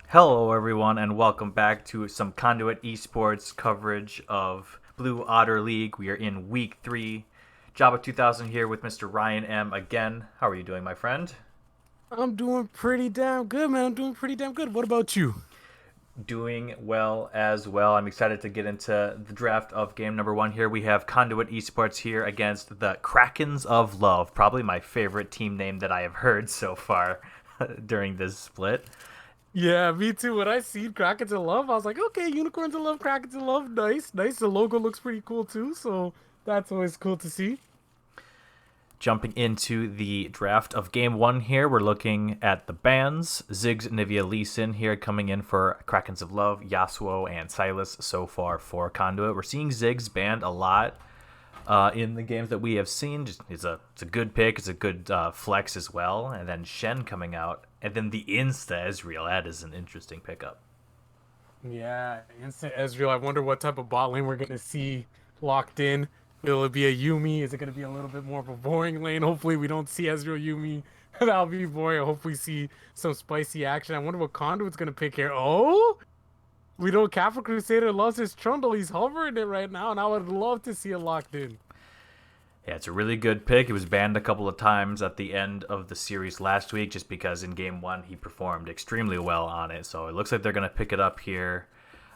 Hello, everyone, and welcome back to some Conduit Esports coverage of Blue Otter League. We are in Week 3. Jabba 2000 here with Mr. Ryan M. again. How are you doing, my friend? I'm doing pretty damn good, man. I'm doing pretty damn good. What about you? Doing well as well. I'm excited to get into the draft of game number 1 here. We have Conduit Esports here against the Krakens of Love. Probably my favorite team name that I have heard so far during this split. Yeah, me too. When I seen Krakens in Love, I was like, okay, Unicorns in Love, Krakens in Love. Nice, nice. The logo looks pretty cool too, so that's always cool to see. Jumping into the draft of game 1 here, we're looking at the bans. Ziggs, Nivea, Lee Sin here coming in for Krakens of Love, Yasuo, and Silas so far for Conduit. We're seeing Ziggs banned a lot in the games that we have seen. It's a good pick. It's a good flex as well. And then Shen coming out. And then the Insta Ezreal. That is an interesting pickup. Yeah, Instant Ezreal. I wonder what type of bot lane we're gonna see locked in. Will it be a Yumi? Is it gonna be a little bit more of a boring lane? Hopefully, we don't see Ezreal Yumi. That'll be boring. I hope we see some spicy action. I wonder what Conduit's gonna pick here. Oh, we know Kappa Crusader loves his Trundle. He's hovering it right now, and I would love to see it locked in. Yeah, it's a really good pick. It was banned a couple of times at the end of the series last week just because in game 1 he performed extremely well on it. So it looks like they're going to pick it up here.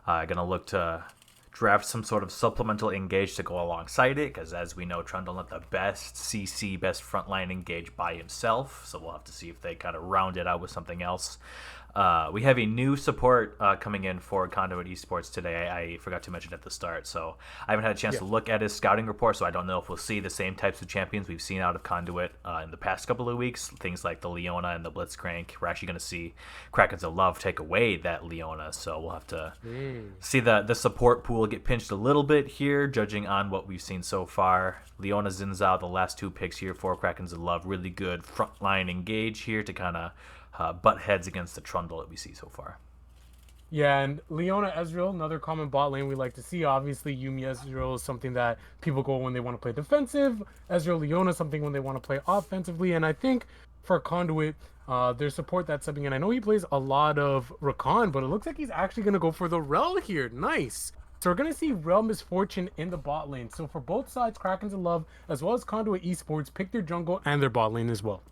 Going to look to draft some sort of supplemental engage to go alongside it because as we know, Trundle not the best CC, best frontline engage by himself. So we'll have to see if they kind of round it out with something else. We have a new support coming in for Conduit Esports today. I forgot to mention at the start, so I haven't had a chance Yeah. to look at his scouting report, so I don't know if we'll see the same types of champions we've seen out of Conduit in the past couple of weeks. Things like the Leona and the Blitzcrank. We're actually going to see Krakens of Love take away that Leona, so we'll have to see the support pool get pinched a little bit here, judging on what we've seen so far. Leona Zinzao, the last two picks here for Krakens of Love, really good frontline engage here to kind of butt heads against the Trundle that we see so far. Yeah, and Leona Ezreal, another common bot lane we like to see. Obviously, Yumi Ezreal is something that people go when they want to play defensive. Ezreal Leona something when they want to play offensively. And I think for Conduit, their support that's subbing in. I know he plays a lot of Rakan, but it looks like he's actually going to go for the Rel here. Nice. So we're going to see Rel Misfortune in the bot lane. So for both sides, Krakens of Love, as well as Conduit Esports, pick their jungle and their bot lane as well.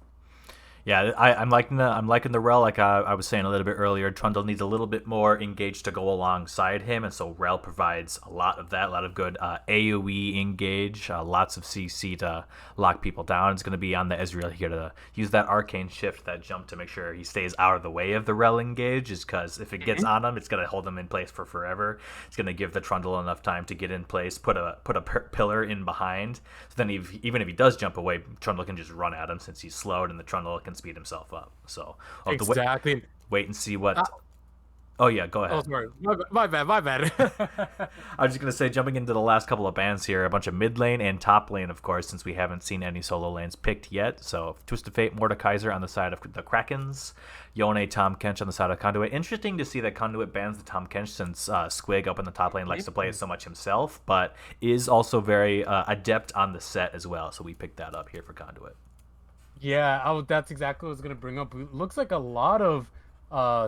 Yeah, I'm liking the Rel. Like I was saying a little bit earlier, Trundle needs a little bit more engaged to go alongside him, and so Rel provides a lot of that, a lot of good AOE engage, lots of CC to lock people down. It's going to be on the Ezreal here to use that arcane shift, that jump to make sure he stays out of the way of the Rel engage, is because if it gets on him, it's going to hold him in place for forever. It's going to give the Trundle enough time to get in place, put a pillar in behind, so then even if he does jump away, Trundle can just run at him since he's slowed, and the Trundle can speed himself up. So I'll have to Exactly. wait and see what. Oh yeah, go ahead. Oh, sorry. My bad. My bad. I was just gonna say, jumping into the last couple of bans here, a bunch of mid lane and top lane, of course, since we haven't seen any solo lanes picked yet. So Twist of Fate, Mordekaiser on the side of the Krakens, Yone, Tom Kench on the side of Conduit. Interesting to see that Conduit bans the Tom Kench since Squig up in the top lane likes to play it so much himself, but is also very adept on the set as well. So we picked that up here for Conduit. Yeah, that's exactly what I was gonna bring up. It looks like a lot of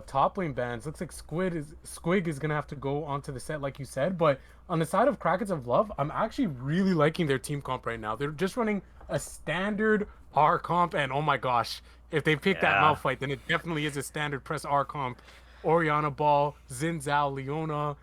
top lane bans. Looks like Squig is gonna have to go onto the set like you said. But on the side of Krakens of Love, I'm actually really liking their team comp right now. They're just running a standard R comp, and oh my gosh, if they pick that Malphite, then it definitely is a standard press R comp. Oriana Ball, Xin Zhao, Leona.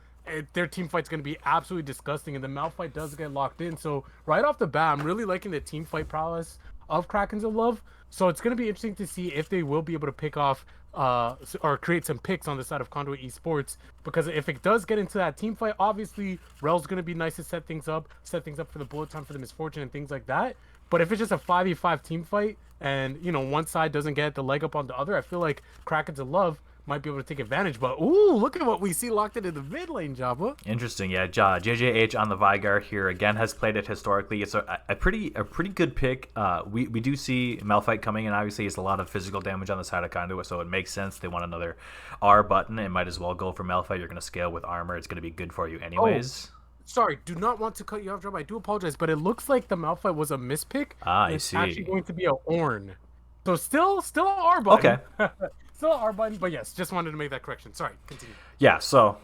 Their team fight's going to be absolutely disgusting, and the Malphite does get locked in. So right off the bat, I'm really liking the team fight prowess of Krakens of Love. So it's going to be interesting to see if they will be able to pick off or create some picks on the side of Conduit Esports. Because if it does get into that team fight, obviously Rel's going to be nice to set things up for the bullet time for the Misfortune and things like that. But if it's just a 5v5 team fight and, one side doesn't get the leg up on the other, I feel like Krakens of Love might be able to take advantage. But ooh, look at what we see locked into the mid lane, Jabba. Interesting, yeah. JJH on the Vigar here again has played it historically. It's a pretty good pick. We do see Malphite coming in. Obviously, it's a lot of physical damage on the side of Conduit, so it makes sense. They want another R button. It might as well go for Malphite. You're going to scale with armor. It's going to be good for you anyways. Sorry, do not want to cut you off, Jabba. I do apologize, but it looks like the Malphite was a mispick. I see. It's actually going to be a Ornn. So still an R button. Okay. Still an R button, but yes, just wanted to make that correction. Sorry, continue. Yeah, so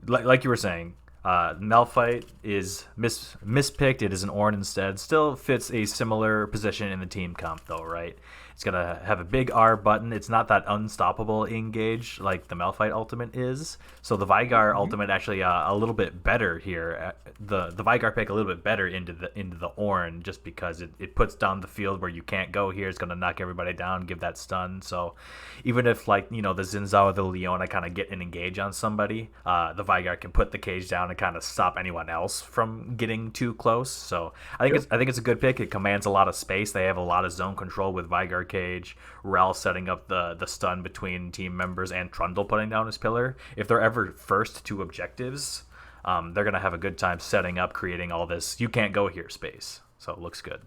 like you were saying, Malphite is mispicked. It is an Ornn instead. Still fits a similar position in the team comp, though, right? It's going to have a big R button. It's not that unstoppable engage like the Malphite ultimate is. So the Vigar ultimate actually a little bit better here. The Vigar pick a little bit better into the Ornn just because it puts down the field where you can't go here. It's going to knock everybody down, give that stun. So even if the Xin Zhao or the Leona kind of get an engage on somebody, the Vigar can put the cage down and kind of stop anyone else from getting too close. So I think it's a good pick. It commands a lot of space. They have a lot of zone control with Vigar cage, Rel setting up the stun between team members, and Trundle putting down his pillar. If they're ever first to objectives, they're gonna have a good time setting up, creating all this "you can't go here" space. So it looks good.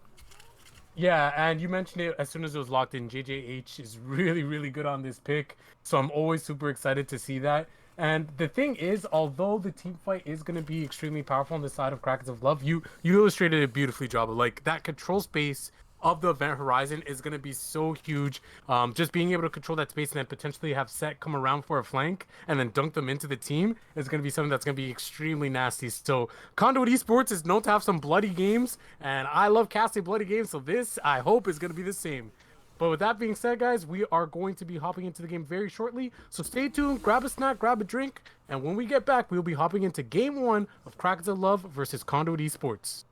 Yeah, and you mentioned it as soon as it was locked in. JJH is really, really good on this pick, so I'm always super excited to see that. And the thing is, although the team fight is going to be extremely powerful on the side of Krakens of Love, you illustrated it beautifully, Jabba. Like, that control space of the event horizon is going to be so huge. Just being able to control that space and then potentially have Set come around for a flank and then dunk them into the team is going to be something that's going to be extremely nasty. So Conduit Esports is known to have some bloody games, and I love casting bloody games, so this, I hope, is going to be the same. But with that being said, guys, we are going to be hopping into the game very shortly. So stay tuned, grab a snack, grab a drink, and when we get back, we'll be hopping into Game 1 of Krakens of Love versus Conduit Esports.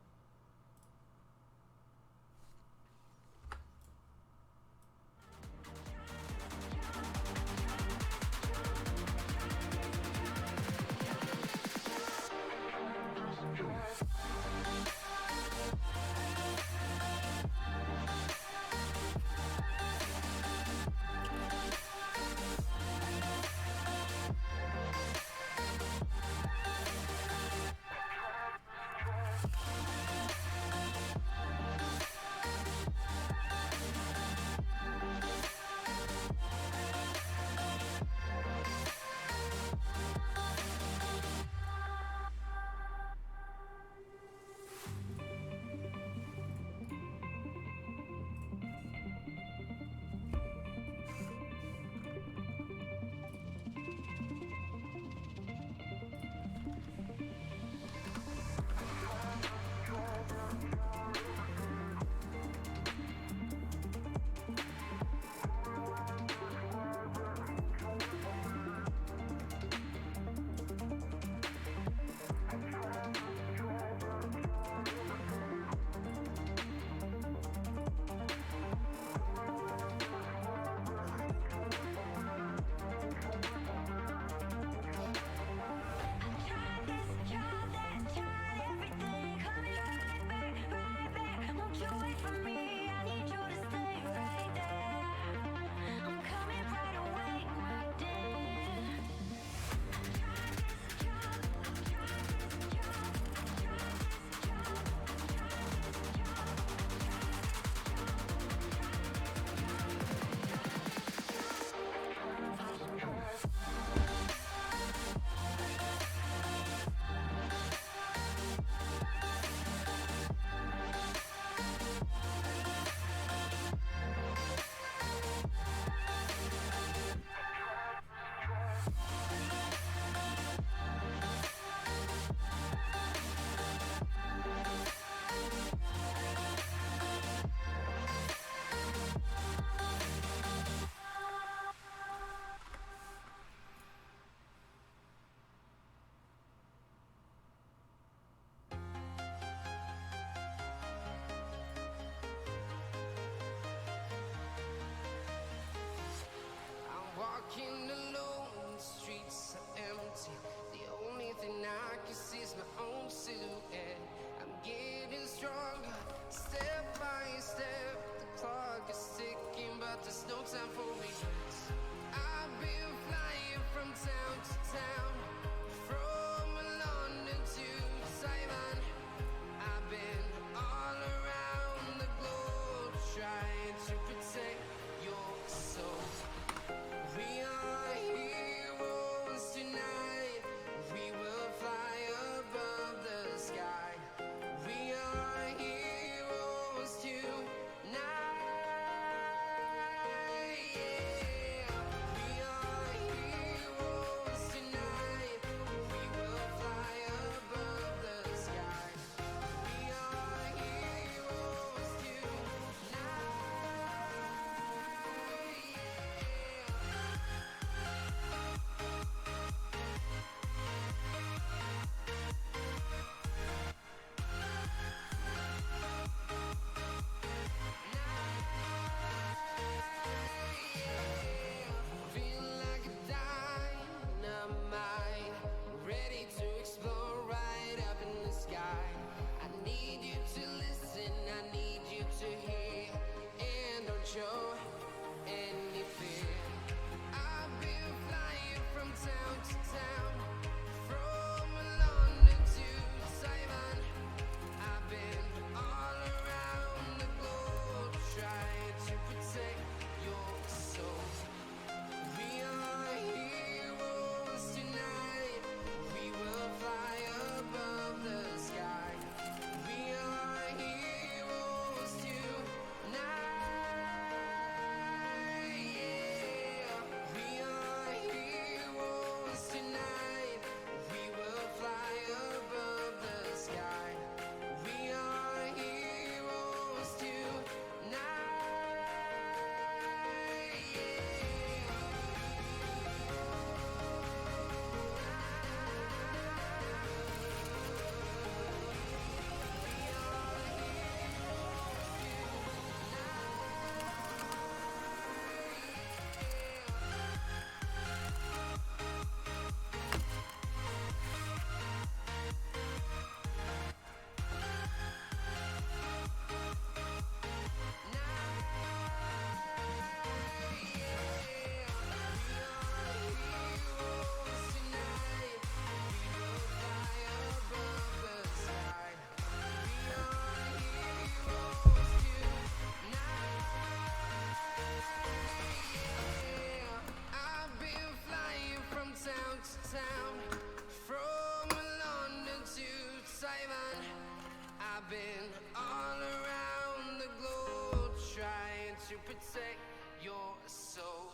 I've been all around the globe trying to protect your soul.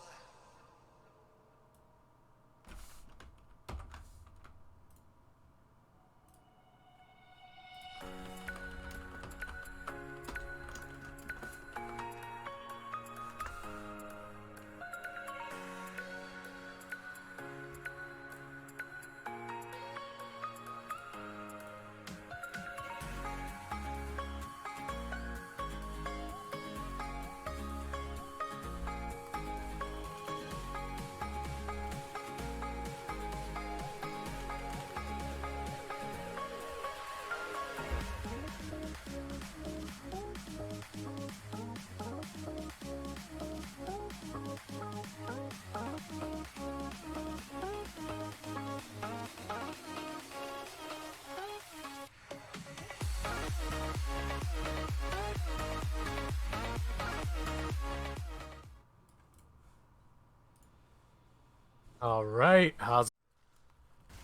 All right. How's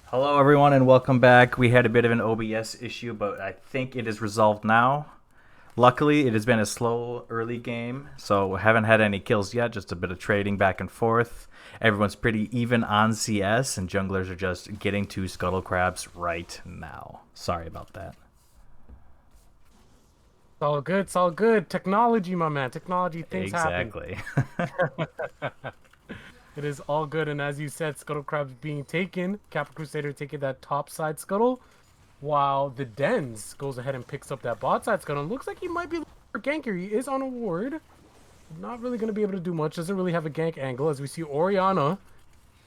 Hello, everyone, and welcome back. We had a bit of an OBS issue, but I think it is resolved now. Luckily, it has been a slow early game, so we haven't had any kills yet, just a bit of trading back and forth. Everyone's pretty even on CS, and junglers are just getting to Scuttle Crabs right now. Sorry about that. It's all good. It's all good. Technology, my man. Technology, things happen. Exactly. It is all good. And as you said, Scuttle Crab's being taken. Kappa Crusader taking that top side scuttle, while the Dens goes ahead and picks up that bot side scuttle. And looks like he might be looking for ganker. He is on a ward. Not really going to be able to do much. Doesn't really have a gank angle. As we see Orianna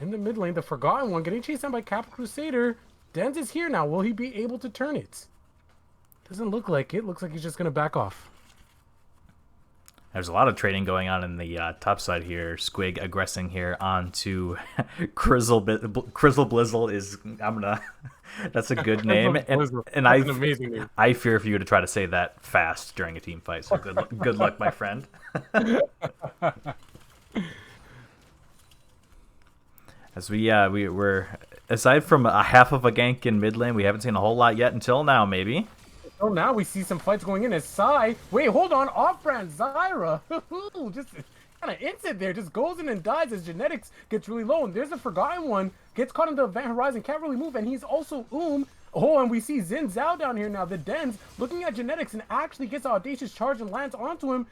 in the mid lane, the Forgotten One, getting chased down by Kappa Crusader. Dens is here now. Will he be able to turn it? Doesn't look like it. Looks like he's just going to back off. There's a lot of trading going on in the top side here. Squig aggressing here onto Crizzle Blizzle is that's a good name, and That's an amazing name. I fear for you to try to say that fast during a team fight. So good luck, my friend. As we're aside from a half of a gank in mid lane, we haven't seen a whole lot yet until now. Maybe. Oh, now we see some fights going in as Sai. Wait, hold on. Off-brand Zyra. Just kind of instant there. Just goes in and dies as Genetics gets really low. And there's a Forgotten One. Gets caught in the Event Horizon. Can't really move. And he's also Oh, and we see Xin Zhao down here now. The Dens looking at Genetics and actually gets an audacious charge and lands onto him.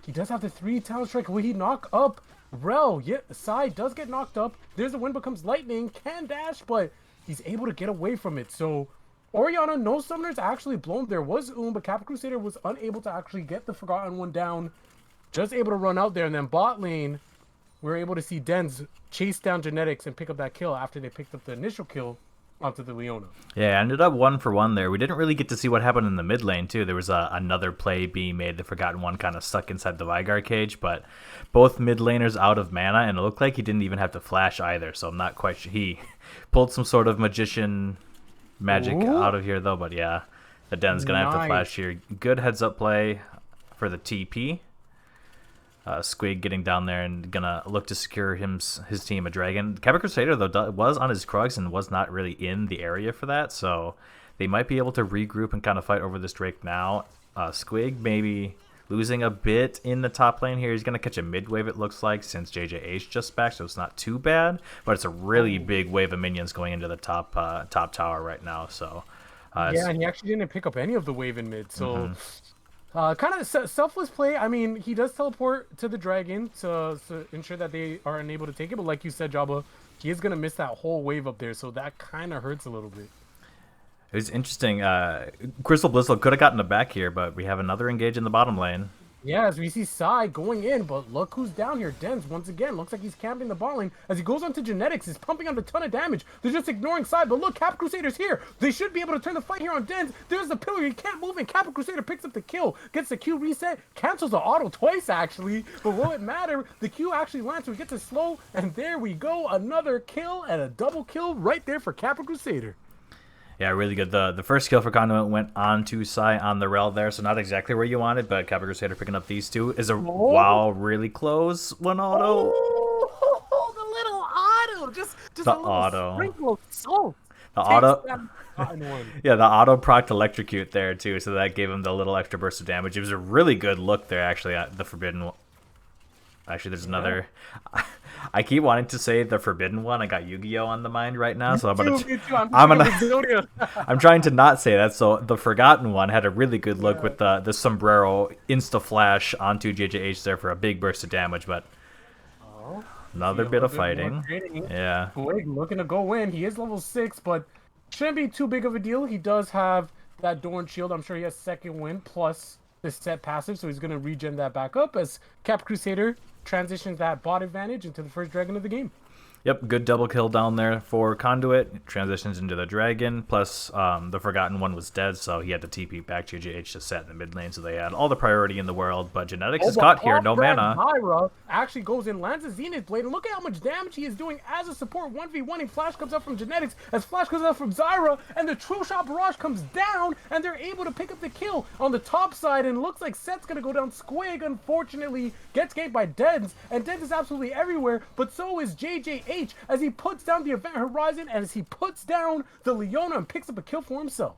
He does have the 3 talent strike. Will he knock up Rel? Yeah, Sai does get knocked up. There's the Wind Becomes Lightning. Can dash, but he's able to get away from it. So Orianna, no summoners actually blown. There was but Kappa Crusader was unable to actually get the Forgotten One down. Just able to run out there. And then bot lane, we're able to see Dens chase down Genetics and pick up that kill after they picked up the initial kill onto the Leona. Yeah, ended up 1 for 1 there. We didn't really get to see what happened in the mid lane, too. There was another play being made. The Forgotten One kind of stuck inside the Vygar cage, but both mid laners out of mana, and it looked like he didn't even have to flash either, so I'm not quite sure. He pulled some sort of magician magic out of here, though, but yeah, the Den's gonna have to flash here. Good heads up play for the TP. Squig getting down there and gonna look to secure his team a dragon. Kappa Crusader, though, was on his Krugs and was not really in the area for that, so they might be able to regroup and kind of fight over this Drake now. Squig maybe losing a bit in the top lane here. He's gonna catch a mid wave, it looks like, since JJH just back, so it's not too bad, but it's a really big wave of minions going into the top tower right now. So yeah, and he actually didn't pick up any of the wave in mid, so kind of selfless play. I mean, he does teleport to the dragon to ensure that they are unable to take it, but like you said, Jabba, he is gonna miss that whole wave up there, so that kind of hurts a little bit. It was interesting. Crystal Blizzle could have gotten it back here, but we have another engage in the bottom lane. Yeah, as we see Sai going in, but look who's down here. Dens, once again, looks like he's camping the bot lane. As he goes onto Genetics, he's pumping out a ton of damage. They're just ignoring Sai, but look, Kappa Crusader's here. They should be able to turn the fight here on Dens. There's the pillar, he can't move, and Kappa Crusader picks up the kill. Gets the Q reset, cancels the auto twice, actually. But will it matter? The Q actually lands, so he gets a slow, and there we go. Another kill, and a double kill right there for Kappa Crusader. Yeah, really good. The first kill for Conduit went on to Sai on the Rel there, so not exactly where you wanted, but Kappa Crusader picking up these two is a wow, really close one auto. Oh, the little auto, just the a little auto. sprinkle of salt. The Takes auto, that Forgotten One. yeah, the auto proc electrocute there too, so that gave him the little extra burst of damage. It was a really good look there, actually. The forbidden one. Actually, there's another. I keep wanting to say the forbidden one. I got Yu-Gi-Oh on the mind right now, so I'm gonna. Me too. I'm gonna. Exodia. I'm trying to not say that. So the forgotten one had a really good look with the sombrero insta flash onto JJH there for a big burst of damage, but another bit of fighting. Yeah. Wig looking to go in. He is level 6, but shouldn't be too big of a deal. He does have that Dorn Shield. I'm sure he has second wind plus the set passive, so he's going to regen that back up as Cap Crusader transitions that bot advantage into the first dragon of the game. Yep, good double kill down there for Conduit. Transitions into the dragon. Plus, the Forgotten One was dead, so he had to TP back to JH to set in the mid lane, so they had all the priority in the world. But Genetics is caught here, no mana. Myra actually goes in, lands a Zenith Blade, and look at how much damage he is doing as a support. 1v1, and Flash comes up from Genetics, as Flash comes up from Zyra, and the True Shot Barrage comes down, and they're able to pick up the kill on the top side, and looks like Set's going to go down. Squig, unfortunately, gets ganked by Dens, and Dens is absolutely everywhere, but so is JJH, as he puts down the Event Horizon, and as he puts down the Leona and picks up a kill for himself.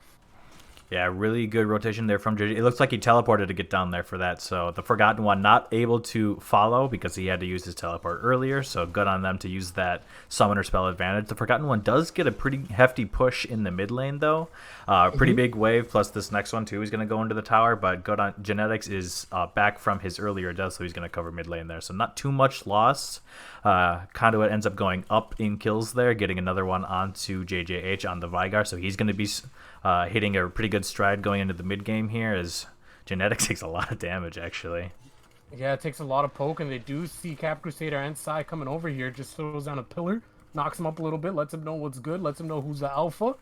Yeah, really good rotation there from JJ. It looks like he teleported to get down there for that. So the Forgotten One not able to follow because he had to use his teleport earlier. So good on them to use that summoner spell advantage. The Forgotten One does get a pretty hefty push in the mid lane though. Pretty big wave plus this next one too. He's going to go into the tower, but good on Genetics is back from his earlier death, so he's going to cover mid lane there. So not too much loss. Conduit ends up going up in kills there, getting another one onto JJH on the Vigar. So he's going to be hitting a pretty good stride going into the mid game here, as Genetics takes a lot of damage actually. Yeah, it takes a lot of poke, and they do see Cap Crusader and Psy coming over here. Just throws down a pillar, knocks him up a little bit, lets him know what's good, lets him know who's the alpha.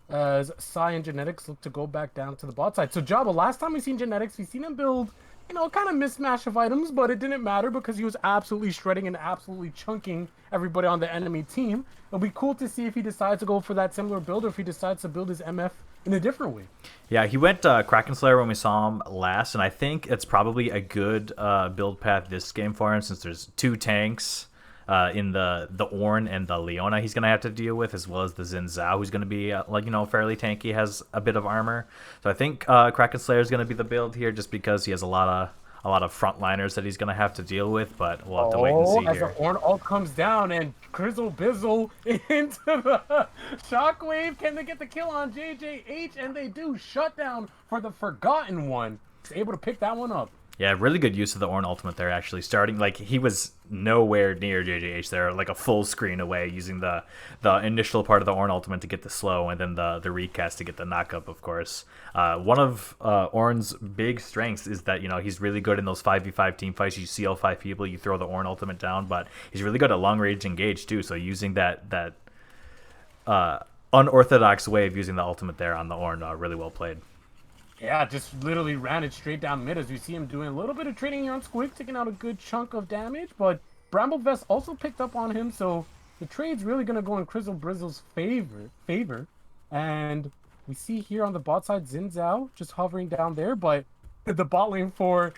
As Psy and Genetics look to go back down to the bot side. So Jabba, last time we seen Genetics, we seen him build, you know, kind of mismatch of items, but it didn't matter because he was absolutely shredding and absolutely chunking everybody on the enemy team. It'll be cool to see if he decides to go for that similar build or if he decides to build his MF in a different way. Yeah, he went Kraken Slayer when we saw him last, and I think it's probably a good build path this game for him, since there's two tanks in the Ornn and the Leona he's going to have to deal with, as well as the Xin Zhao, who's going to be fairly tanky, has a bit of armor. So I think Kraken Slayer is going to be the build here, just because he has a lot of frontliners that he's going to have to deal with, but we'll have to wait and see as here. the Ornn ult comes down and Grizzle Bizzle into the Shockwave. Can they get the kill on JJH? And they do. Shutdown for the Forgotten One. He's able to pick that one up. Yeah, really good use of the Ornn ultimate there, actually. Starting, like, he was nowhere near JJH there, like a full screen away, using the initial part of the Ornn ultimate to get the slow, and then the recast to get the knockup, of course. One of Ornn's big strengths is that, he's really good in those 5v5 team fights. You seal 5 people, you throw the Ornn ultimate down, but he's really good at long-range engage, too, so using that unorthodox way of using the ultimate there on the Ornn, really well played. Yeah, just literally ran it straight down mid, as we see him doing a little bit of trading here on Squig, taking out a good chunk of damage, but Bramble Vest also picked up on him, so the trade's really going to go in Crizzle Brizzle's favor. And we see here on the bot side, Xin Zhao just hovering down there, but the bot lane for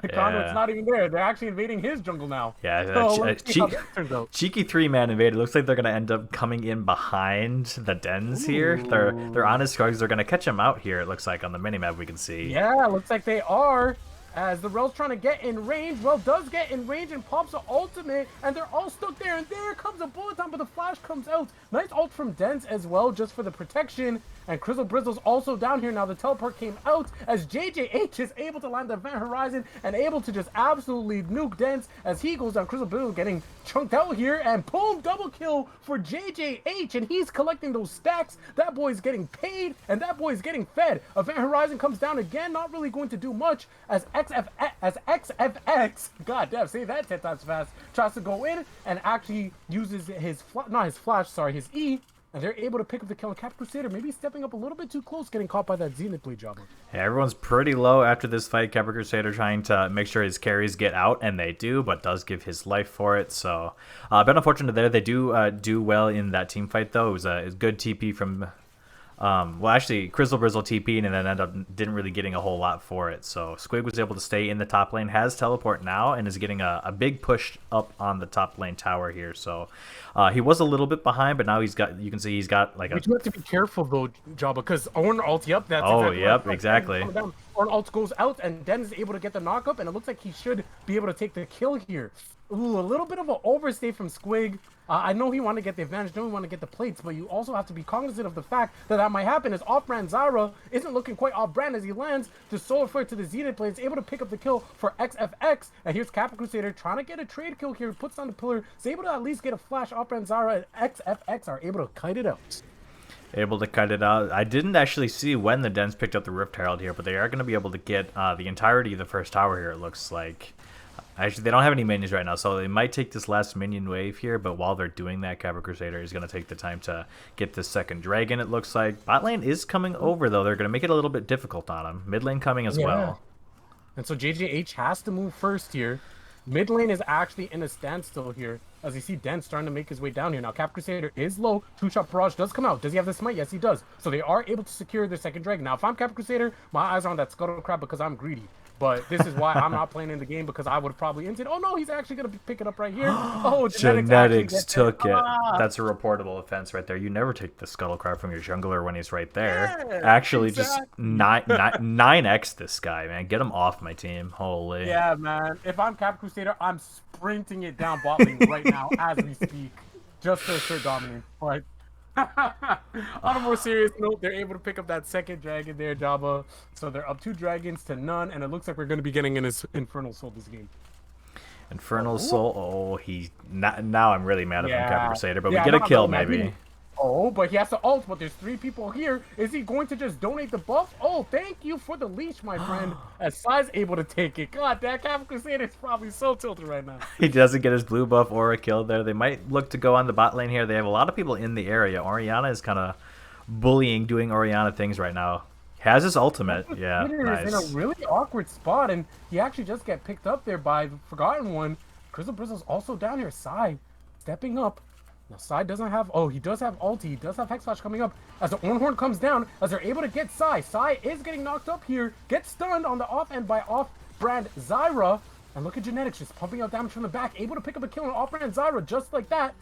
Conduit's not even there. They're actually invading his jungle now. Yeah, so cheeky 3-man invader. Looks like they're going to end up coming in behind the Dens here. They're on his scrugs. They're going to catch him out here, it looks like, on the minimap we can see. Yeah, looks like they are. As the Rel's trying to get in range. Rel does get in range and pops an ultimate, and they're all stuck there, and there comes a bullet time, but the flash comes out. Nice ult from Dens as well, just for the protection. And Crizzle Brizzle's also down here now. The teleport came out as JJH is able to land the Event Horizon and able to just absolutely nuke Dens as he goes down. Crizzle Brizzle getting chunked out here, and boom, double kill for JJH, and he's collecting those stacks. That boy's getting paid, and that boy's getting fed. Event Horizon comes down again, not really going to do much as XFX, god damn, say that 10 times fast, tries to go in and actually uses his his E, and they're able to pick up the kill on Cap Crusader, maybe stepping up a little bit too close, getting caught by that Zenith Blade Jobber. Yeah, everyone's pretty low after this fight. Cap Crusader trying to make sure his carries get out, and they do, but does give his life for it. So, a bit unfortunate there. They do well in that team fight, though. It was a good TP from Well, actually, Crizzle Brizzle TP'd and then didn't really getting a whole lot for it. So Squig was able to stay in the top lane, has teleport now, and is getting a big push up on the top lane tower here. So he was a little bit behind, but now you can see he's got like a... We do have to be careful though, Jabba, because Owen ulti up. That's Oh, exactly yep, right. exactly. Owen ult goes out, and Den is able to get the knock up, and it looks like he should be able to take the kill here. Ooh, a little bit of an overstay from Squig. I know he wanted to get the advantage, I know he wanted to get the plates, but you also have to be cognizant of the fact that that might happen as off-brand Zyra isn't looking quite off-brand as he lands the Solar Flare to the Zenith plate, is able to pick up the kill for XFX, and here's Kappa Crusader trying to get a trade kill here, puts down the pillar, is able to at least get a flash off-brand Zyra, and XFX are able to kite it out. Able to cut it out. I didn't actually see when the Dens picked up the Rift Herald here, but they are going to be able to get the entirety of the first tower here, it looks like. Actually, they don't have any minions right now, so they might take this last minion wave here, but while they're doing that, Capra Crusader is going to take the time to get this second dragon, it looks like. Bot lane is coming over, though. They're going to make it a little bit difficult on him. Mid lane coming as well. And so JJH has to move first here. Mid lane is actually in a standstill here, as you see Den starting to make his way down here. Now, Cap Crusader is low. Two-shot barrage does come out. Does he have the smite? Yes, he does. So they are able to secure their second dragon. Now, if I'm Cap Crusader, my eyes are on that Scuttle Crab because I'm greedy. But this is why I'm not playing in the game, because I would have probably inted. Oh, no, he's actually going to pick it up right here. Oh, Genetics took it. That's a reportable offense right there. You never take the Scuttle Crab from your jungler when he's right there. Yeah, actually, exactly. just 9x this guy, man. Get him off my team. Holy. Yeah, man. If I'm Cap Crusader, I'm sprinting it down bot lane right now as we speak, just to assert dominance. But on a more serious note, they're able to pick up that second dragon there, Jabba. So they're up 2 dragons to none, and it looks like we're going to be getting in his Infernal Soul this game. Infernal Soul. Oh, now I'm really mad at him, Cap Crusader, but Yeah, we get a no, kill no, man. maybe. Oh, but he has to ult, but there's 3 people here. Is he going to just donate the buff? Oh, thank you for the leash, my friend. As Sai's able to take it. God, that Cap Crusader is probably so tilted right now. He doesn't get his blue buff or a kill there. They might look to go on the bot lane here. They have a lot of people in the area. Orianna is kind of doing Orianna things right now. Has his ultimate. Yeah, nice. In a really awkward spot, and he actually just got picked up there by the Forgotten One. Crystal Bristle's also down here. Sai stepping up. Now, Sai doesn't have... Oh, he does have ulti. He does have Hex Flash coming up. As the Ornhorn comes down, as they're able to get Sai. Sai is getting knocked up here. Gets stunned on the off-end by off-brand Zyra. And look at Genetics just pumping out damage from the back. Able to pick up a kill on off-brand Zyra just like that.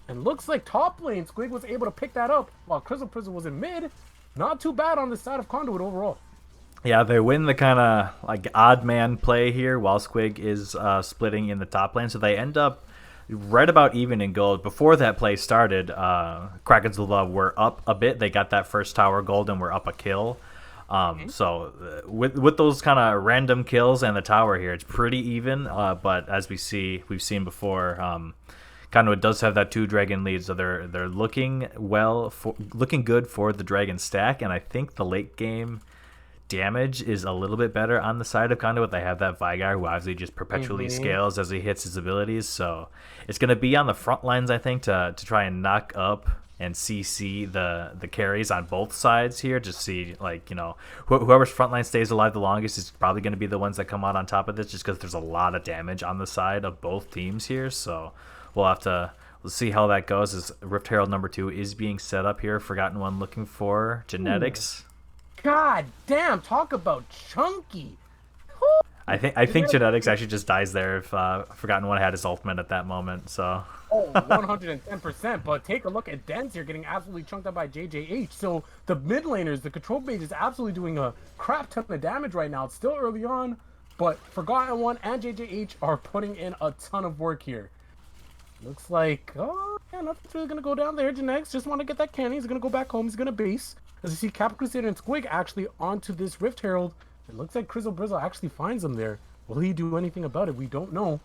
And looks like top lane, Squig was able to pick that up while Crystal Prison was in mid. Not too bad on the side of Conduit overall. Yeah, they win the kind of like odd man play here while Squig is splitting in the top lane. So they end up right about even in gold. Before that play started, Krakens of Love were up a bit. They got that first tower gold and were up a kill. So with those kind of random kills and the tower here, it's pretty even. But as we've seen before, Conduit does have that 2 dragon lead, so they're looking good for the dragon stack. And I think the late game damage is a little bit better on the side of Conduit. They have that Vigar who obviously just perpetually scales as he hits his abilities, so it's going to be on the front lines, I think, to try and knock up and CC the carries on both sides here. Just see, like, you know, whoever's front line stays alive the longest is probably going to be the ones that come out on top of this, just because there's a lot of damage on the side of both teams here. So we'll see how that goes as Rift Herald number 2 is being set up here. Forgotten One looking for Genetics. Ooh. God damn, talk about chunky. I think Genetics actually just dies there if Forgotten One had his ultimate at that moment. So. Oh, 110%. But take a look at Dens here getting absolutely chunked up by JJH. So the mid laners, the control mage is absolutely doing a crap ton of damage right now. It's still early on, but Forgotten One and JJH are putting in a ton of work here. Looks like, oh, yeah, nothing's really going to go down there. Genetics just want to get that candy. He's going to go back home. He's going to base. As you see, Cap Crusader and Squig actually onto this Rift Herald. It looks like Crizzle Brizzle actually finds him there. Will he do anything about it? We don't know.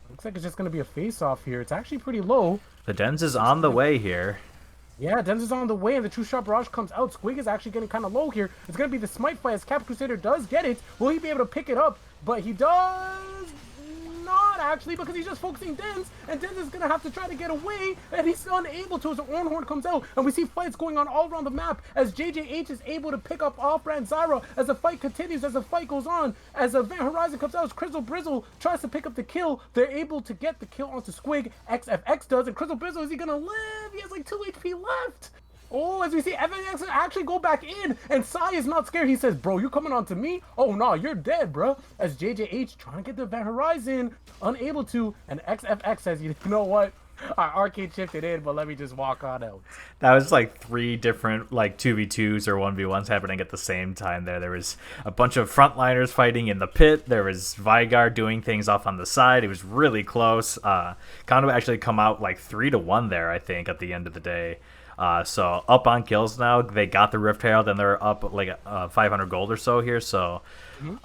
Looks like it's just going to be a face-off here. It's actually pretty low. The Dens is on the way here. Yeah, Dens is on the way, and the True Shot Barrage comes out. Squig is actually getting kind of low here. It's going to be the Smite fight as Cap Crusader does get it. Will he be able to pick it up? But he does not, actually, because he's just focusing Dens, and Dens is going to have to try to get away, and he's unable to as the Ornhorn comes out, and we see fights going on all around the map as JJH is able to pick up off-brand Zyra as the fight continues, as the fight goes on, as Event Horizon comes out, as Crizzle Brizzle tries to pick up the kill. They're able to get the kill onto Squig. XFX does, and Crizzle Brizzle, is he going to live? He has like 2 HP left. Oh, as we see, FNX actually go back in, and Sai is not scared. He says, bro, you coming on to me? Oh, no, you're dead, bro. As JJH trying to get the event horizon, unable to, and XFX says, you know what? Our arcade shifted in, but let me just walk on out. That was like 3 different like 2v2s or 1v1s happening at the same time there. There was a bunch of frontliners fighting in the pit. There was Vigar doing things off on the side. It was really close. Conduit actually come out like 3-1 there, I think, at the end of the day. So up on kills now. They got the Rift Herald and they're up like 500 gold or so here. So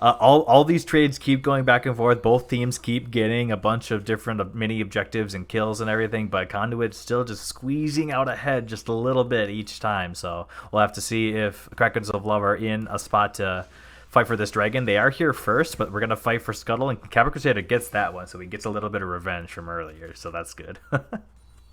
all these trades keep going back and forth. Both teams keep getting a bunch of different mini objectives and kills and everything, but Conduit's still just squeezing out ahead just a little bit each time. So we'll have to see if Krakens of Love are in a spot to fight for this dragon. They are here first, but we're going to fight for Scuttle, and Capital Crusader gets that one, so he gets a little bit of revenge from earlier, so that's good.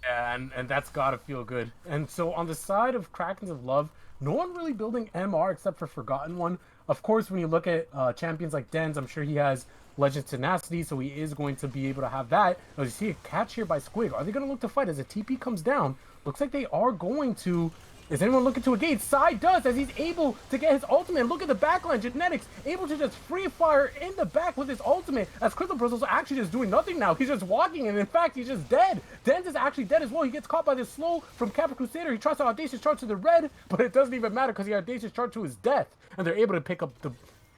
Yeah, and that's gotta feel good. And so on the side of Krakens of Love, no one really building MR except for Forgotten One. Of course, when you look at champions like Dens, I'm sure he has Legend Tenacity, so he is going to be able to have that. As you see a catch here by Squig. Are they going to look to fight as a TP comes down? Looks like they are going to. Is anyone looking to engage? Sai does, as he's able to get his ultimate. Look at the backline. Genetics able to just free fire in the back with his ultimate. As Crystal Bristles actually just doing nothing now. He's just walking, and in fact, he's just dead. Dens is actually dead as well. He gets caught by this slow from Capital Crusader. He tries to audacious charge to the red, but it doesn't even matter because he audacious charge to his death. And they're able to pick up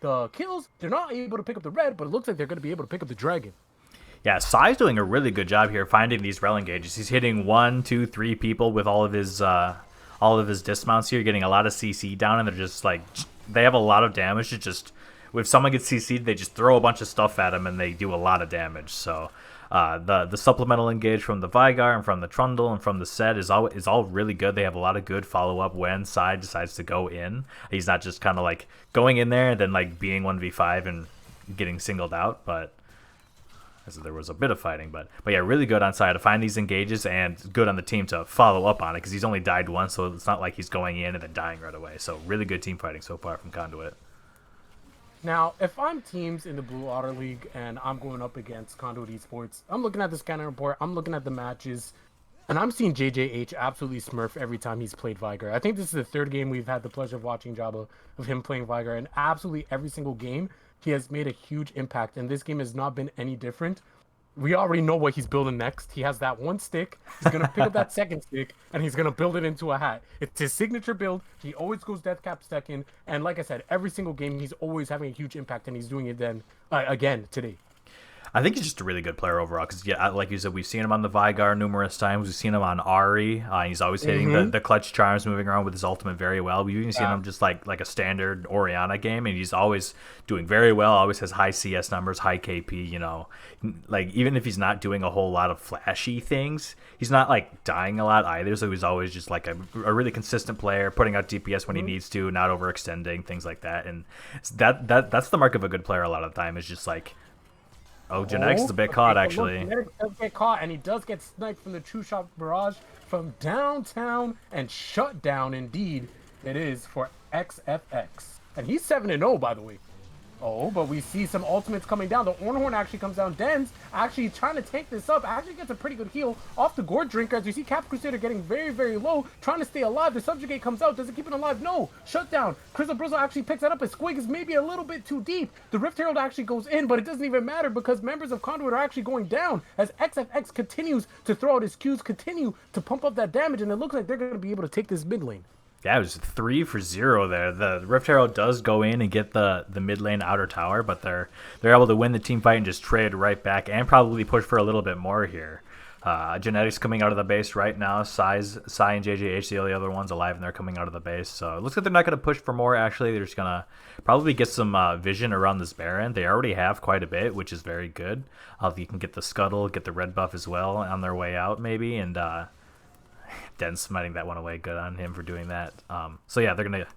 the kills. They're not able to pick up the red, but it looks like they're going to be able to pick up the dragon. Yeah, Sai's doing a really good job here finding these rel engages. He's hitting 1, 2, 3 people with all of his dismounts here, getting a lot of CC down, and they're just like, they have a lot of damage. It's just, if someone gets CC'd, they just throw a bunch of stuff at them and they do a lot of damage. So the supplemental engage from the Vigar and from the Trundle and from the set is all really good. They have a lot of good follow-up when Sai decides to go in. He's not just kind of like going in there and then like being 1v5 and getting singled out, but so there was a bit of fighting, but yeah, really good on Sai to find these engages, and good on the team to follow up on it because he's only died once, so it's not like he's going in and then dying right away. So really good team fighting so far from Conduit. Now, if I'm teams in the Blue Otter League and I'm going up against Conduit Esports, I'm looking at the scanner report, I'm looking at the matches, and I'm seeing JJH absolutely smurf every time he's played Vigar. I think this is the third game we've had the pleasure of watching Jabba of him playing Vigar, and absolutely every single game he has made a huge impact, and this game has not been any different. We already know what he's building next. He has that one stick. He's going to pick up that second stick, and he's going to build it into a hat. It's his signature build. He always goes death cap second. And like I said, every single game, he's always having a huge impact, and he's doing it then again today. I think he's just a really good player overall because, yeah, like you said, we've seen him on the Vigar numerous times. We've seen him on Ari. He's always hitting the clutch charms, moving around with his ultimate very well. We've even seen him just like a standard Orianna game, and he's always doing very well, always has high CS numbers, high KP, you know. Like, even if he's not doing a whole lot of flashy things, he's not, like, dying a lot either, so he's always just, like, a really consistent player, putting out DPS when he needs to, not overextending, things like that. And that's the mark of a good player a lot of the time, is just, like, oh, Genetics is a bit caught, actually. Genetics does get caught, and he does get sniped from the True Shot Barrage from downtown, and shut down, indeed, it is for XFX. And he's 7-0, by the way. Oh, but we see some ultimates coming down. The Ornhorn actually comes down. Dens actually trying to take this up. Actually gets a pretty good heal off the Gourd Drinker. As you see Cap Crusader getting very, very low, trying to stay alive. The Subjugate comes out. Does it keep it alive? No. Shutdown. Crystal Bristle actually picks that up. As Squig is maybe a little bit too deep. The Rift Herald actually goes in, but it doesn't even matter because members of Conduit are actually going down as XFX continues to throw out his Qs, continue to pump up that damage, and it looks like they're going to be able to take this mid lane. Yeah, it was 3 for 0 there. The Rift Herald does go in and get the mid lane outer tower, but they're able to win the team fight and just trade right back and probably push for a little bit more here. Genetics coming out of the base right now. Sai and JJH, the only other ones alive, and they're coming out of the base. So it looks like they're not going to push for more, actually. They're just going to probably get some vision around this Baron. They already have quite a bit, which is very good. You can get the Scuttle, get the red buff as well on their way out, maybe, and Den smiting that one away. Good on him for doing that. So yeah, they're going to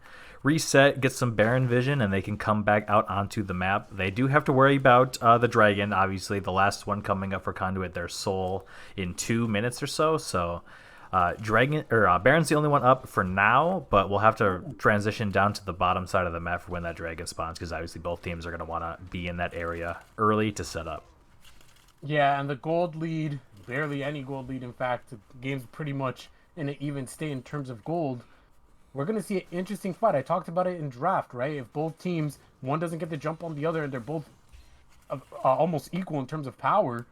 reset, get some Baron vision, and they can come back out onto the map. They do have to worry about the dragon, obviously. The last one coming up for Conduit, their soul, in 2 minutes or so. So Baron's the only one up for now, but we'll have to transition down to the bottom side of the map for when that dragon spawns, because obviously both teams are going to want to be in that area early to set up. Yeah, and the gold lead, barely any gold lead, in fact. The game's pretty much in an even state in terms of gold, we're going to see an interesting fight. I talked about it in draft, right? If both teams, one doesn't get the jump on the other and they're both almost equal in terms of power,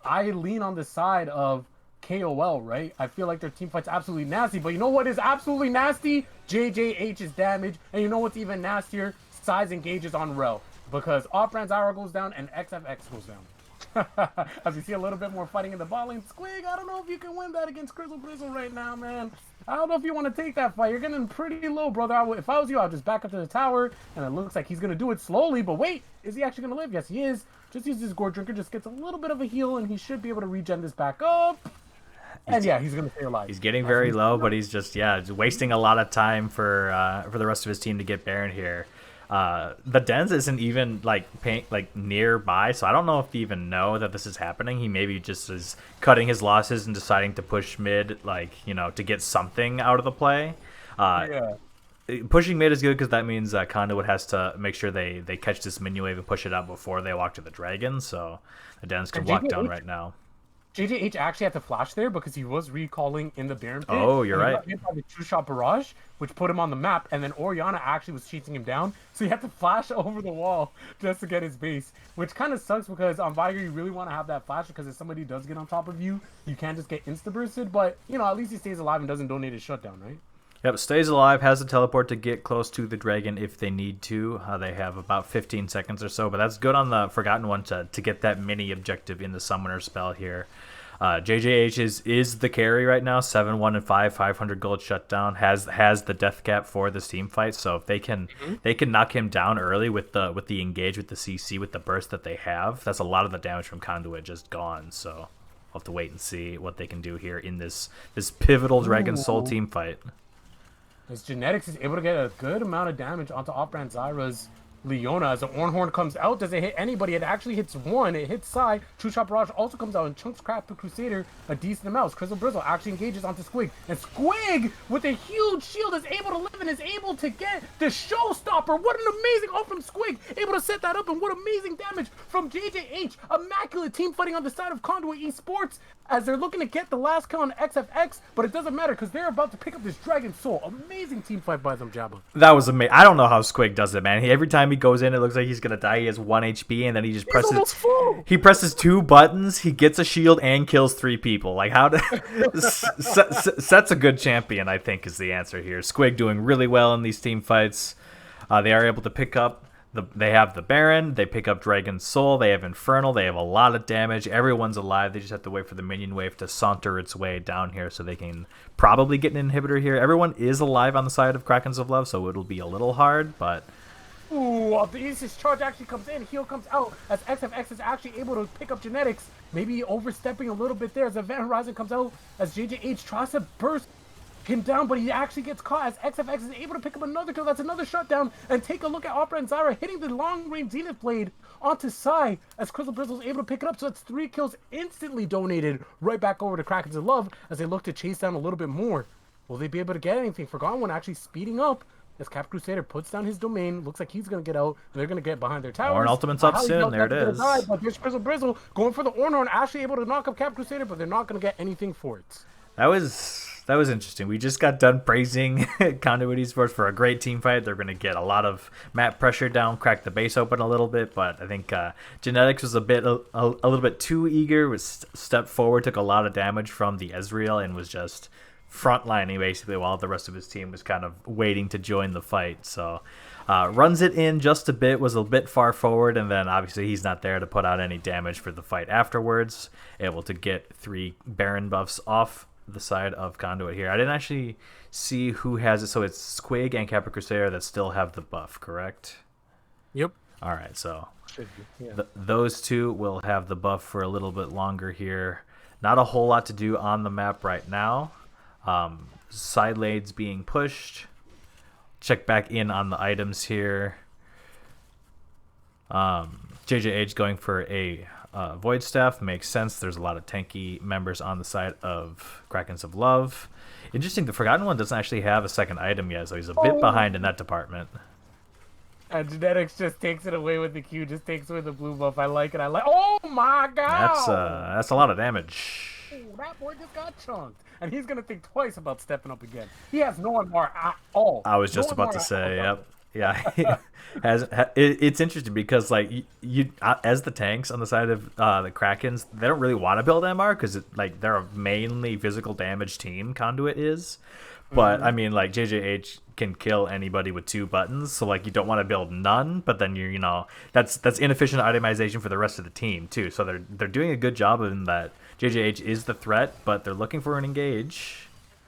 I lean on the side of KOL, right? I feel like their team fight's absolutely nasty, but you know what is absolutely nasty? JJH's damage, and you know what's even nastier? Size engages on Rel, because Off-Brand Zyra goes down and XFX goes down. As we see a little bit more fighting in the bot lane, Squig, I don't know if you can win that against Crizzle Brizzle right now, man. I don't know if you want to take that fight. You're getting pretty low, brother. If I was you, I'd just back up to the tower, and it looks like he's going to do it slowly, but wait, is he actually going to live? Yes, he is. Just use his Gore Drinker, just gets a little bit of a heal, and he should be able to regen this back up. And yeah, he's going to stay alive. He's getting very low, but he's just, wasting a lot of time for the rest of his team to get Baron here. The Dens isn't even nearby, so I don't know if they even know that this is happening. He maybe just is cutting his losses and deciding to push mid, to get something out of the play. Pushing mid is good because that means Conduit has to make sure they catch this minion wave and push it out before they walk to the dragon, so the Dens can walk down right now. JJH actually had to flash there because he was recalling in the Baron pit. Oh, you're right. He got hit by the two-shot barrage, which put him on the map, and then Orianna actually was chasing him down, so he had to flash over the wall just to get his base, which kind of sucks because on Viger you really want to have that flash because if somebody does get on top of you, you can't just get insta-bursted, but, at least he stays alive and doesn't donate his shutdown, right? Yep, stays alive, has the teleport to get close to the dragon if they need to. They have about 15 seconds or so, but that's good on the Forgotten One to get that mini objective in the Summoner spell here. JJH is the carry right now, 7-1-5, 500 gold shutdown, has the death cap for this team fight, so if they can knock him down early with the engage with the CC with the burst that they have, that's a lot of the damage from Conduit just gone, so we'll have to wait and see what they can do here in this pivotal Dragon Soul team fight. His genetics is able to get a good amount of damage onto Off-Brand Zyra's Leona as the Ornhorn comes out. Does it hit anybody? It actually hits one. It hits Psy. True Shot Barrage also comes out and chunks crap the Crusader a decent amount. Crizzle Brizzle actually engages onto Squig. And Squig, with a huge shield, is able to live and is able to get the Showstopper. What an amazing ult from Squig. Able to set that up, and what amazing damage from JJH. Immaculate team fighting on the side of Conduit Esports as they're looking to get the last kill on XFX, but it doesn't matter because they're about to pick up this Dragon Soul. Amazing team fight by them, Jabba. That was amazing. I don't know how Squig does it, man. Every time he goes in, it looks like he's gonna die. He has 1 HP, and then he just presses. He presses 2 buttons. He gets a shield and kills 3 people. Like how? Sets a good champion, I think, is the answer here. Squig doing really well in these team fights. They are able to pick up. They have the Baron, they pick up Dragon Soul, they have Infernal, they have a lot of damage, everyone's alive, they just have to wait for the minion wave to saunter its way down here so they can probably get an inhibitor here. Everyone is alive on the side of Krakens of Love, so it'll be a little hard, but... Ooh, the Aegis charge actually comes in, heal comes out, as XFX is actually able to pick up genetics, maybe overstepping a little bit there as Event Horizon comes out, as JJH tries to burst him down, but he actually gets caught as XFX is able to pick up another kill. That's another shutdown. And take a look at Opera and Zyra hitting the long-range Zenith Blade onto Psy as Crizzle Brizzle is able to pick it up. So that's 3 kills instantly donated right back over to Krakens of Love as they look to chase down a little bit more. Will they be able to get anything? Forgotten One actually speeding up as Cap Crusader puts down his domain. Looks like he's going to get out. They're going to get behind their towers. Ornn Ultimate's up soon. There it is. But there's Crizzle Brizzle going for the Ornhorn. Actually able to knock up Cap Crusader, but they're not going to get anything for it. That was interesting. We just got done praising Conduit Esports for a great team fight. They're going to get a lot of map pressure down, crack the base open a little bit, but I think Genetics was a little bit too eager, was stepped forward, took a lot of damage from the Ezreal, and was just frontlining basically while the rest of his team was kind of waiting to join the fight. So runs it in just a bit, was a bit far forward, and then obviously he's not there to put out any damage for the fight afterwards. Able to get 3 Baron buffs off the side of Conduit here. I didn't actually see who has it, so it's Squig and Capra Crusader that still have the buff, correct? Yep. All right, so should be, yeah. Those 2 will have the buff for a little bit longer here. Not a whole lot to do on the map right now. Side lanes being pushed. Check back in on the items here. JJH going for a Void Staff makes sense. There's a lot of tanky members on the side of Krakens of Love. Interesting, the Forgotten One doesn't actually have a second item yet, so he's a bit behind in that department. And Genetics just takes it away with the Q, just takes away the blue buff. I like it. Oh my god! That's a lot of damage. that boy just got chunked, and he's gonna think twice about stepping up again. He has no MR at all. I was just No about MR to at say, all. yep. Yeah, it's interesting because like you as the tanks on the side of the Krakens, they don't really want to build MR because like they're a mainly physical damage team. Conduit is, but I mean like JJH can kill anybody with 2 buttons, so like you don't want to build none, but then you know that's inefficient itemization for the rest of the team too. So they're doing a good job in that. JJH is the threat, but they're looking for an engage.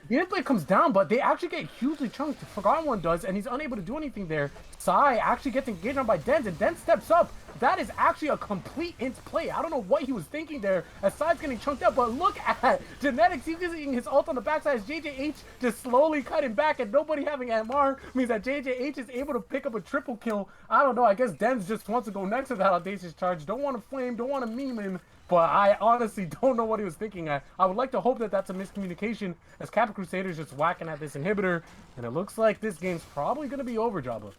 The inplay comes down, but they actually get hugely chunked. Forgotten One does, and he's unable to do anything there. Sai actually gets engaged on by Dens, and Dens steps up. That is actually a complete int play. I don't know what he was thinking there as Sai's getting chunked up, but look at Genetics using his ult on the backside as JJH just slowly cutting back, and nobody having MR means that JJH is able to pick up a triple kill. I don't know, I guess Dens just wants to go next to that audacious charge. Don't want to flame, don't want to meme him. But I honestly don't know what he was thinking. I would like to hope that that's a miscommunication as Kappa Crusader's just whacking at this inhibitor. And it looks like this game's probably going to be over, Jabba.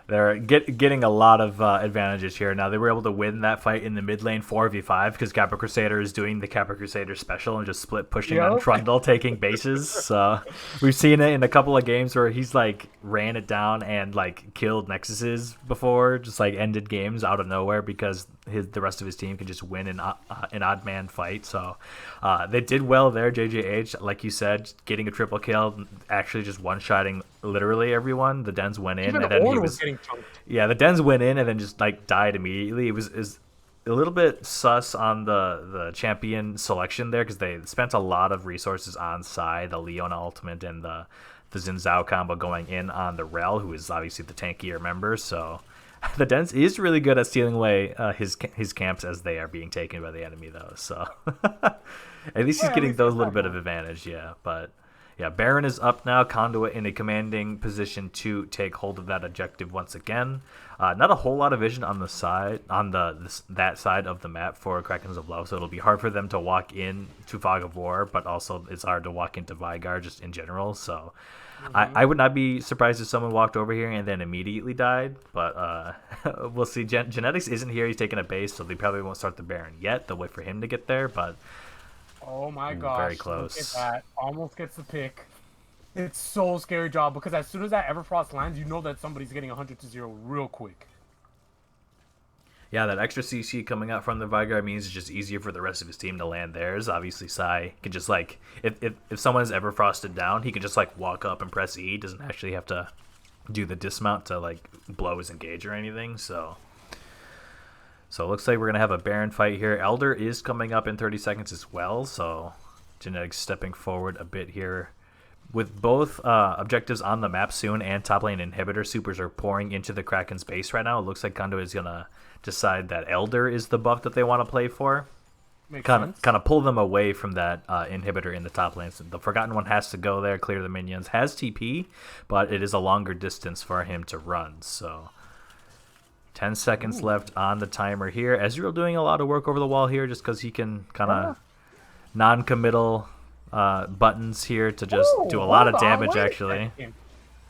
They're getting a lot of advantages here. Now, they were able to win that fight in the mid lane 4v5 because Kappa Crusader is doing the Kappa Crusader special and just split pushing on Trundle, taking bases. So we've seen it in a couple of games where he's like ran it down and like killed Nexuses before, just like ended games out of nowhere because the rest of his team can just win an odd man fight. So they did well there. JJH, like you said, getting a triple kill, actually just one-shotting literally everyone. The Dens went in, Even and then Otter he was was getting chunked. yeah, the Dens went in and then just like died immediately. It was a little bit sus on the champion selection there because they spent a lot of resources on Sai, the Leona ultimate, and the Xin Zhao combo going in on the Rel, who is obviously the tankier member. So the Dens is really good at stealing away his camps as they are being taken by the enemy, though. So at least he's getting those little bit of advantage, yeah. But yeah, Baron is up now. Conduit in a commanding position to take hold of that objective once again. Not a whole lot of vision on the side, on that side of the map for Krakens of Love, so it'll be hard for them to walk in to Fog of War, but also it's hard to walk into Vygar just in general. So I would not be surprised if someone walked over here and then immediately died, but we'll see. Genetics isn't here. He's taking a base, so they probably won't start the Baron yet. They'll wait for him to get there, but Oh my gosh. very close. Look at that. Almost gets the pick. It's so scary, job, because as soon as that Everfrost lands, you know that somebody's getting 100-0 real quick. Yeah, that extra CC coming out from the Vygar means it's just easier for the rest of his team to land theirs. Obviously, Sai can just like if someone's ever frosted down, he can just like walk up and press E. Doesn't actually have to do the dismount to like blow his engage or anything. So it looks like we're gonna have a Baron fight here. Elder is coming up in 30 seconds as well. So Genetics stepping forward a bit here. With both objectives on the map soon and top lane inhibitor, supers are pouring into the Kraken's base right now. It looks like Conduit is going to decide that Elder is the buff that they want to play for. Kind of pull them away from that inhibitor in the top lane. So the Forgotten One has to go there, clear the minions. Has TP, but it is a longer distance for him to run. So 10 seconds left on the timer here. Ezreal doing a lot of work over the wall here just because he can kind of non-committal buttons here to just do a lot of damage, actually.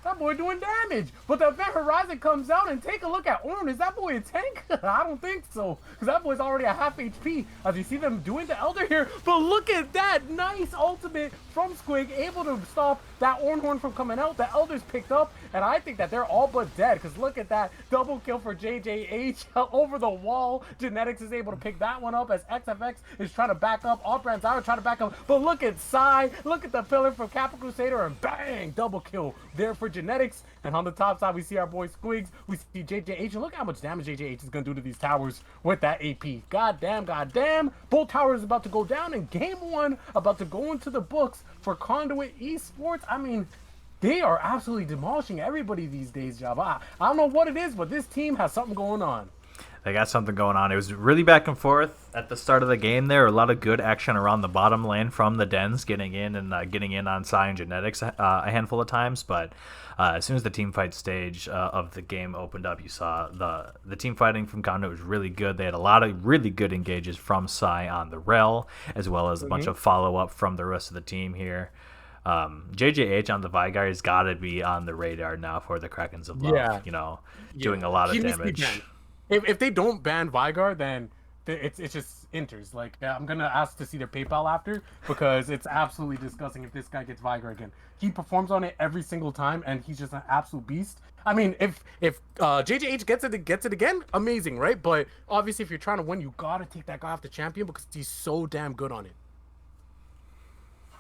That boy doing damage. But the Event Horizon comes out and take a look at Ornn. Is that boy a tank? I don't think so. Because that boy's already at half HP as you see them doing the Elder here. But look at that. Nice ultimate from Squig. Able to stop that Ornn from coming out. The Elder's picked up. And I think that they're all but dead. Because look at that. Double kill for JJH over the wall. Genetics is able to pick that one up as XFX is trying to back up. Otter are trying to back up. But look at Sai. Look at the pillar from Kappa Crusader. And bang. Double kill there for Genetics. And on the top side, we see our boy Squigs. We see JJH. And look how much damage JJH is going to do to these towers with that AP. Goddamn, goddamn. Both towers about to go down. And game one about to go into the books for Conduit Esports. I mean, they are absolutely demolishing everybody these days, Java. I don't know what it is, but this team has something going on. They got something going on. It was really back and forth at the start of the game there. A lot of good action around the bottom lane from the Dens, getting in and getting in on Sai and Genetics a handful of times. But as soon as the team fight stage of the game opened up, you saw the team fighting from Conduit was really good. They had a lot of really good engages from Sai on the Rel, as well as a bunch of follow-up from the rest of the team here. JJH on the Vygar has got to be on the radar now for the Krakens of Love. Yeah. Doing a lot of He needs to be damage. banned. If they don't ban Vygar, then it's just enters. Like I'm gonna ask to see their PayPal after because it's absolutely disgusting if this guy gets Viger again. He performs on it every single time, and he's just an absolute beast. I mean, if JJH gets it again, amazing, right? But obviously, if you're trying to win, you gotta take that guy off the champion because he's so damn good on it.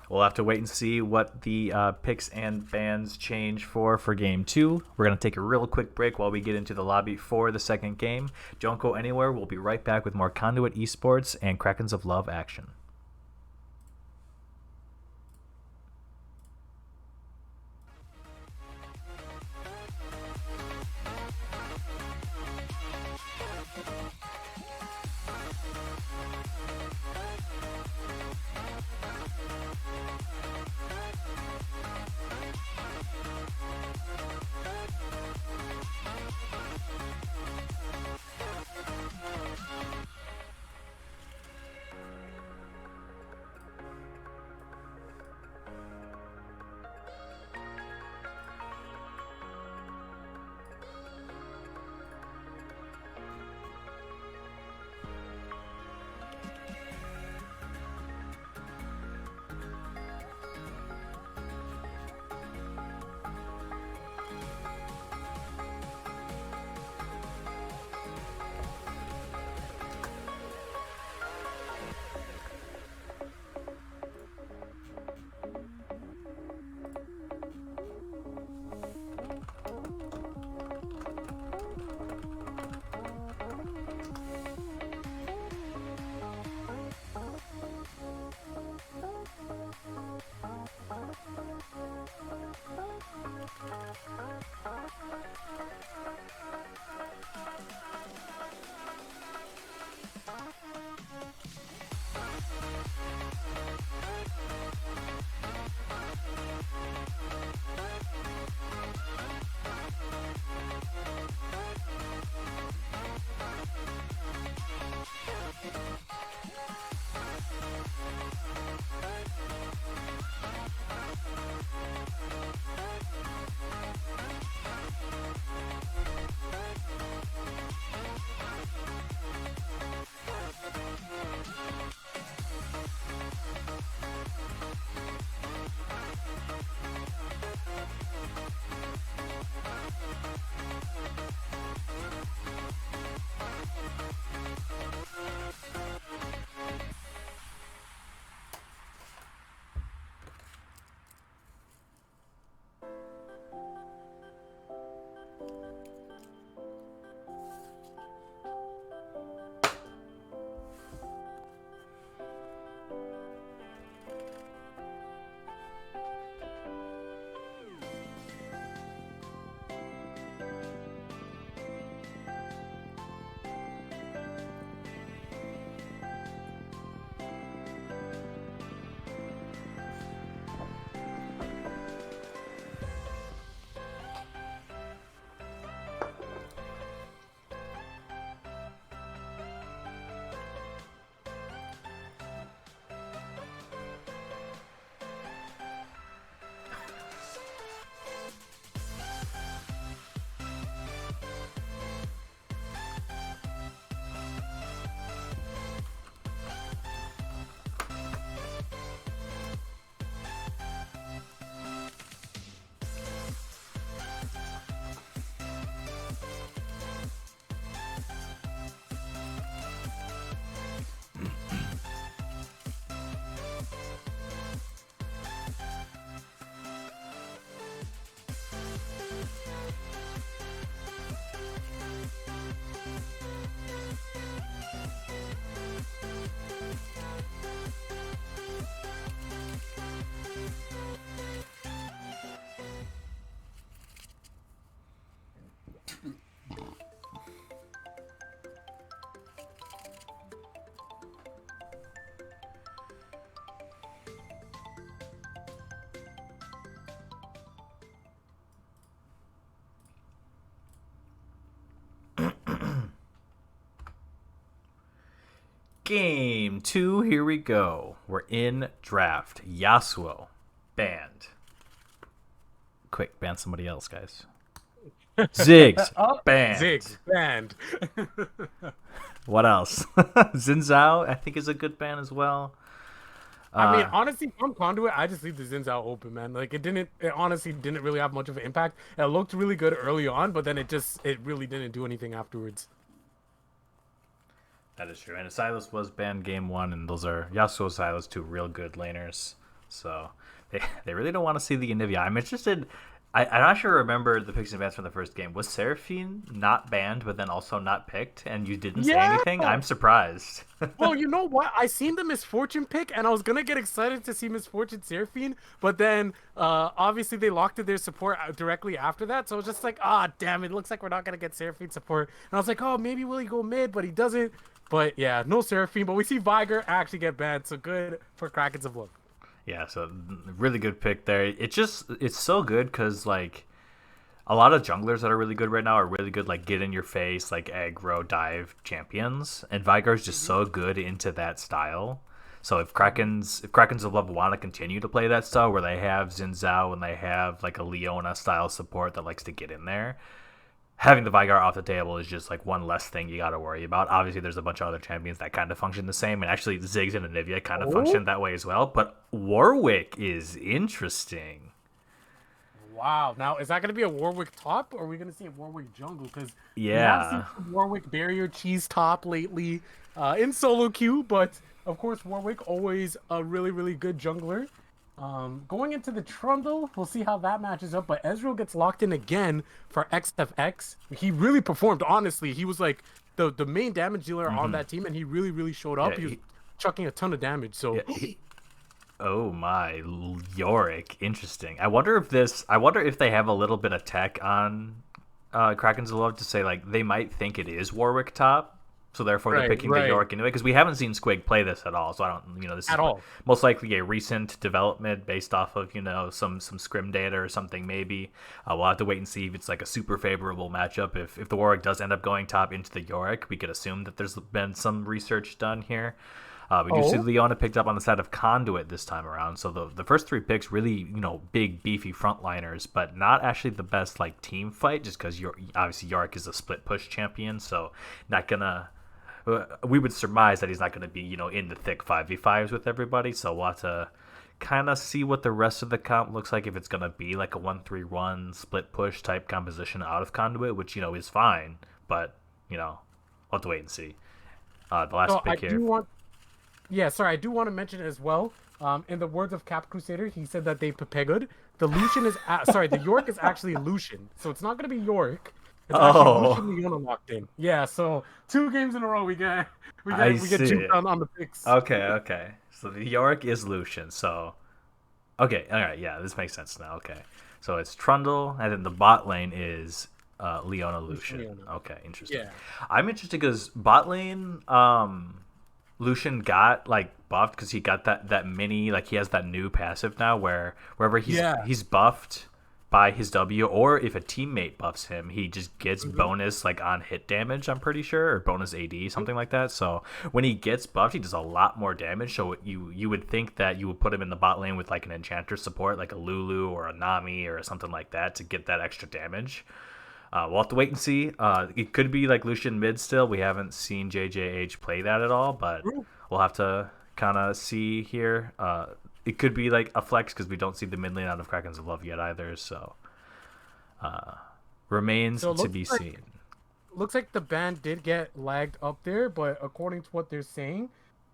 We'll have to wait and see what the picks and bans change for game 2. We're going to take a real quick break while we get into the lobby for the second game. Don't go anywhere. We'll be right back with more Conduit Esports and Krakens of Love action. Game 2, here we go. We're in draft. Yasuo, banned. Quick, ban somebody else, guys. Ziggs, banned. Ziggs banned. What else? Xin Zhao, I think, is a good ban as well. I mean, honestly, from Conduit, I just leave the Xin Zhao open, man. Like it honestly didn't really have much of an impact. It looked really good early on, but then it really didn't do anything afterwards. That is true. And Silas was banned game one, and those are Yasuo Silas, two real good laners. So they really don't want to see the Anivia. I'm interested. I'm not sure I remember the picks and bans from the first game. Was Seraphine not banned, but then also not picked, and you didn't say anything? I'm surprised. Well, you know what? I seen the Misfortune pick, and I was gonna get excited to see Misfortune Seraphine, but then obviously they locked in their support directly after that, so I was just like, ah, damn, it looks like we're not gonna get Seraphine support. And I was like, oh, maybe will he go mid, but he doesn't. But yeah, no Seraphine, but we see Viger actually get banned, so good for Krakens of Love. Yeah, so really good pick there. It's so good because like a lot of junglers that are really good right now are really good like get in your face like aggro dive champions, and Vigar's just so good into that style. So if Krakens of Love want to continue to play that style where they have Xin Zhao and they have like a Leona style support that likes to get in there, having the Vigar off the table is just like one less thing you got to worry about. Obviously, there's a bunch of other champions that kind of function the same, and actually Ziggs and Anivia kind of function that way as well. But Warwick is interesting. Wow. Now, is that going to be a Warwick top, or are we going to see a Warwick jungle? Because we Yeah. have seen Warwick barrier cheese top lately in solo queue, but of course, Warwick always a really, really good jungler. Going into the Trundle, we'll see how that matches up, but Ezreal gets locked in again for XFX. He really performed, honestly. He was like the main damage dealer on that team, and he really, really showed up. Yeah, he was chucking a ton of damage, so... Oh my, Yorick, interesting. I wonder if they have a little bit of tech on Krakens of Love to say like they might think it is Warwick top, so therefore they're picking the Yorick anyway, because we haven't seen Squig play this at all, so I don't, this At is all. most likely a recent development based off of some scrim data or something maybe. We'll have to wait and see if it's like a super favorable matchup. If the Warwick does end up going top into the Yorick, we could assume that there's been some research done here. We do see Leona picked up on the side of Conduit this time around. So the first three picks really, big, beefy frontliners, but not actually the best like team fight, just because obviously Yorick is a split push champion, so not gonna. We would surmise that he's not gonna be in the thick 5v5s with everybody. So we'll have to kind of see what the rest of the comp looks like, if it's gonna be like a 1-3-1 split push type composition out of Conduit, which is fine, but we'll have to wait and see. The last pick here. Yeah, sorry, I do want to mention as well. In the words of Cap Crusader, he said that they pepegoed. The Lucian is the York is actually Lucian, so it's not going to be York. It's actually Lucian Leona locked in. Yeah, so 2 games in a row we get juked on the picks. Okay. So the York is Lucian. So okay, all right, yeah, this makes sense now. Okay, so it's Trundle, and then the bot lane is Leona Lucian. Okay, interesting. Yeah. I'm interested because bot lane. Lucian got like buffed because he got that mini, like he has that new passive now where wherever he's buffed by his W, or if a teammate buffs him, he just gets bonus like on hit damage, I'm pretty sure, or bonus AD, something like that. So when he gets buffed, he does a lot more damage. So you would think that you would put him in the bot lane with like an enchanter support, like a Lulu or a Nami or something like that, to get that extra damage. We'll have to wait and see. It could be like Lucian mid still. We haven't seen JJH play that at all, but we'll have to kind of see here. It could be like a flex because we don't see the mid lane out of Krakens of Love yet either. So remains to be seen. Looks like the ban did get lagged up there, but according to what they're saying,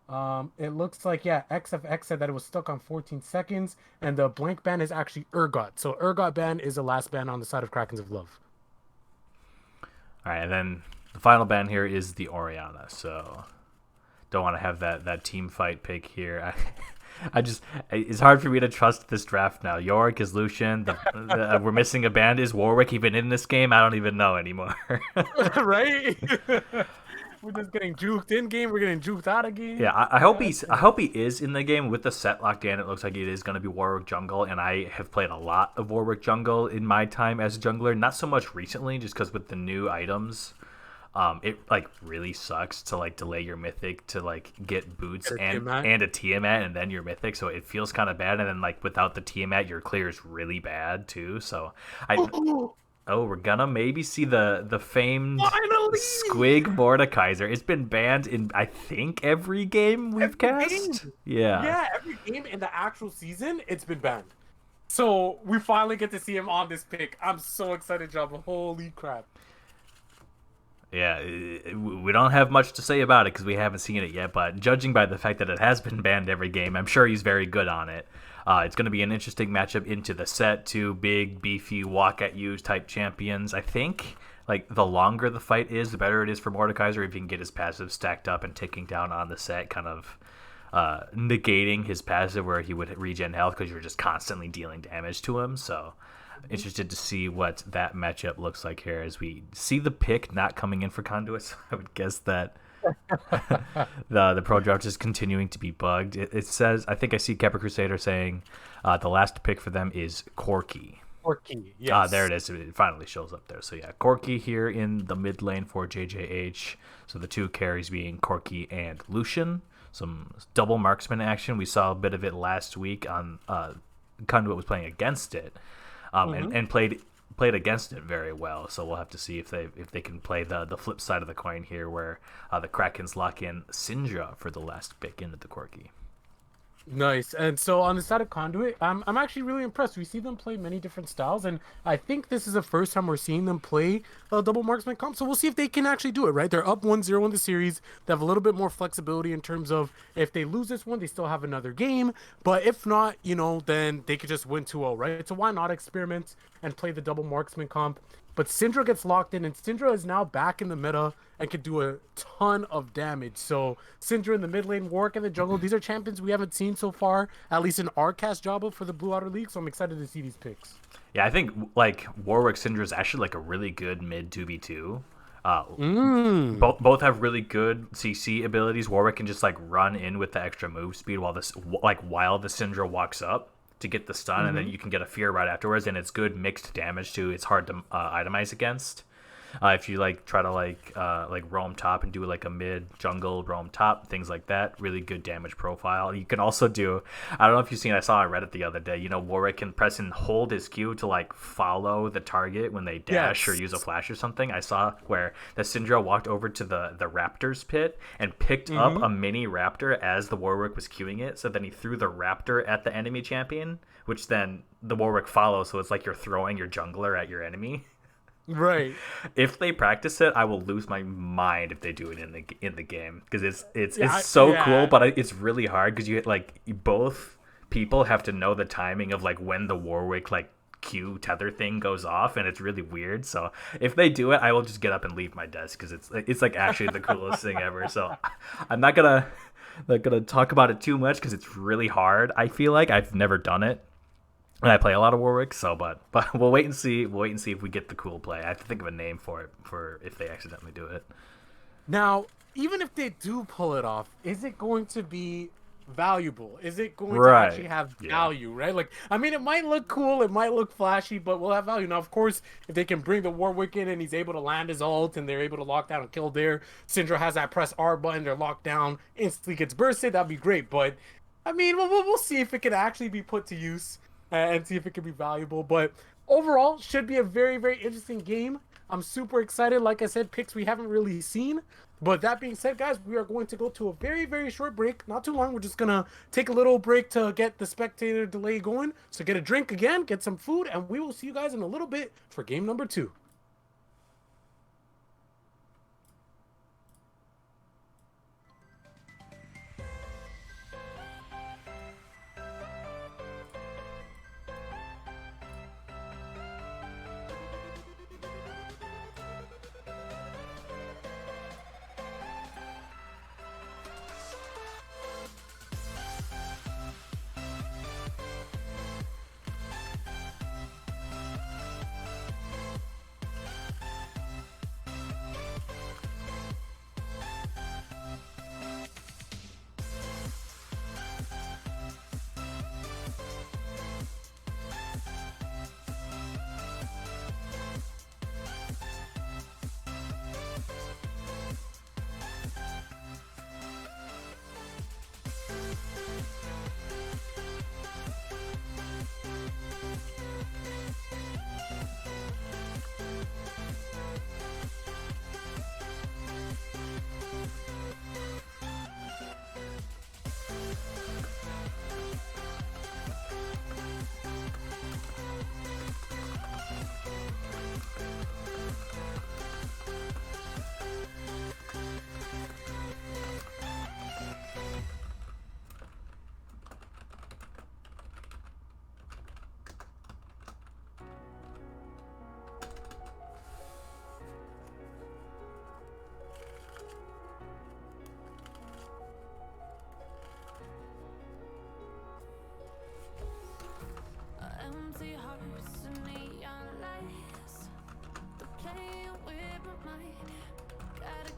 it looks like XFX said that it was stuck on 14 seconds, and the blank ban is actually Urgot. So Urgot ban is the last ban on the side of Krakens of Love. All right, and then the final ban here is the Orianna. So don't want to have that team fight pick here. It's hard for me to trust this draft now. Yorick is Lucian. We're missing a ban. Is Warwick even in this game? I don't even know anymore. Right? We're just getting juked in game. We're getting juked out of game. Yeah, I hope he is in the game with the set locked in. It looks like it is going to be Warwick jungle, and I have played a lot of Warwick jungle in my time as a jungler. Not so much recently, just because with the new items, it like really sucks to like delay your mythic to like get boots and a Tiamat and then your mythic. So it feels kind of bad, and then like without the Tiamat, your clear is really bad too. So Oh, we're gonna maybe see the famed Finally! Squig Mordekaiser. It's been banned in, I think, every game we've Every cast. game. Yeah. Yeah, every game in the actual season, it's been banned. So we finally get to see him on this pick. I'm so excited, Java. Holy crap. Yeah, we don't have much to say about it because we haven't seen it yet, but judging by the fact that it has been banned every game, I'm sure he's very good on it. It's going to be an interesting matchup into the set. Two big, beefy, walk-at-you type champions. I think like the longer the fight is, the better it is for Mordekaiser if he can get his passive stacked up and ticking down on the set, kind of negating his passive where he would regen health because you're just constantly dealing damage to him. So interested to see what that matchup looks like here as we see the pick not coming in for Conduit. So I would guess that the pro draft is continuing to be bugged. It says, I think I see Kepper Crusader saying the last pick for them is Corki. Corki, yes. There it is. It finally shows up there. So yeah, Corki here in the mid lane for JJH. So the two carries being Corki and Lucian. Some double marksman action. We saw a bit of it last week on Conduit was playing against it. And played against it very well. So we'll have to see if they can play the flip side of the coin here, where the Krakens lock in Syndra for the last pick into the Corki. Nice. And so on the side of Conduit, I'm actually really impressed. We see them play many different styles, and I think this is the first time we're seeing them play double marksman comp. So we'll see if they can actually do it, right? They're up 1-0 in the series. They have a little bit more flexibility in terms of if they lose this one, they still have another game. But if not, then they could just win 2-0, right? So why not experiment and play the double marksman comp? But Syndra gets locked in, and Syndra is now back in the meta and can do a ton of damage. So Syndra in the mid lane, Warwick in the jungle. These are champions we haven't seen so far, at least in our cast Jabba for the Blue Otter League. So I'm excited to see these picks. Yeah, I think like Warwick Syndra is actually like a really good mid 2v2. Both have really good CC abilities. Warwick can just like run in with the extra move speed while the Syndra walks up to get the stun, and then you can get a fear right afterwards, and it's good mixed damage too. It's hard to itemize against. If you like try to like roam top and do like a mid jungle roam top, things like that, really good damage profile. You can also do, I don't know if you've seen, I saw on Reddit the other day, Warwick can press and hold his Q to like follow the target when they dash or use a flash or something. I saw where the Syndra walked over to the Raptor's pit and picked up a mini Raptor as the Warwick was queuing it. So then he threw the Raptor at the enemy champion, which then the Warwick follows. So it's like you're throwing your jungler at your enemy. Right. If they practice it, I will lose my mind if they do it in the game, because it's so cool, but it's really hard because both people have to know the timing of like when the Warwick like Q tether thing goes off, and it's really weird. So if they do it, I will just get up and leave my desk because it's like actually the coolest thing ever. So I'm not gonna talk about it too much because it's really hard. I feel like I've never done it. And I play a lot of Warwick, so but we'll wait and see. We'll wait and see if we get the cool play. I have to think of a name for it for if they accidentally do it. Now, even if they do pull it off, is it going to be valuable? Is it going to actually have value, right? Like, I mean, it might look cool, it might look flashy, but will have value. Now, of course, if they can bring the Warwick in and he's able to land his ult and they're able to lock down and kill there, Syndra has that press R button, they're locked down, instantly gets bursted, that'd be great. But, I mean, we'll see if it can actually be put to use and see if it can be valuable. But overall, should be a very, very interesting game. I'm super excited. Like I said, picks we haven't really seen. But that being said, guys, we are going to go to a very, very short break. Not too long. We're just going to take a little break to get the spectator delay going. So get a drink again, get some food, and we will see you guys in a little bit for game number 2.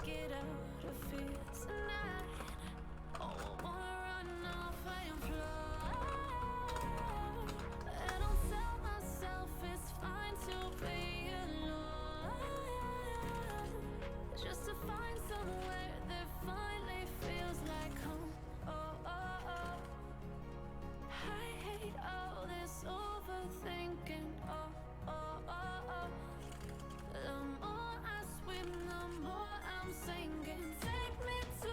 get out of here tonight. Oh, I wanna run off and fly. And I'll tell myself it's fine to be alone, just to find somewhere that finally feels like home. Oh, oh, oh. I hate all this overthinking. Oh, oh, oh, oh. The more I swim, the more I'm sinking. Take me to a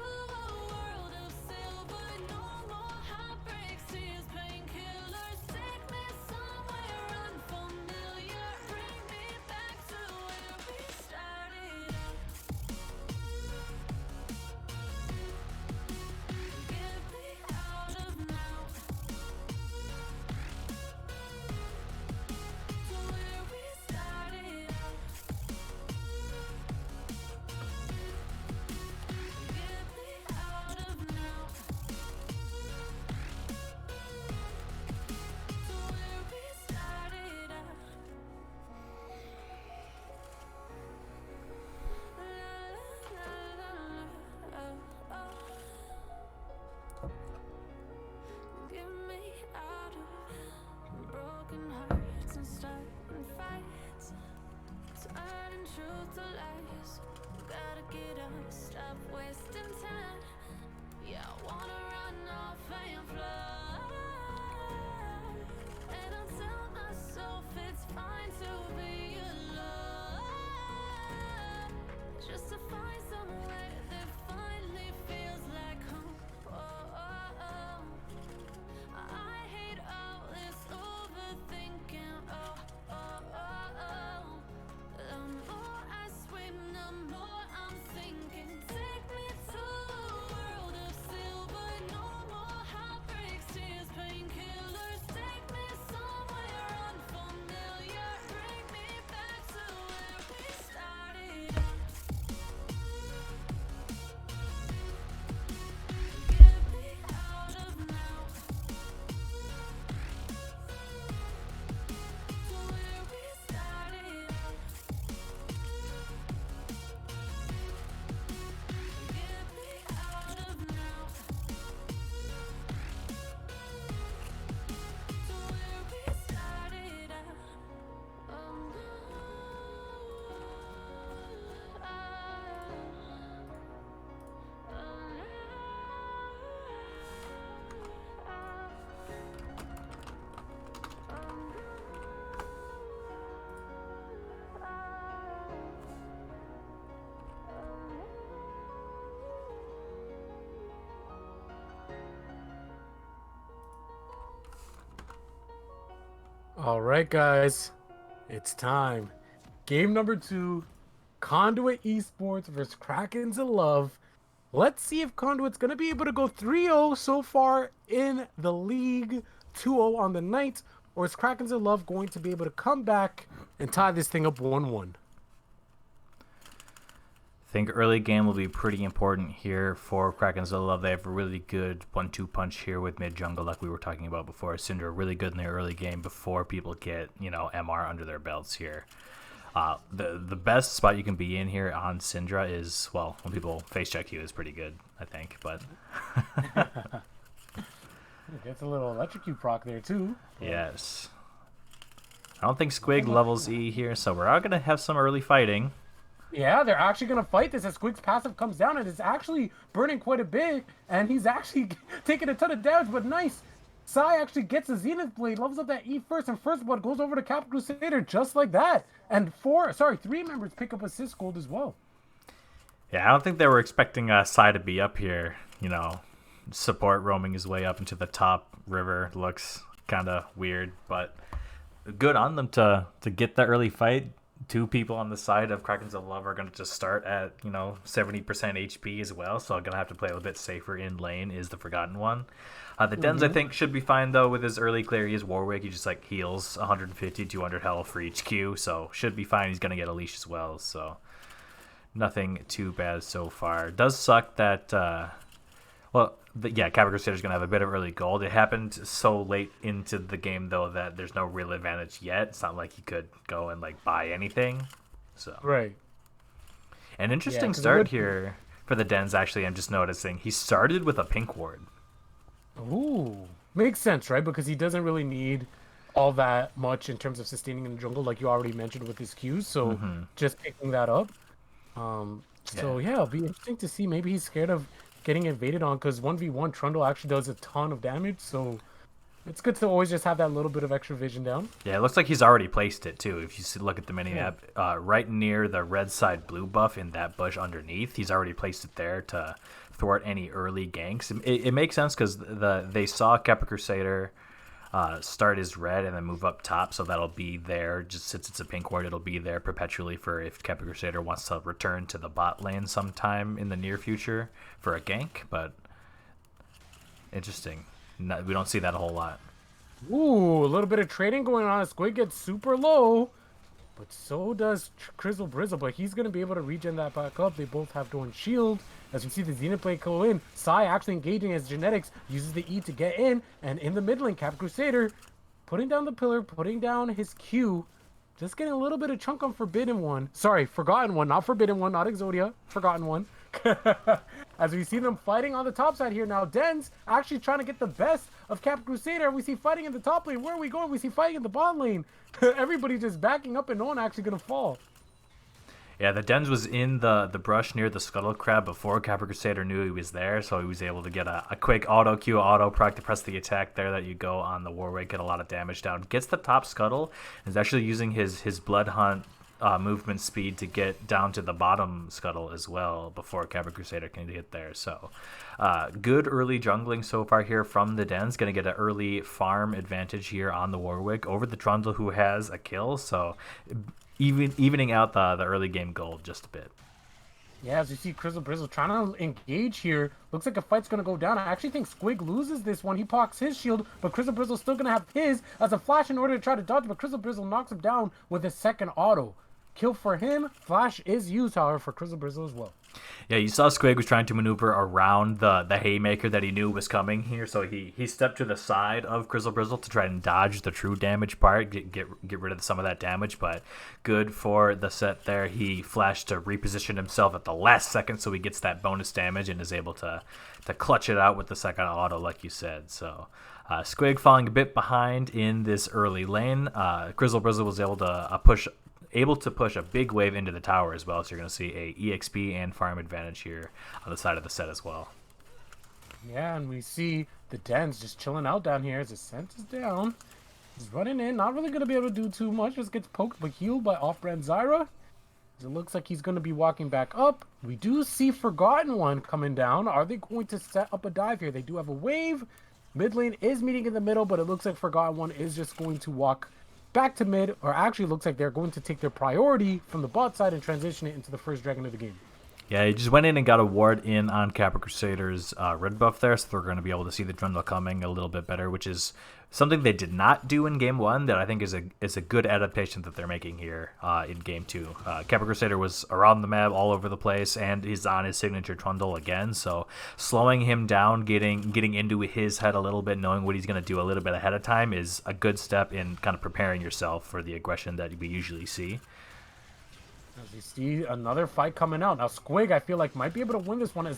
world of silver. No more heartbreaks, tears, painkillers. Take me somewhere unfamiliar. Bring me back to where we started out. Get me out of now. To where we started out. Get me out of now. To where we started out. La la la la. Oh, oh. Get me out of broken hearts and starting fights, turning truth to lies. Gotta get up, stop wasting time. Yeah, I wanna run off and fly. And I'll tell myself it's fine to be alone, just to find somewhere that finally feels like home. Oh, oh, oh. I hate all this overthinking. Oh, oh, oh, oh. The more I swim, the more I'm sinking. Take me to a world of silver. No more heartbreaks, tears, painkillers. Take me somewhere unfamiliar. Bring me back to where we started out. Get me out of now. To where we started out. Get me out of now. To where we started out. All right, guys, it's time. Game number 2, Conduit Esports versus Krakens of Love. Let's see if Conduit's going to be able to go 3-0 so far in the league, 2-0 on the night, or is Krakens of Love going to be able to come back and tie this thing up 1-1? I think early game will be pretty important here for Krakens of Love. They have a really good 1-2 punch here with mid jungle, like we were talking about before. Syndra really good in their early game before people get, MR under their belts here. The best spot you can be in here on Syndra is, well, when people face check you is pretty good, I think. But It gets a little electrocute proc there too. yes, I don't think Squig levels E here, so we're all gonna have some early fighting. Yeah, they're actually going to fight this as Squig's passive comes down, and it's actually burning quite a bit, and he's actually taking a ton of damage, but nice. Sai actually gets a Zenith Blade, levels up that E first, and First Blood goes over to Captain Crusader just like that. And 3 members pick up assist gold as well. Yeah, I don't think they were expecting Sai to be up here, support roaming his way up into the top river. Looks kind of weird, but good on them to get the early fight. 2 people on the side of Krakens of Love are going to just start at 70% HP as well, so I'm going to have to play a little bit safer in lane is the Forgotten One. The Dens I think should be fine though with his early clear. He is Warwick, he just heals 150 200 health for each Q, so should be fine. He's going to get a leash as well, so nothing too bad so far. It does suck that Captain Crusader's going to have a bit of early gold. It happened so late into the game, though, that there's no real advantage yet. It's not like he could go and, buy anything. So Right. An interesting 'cause it start would- here for the Dens, actually. I'm just noticing. He started with a pink ward. Ooh, makes sense, right? Because he doesn't really need all that much in terms of sustaining in the jungle, like you already mentioned with his Qs. So just picking that up. So yeah, it'll be interesting to see. Maybe he's scared of getting invaded on because 1v1 Trundle actually does a ton of damage. So it's good to always just have that little bit of extra vision down. Yeah, it looks like he's already placed it, too. If you look at the mini-map, right near the red side blue buff in that bush underneath, he's already placed it there to thwart any early ganks. It makes sense because they saw Kappa Crusader start as red and then move up top, so that'll be there. Just since it's a pink ward, it'll be there perpetually for if Kappa Crusader wants to return to the bot lane sometime in the near future for a gank, but interesting. We don't see that a whole lot. Ooh, a little bit of trading going on. Squid gets super low, but so does Crizzle Brizzle. But he's going to be able to regen that back up. They both have Dawn Shield. As we see the Zenith Blade go in, Sai actually engaging his genetics, uses the E to get in. And in the mid lane, Cap Crusader putting down the pillar, putting down his Q. Just getting a little bit of chunk on Forbidden One. Sorry, Forgotten One, not Forbidden One, not Exodia. Forgotten One. As we see them fighting on the top side here now, Dens actually trying to get the best of Cap Crusader. We see fighting in the top lane. Where are we going? We see fighting in the bot lane. Everybody just backing up and no one actually going to fall. Yeah, the Dens was in the brush near the Scuttle Crab before Kappa Crusader knew he was there, so he was able to get a quick auto Q, auto proc to press the attack there that you go on the Warwick, get a lot of damage down. Gets the top Scuttle, and is actually using his Blood Hunt movement speed to get down to the bottom Scuttle as well before Kappa Crusader can get there. So good early jungling so far here from the Dens. Going to get an early farm advantage here on the Warwick over the Trundle, who has a kill, so evening out the early game gold just a bit. Yeah, as you see Crizzle Brizzle trying to engage here. Looks like a fight's going to go down. I actually think Squig loses this one. He pocs his shield, but Crizzle Brizzle's still going to have his as a flash in order to try to dodge, but Crizzle Brizzle knocks him down with his second auto. Kill for him. Flash is used, however, for Crizzle Brizzle as well. Yeah, you saw Squig was trying to maneuver around the haymaker that he knew was coming here, so he stepped to the side of Crizzle Brizzle to try and dodge the true damage part, get rid of some of that damage, but good for the set there. He flashed to reposition himself at the last second, so he gets that bonus damage and is able to clutch it out with the second auto, like you said. So Squig falling a bit behind in this early lane. Crizzle Brizzle was able to push a big wave into the tower as well, so you're going to see a EXP and farm advantage here on the side of the set as well. Yeah, and we see the Dens just chilling out down here as his scent is down. He's running in, not really going to be able to do too much, just gets poked but healed by off-brand Zyra. It looks like he's going to be walking back up. We do see Forgotten One coming down. Are they going to set up a dive here? They do have a wave. Mid lane is meeting in the middle, but it looks like Forgotten One is just going to walk back to mid, or actually looks like they're going to take their priority from the bot side and transition it into the first dragon of the game. Yeah, he just went in and got a ward in on Kappa Crusader's red buff there, so they're going to be able to see the Trundle coming a little bit better, which is something they did not do in Game 1 that I think is a good adaptation that they're making here in Game 2. Kappa Crusader was around the map all over the place, and he's on his signature Trundle again, so slowing him down, getting into his head a little bit, knowing what he's going to do a little bit ahead of time is a good step in kind of preparing yourself for the aggression that we usually see. As you see another fight coming out. Now Squig, I feel like, might be able to win this one.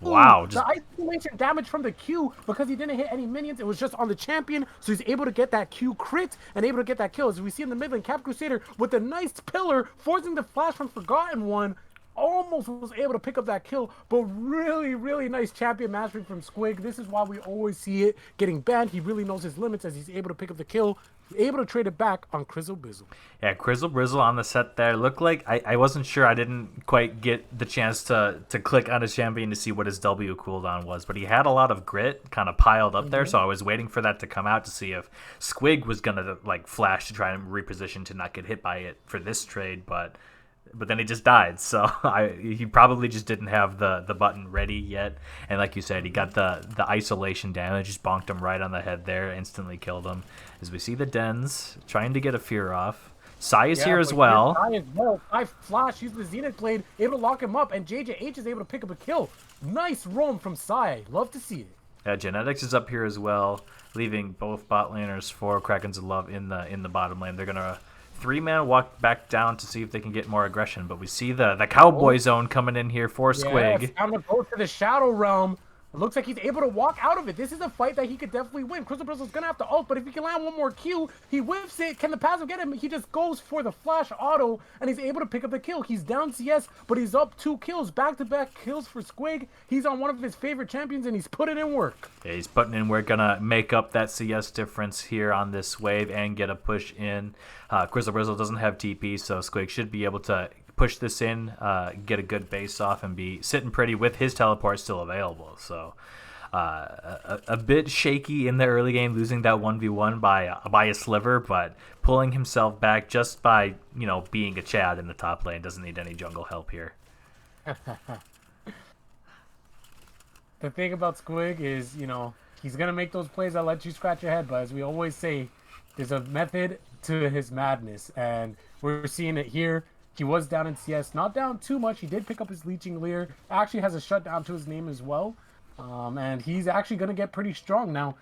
Wow. The isolation damage from the Q, because he didn't hit any minions. It was just on the champion, so he's able to get that Q crit and able to get that kill. As we see in the mid lane, Cap Crusader with a nice pillar, forcing the flash from Forgotten One. Almost was able to pick up that kill, but really, really nice champion mastery from Squig. This is why we always see it getting banned. He really knows his limits as he's able to pick up the kill, able to trade it back on Crizzle Brizzle. Yeah, Crizzle Brizzle on the set there. Looked like I wasn't sure. I didn't quite get the chance to click on his champion to see what his W cooldown was, but he had a lot of grit kind of piled up there, so I was waiting for that to come out to see if Squig was going to like flash to try and reposition to not get hit by it for this trade, but then he just died, so he probably just didn't have the button ready yet. And like you said, he got the isolation damage, just bonked him right on the head there, instantly killed him. As we see the Dens trying to get a fear off. Sai is here as well. I flash, use the Zenith Blade, able to lock him up, and JJH is able to pick up a kill. Nice roam from Sai. Love to see it. Yeah, Genetics is up here as well, leaving both bot laners for Krakens of Love in the bottom lane. They're gonna 3-man walk back down to see if they can get more aggression, but we see the cowboy zone coming in here for Squig. Yes, time to go to the Shadow Realm. It looks like he's able to walk out of it. This is a fight that he could definitely win. Crystal Bristle's going to have to ult, but if he can land one more Q, he whips it. Can the passive get him? He just goes for the flash auto, and he's able to pick up the kill. He's down CS, but he's up 2 kills. Back-to-back kills for Squig. He's on one of his favorite champions, and he's putting in work. Yeah, he's putting in work. Gonna make up that CS difference here on this wave and get a push in. Crystal Bristle doesn't have TP, so Squig should be able to push this in, get a good base off, and be sitting pretty with his teleport still available. So a bit shaky in the early game, losing that 1v1 by a sliver, but pulling himself back just by being a Chad in the top lane. Doesn't need any jungle help here. The thing about Squig is, he's going to make those plays that let you scratch your head, but as we always say, there's a method to his madness, and we're seeing it here. He was down in CS, not down too much. He did pick up his Leeching Leer. Actually has a shutdown to his name as well. And he's actually going to get pretty strong. Now,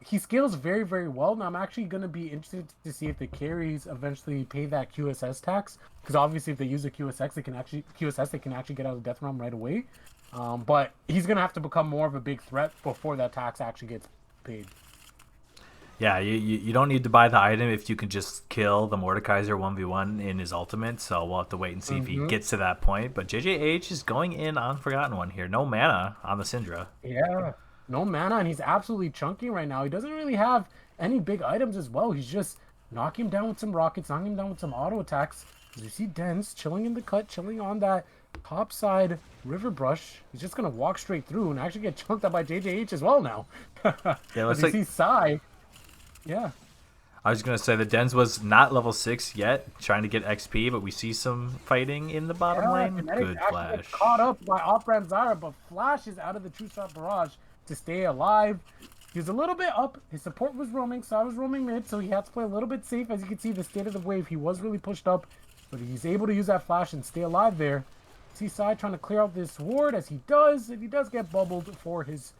he scales very, very well. Now, I'm actually going to be interested to see if the carries eventually pay that QSS tax. Because obviously, if they use a QSS, they can actually get out of the Death Realm right away. But he's going to have to become more of a big threat before that tax actually gets paid. Yeah, you don't need to buy the item if you can just kill the Mordekaiser 1v1 in his ultimate, so we'll have to wait and see if he gets to that point. But JJH is going in on Forgotten One here. No mana on the Syndra. Yeah, no mana, and he's absolutely chunky right now. He doesn't really have any big items as well. He's just knocking him down with some rockets, knocking him down with some auto attacks. As you see Dens chilling in the cut, chilling on that top side river brush. He's just going to walk straight through and actually get chunked up by JJH as well now. Yeah, let's see Sai. Yeah. I was going to say the Dens was not level 6 yet, trying to get XP, but we see some fighting in the bottom lane. Good Flash. Caught up by Otter and Zyra, but Flash is out of the True Shot Barrage to stay alive. He was a little bit up. His support was roaming, so I was roaming mid, so he had to play a little bit safe. As you can see, the state of the wave, he was really pushed up, but he's able to use that Flash and stay alive there. See Sai trying to clear out this ward as he does, and he does get bubbled for his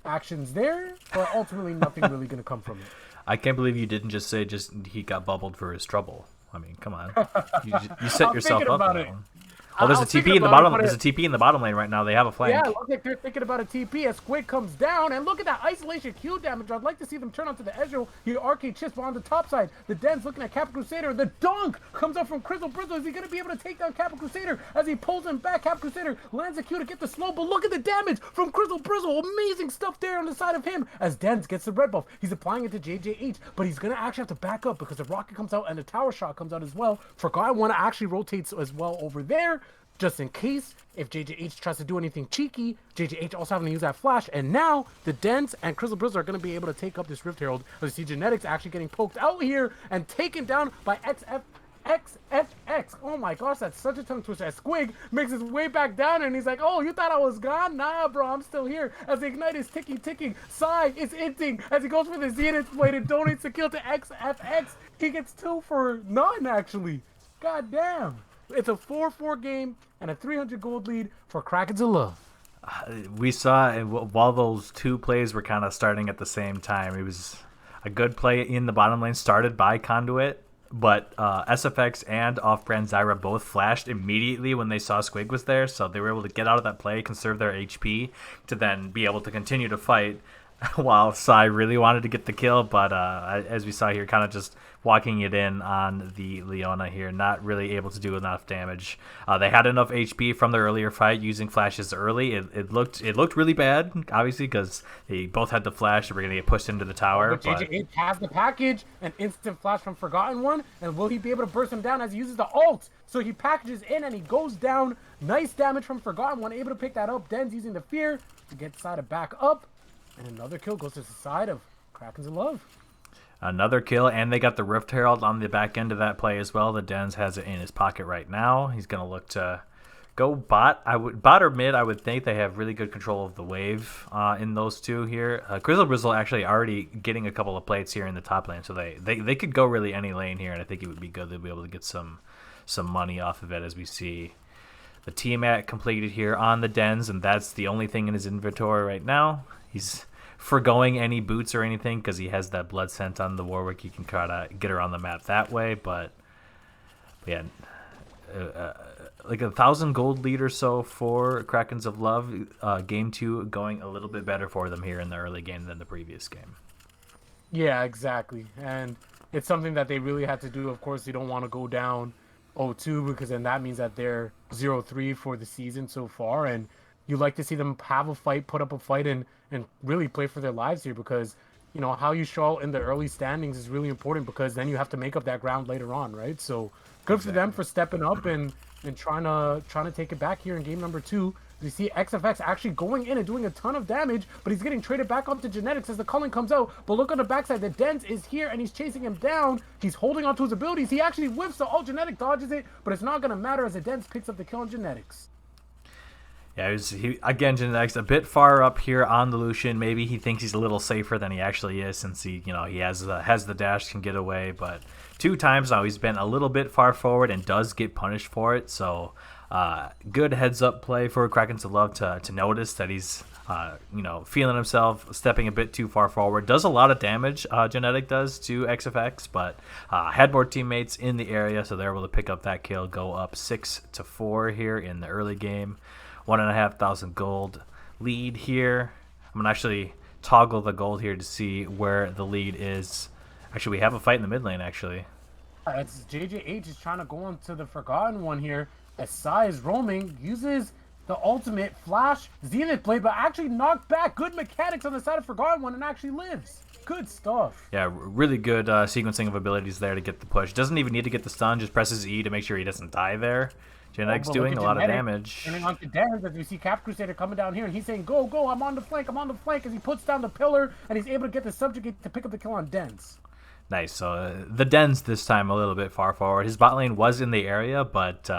actions there, but ultimately nothing really going to come from it. I can't believe you didn't just say he got bubbled for his trouble. I mean, come on. You set yourself up. Oh, there's a TP in the bottom. There's a TP in the bottom lane right now. They have a flank. Yeah, it looks like they're thinking about a TP as Squig comes down, and look at that isolation Q damage. I'd like to see them turn onto the Ezreal. He arcade chips on the top side. The Den's looking at Cap Crusader. The dunk comes up from Crystal Bristle. Is he going to be able to take down Cap Crusader as he pulls him back? Cap Crusader lands a Q to get the slow, but look at the damage from Crystal Bristle. Amazing stuff there on the side of him as Dens gets the red buff. He's applying it to JJH, but he's going to actually have to back up because the rocket comes out and the tower shot comes out as well. Forgotten One actually rotates as well over there, just in case if JJH tries to do anything cheeky. JJH also having to use that flash, and now the Dens and Crystal Bristle are going to be able to take up this Rift Herald. We see Genetics actually getting poked out here and taken down by XFX. Oh my gosh, that's such a tongue twister. As Squig makes his way back down and he's like, oh, you thought I was gone? Nah, bro, I'm still here. As the Ignite is ticking. Sai is inting as he goes for the Zenith Blade and donates the kill to XFX. He gets 2 for none, actually. God damn. It's a 4-4 game and a 300 gold lead for Krakens of Love. We saw, while those two plays were kind of starting at the same time, it was a good play in the bottom lane started by Conduit, but SFX and Off-Brand Zyra both flashed immediately when they saw Squig was there, so they were able to get out of that play, conserve their HP, to then be able to continue to fight while Sai really wanted to get the kill, but as we saw here, kind of just walking it in on the Leona here, not really able to do enough damage. They had enough HP from the earlier fight using flashes early. It looked really bad, obviously, because they both had the flash. They were going to get pushed into the tower. But JJ has the package, an instant flash from Forgotten One, and will he be able to burst him down as he uses the ult? So he packages in and he goes down. Nice damage from Forgotten One, able to pick that up. Den's using the fear to get Sai to back up. And another kill goes to the side of Krakens of Love. Another kill, and they got the Rift Herald on the back end of that play as well. The Dens has it in his pocket right now. He's going to look to go bot. Bot or mid, I would think. They have really good control of the wave in those two here. Crystal Bristle actually already getting a couple of plates here in the top lane, so they could go really any lane here, and I think it would be good to be able to get some money off of it as we see the Tiamat completed here on the Dens, and that's the only thing in his inventory right now. He's foregoing any boots or anything because he has that blood scent on the Warwick. He can try to get around the map that way, but yeah, like 1,000 gold lead or so for Krakens of Love. Game 2 going a little bit better for them here in the early game than the previous game. Yeah, exactly. And it's something that they really had to do. Of course, you don't want to go down 0-2 because then that means that they're 0-3 for the season so far. And you like to see them have a fight, put up a fight, and really play for their lives here because, you know, how you show out in the early standings is really important because then you have to make up that ground later on, right? So good for them for stepping up and trying to take it back here in game number 2. We see XFX actually going in and doing a ton of damage, but he's getting traded back up to Genetics as the culling comes out. But look on the backside, the Dens is here and he's chasing him down. He's holding onto his abilities. He actually whiffs the ult. Genetic dodges it, but it's not going to matter as the Dens picks up the kill on Genetics. Yeah, again, Genetics a bit far up here on the Lucian. Maybe he thinks he's a little safer than he actually is since he has the dash, can get away. But 2 times now he's been a little bit far forward and does get punished for it. So good heads up play for Krakens of Love to notice that he's feeling himself stepping a bit too far forward. Does a lot of damage, Genetic does to XFX, but had more teammates in the area, so they're able to pick up that kill, go up 6-4 here in the early game. 1,500 gold lead here. I'm gonna actually toggle the gold here to see where the lead is. Actually, we have a fight in the mid lane. Actually, it's JJH is trying to go onto the Forgotten One here. As Sai is roaming, uses the ultimate flash Zenith blade, but actually knocked back. Good mechanics on the side of Forgotten One and actually lives. Good stuff. Yeah, really good sequencing of abilities there to get the push. Doesn't even need to get the stun. Just presses E to make sure he doesn't die there. Genetic's doing a lot of damage. Turning on to Dens as we see Cap Crusader coming down here, and he's saying, go, go, I'm on the flank, as he puts down the pillar, and he's able to get the subjugate to pick up the kill on Dens. Nice. So the Dens this time a little bit far forward. His bot lane was in the area, but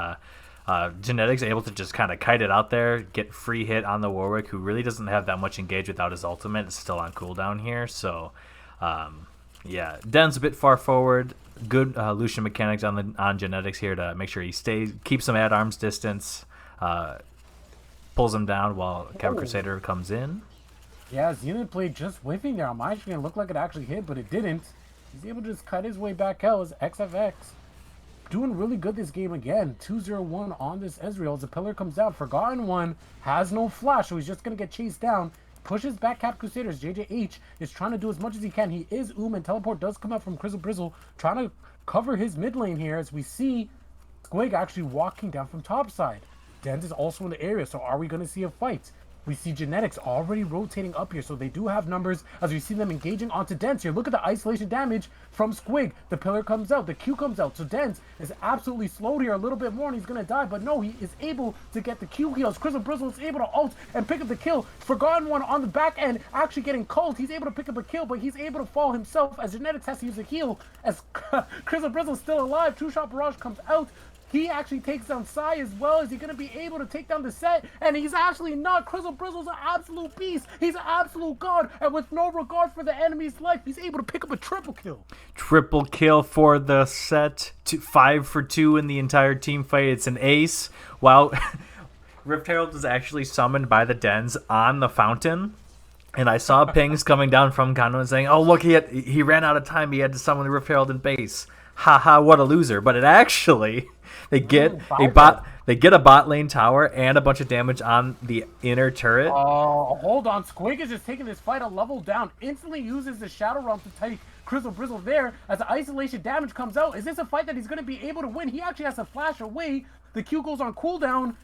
Genetics able to just kind of kite it out there, get free hit on the Warwick, who really doesn't have that much engage without his ultimate. It's still on cooldown here. So, yeah, Den's a bit far forward. Good Lucian mechanics on Genetics here to make sure he keeps him at arm's distance, pulls him down while Cap Crusader comes in. Yeah, Zenith blade just whiffing there. I'm actually going to look like it actually hit, but it didn't. He's able to just cut his way back out as XFX. Doing really good this game again. 2-0-1 on this Ezreal as the pillar comes out. Forgotten One has no flash, so he's just going to get chased down. Pushes back Cap Crusaders. JJH is trying to do as much as he can. He is and teleport does come out from Crizzle Brizzle, trying to cover his mid lane here as we see Squig actually walking down from top side. Dens is also in the area, so are we going to see a fight? We see Genetics already rotating up here, so they do have numbers as we see them engaging onto Dens here. Look at the isolation damage from Squig. The pillar comes out, the Q comes out, so Dens is absolutely slowed here a little bit more and he's going to die, but no, he is able to get the Q heals. Crizzle Brizzle is able to ult and pick up the kill. Forgotten One on the back end actually getting culled. He's able to pick up a kill, but he's able to fall himself as Genetics has to use a heal as Crizzle Brizzle is still alive. Two-shot barrage comes out. He actually takes down Sai as well. Is he going to be able to take down the set? And he's actually not. Crizzle Brizzle's an absolute beast. He's an absolute god. And with no regard for the enemy's life, he's able to pick up a triple kill. Triple kill for the set. 5 for 2 in the entire team fight. It's an ace. Wow. Rift Herald was actually summoned by the Dens on the fountain. And I saw pings coming down from Conduit saying, oh, look, he ran out of time. He had to summon the Rift Herald in base. Haha, what a loser. But it actually... They get a bot lane tower and a bunch of damage on the inner turret. Oh, hold on. Squig is just taking this fight a level down. Instantly uses the Shadow Realm to take Crizzle Brizzle there as the isolation damage comes out. Is this a fight that he's going to be able to win? He actually has to flash away. The Q goes on cooldown.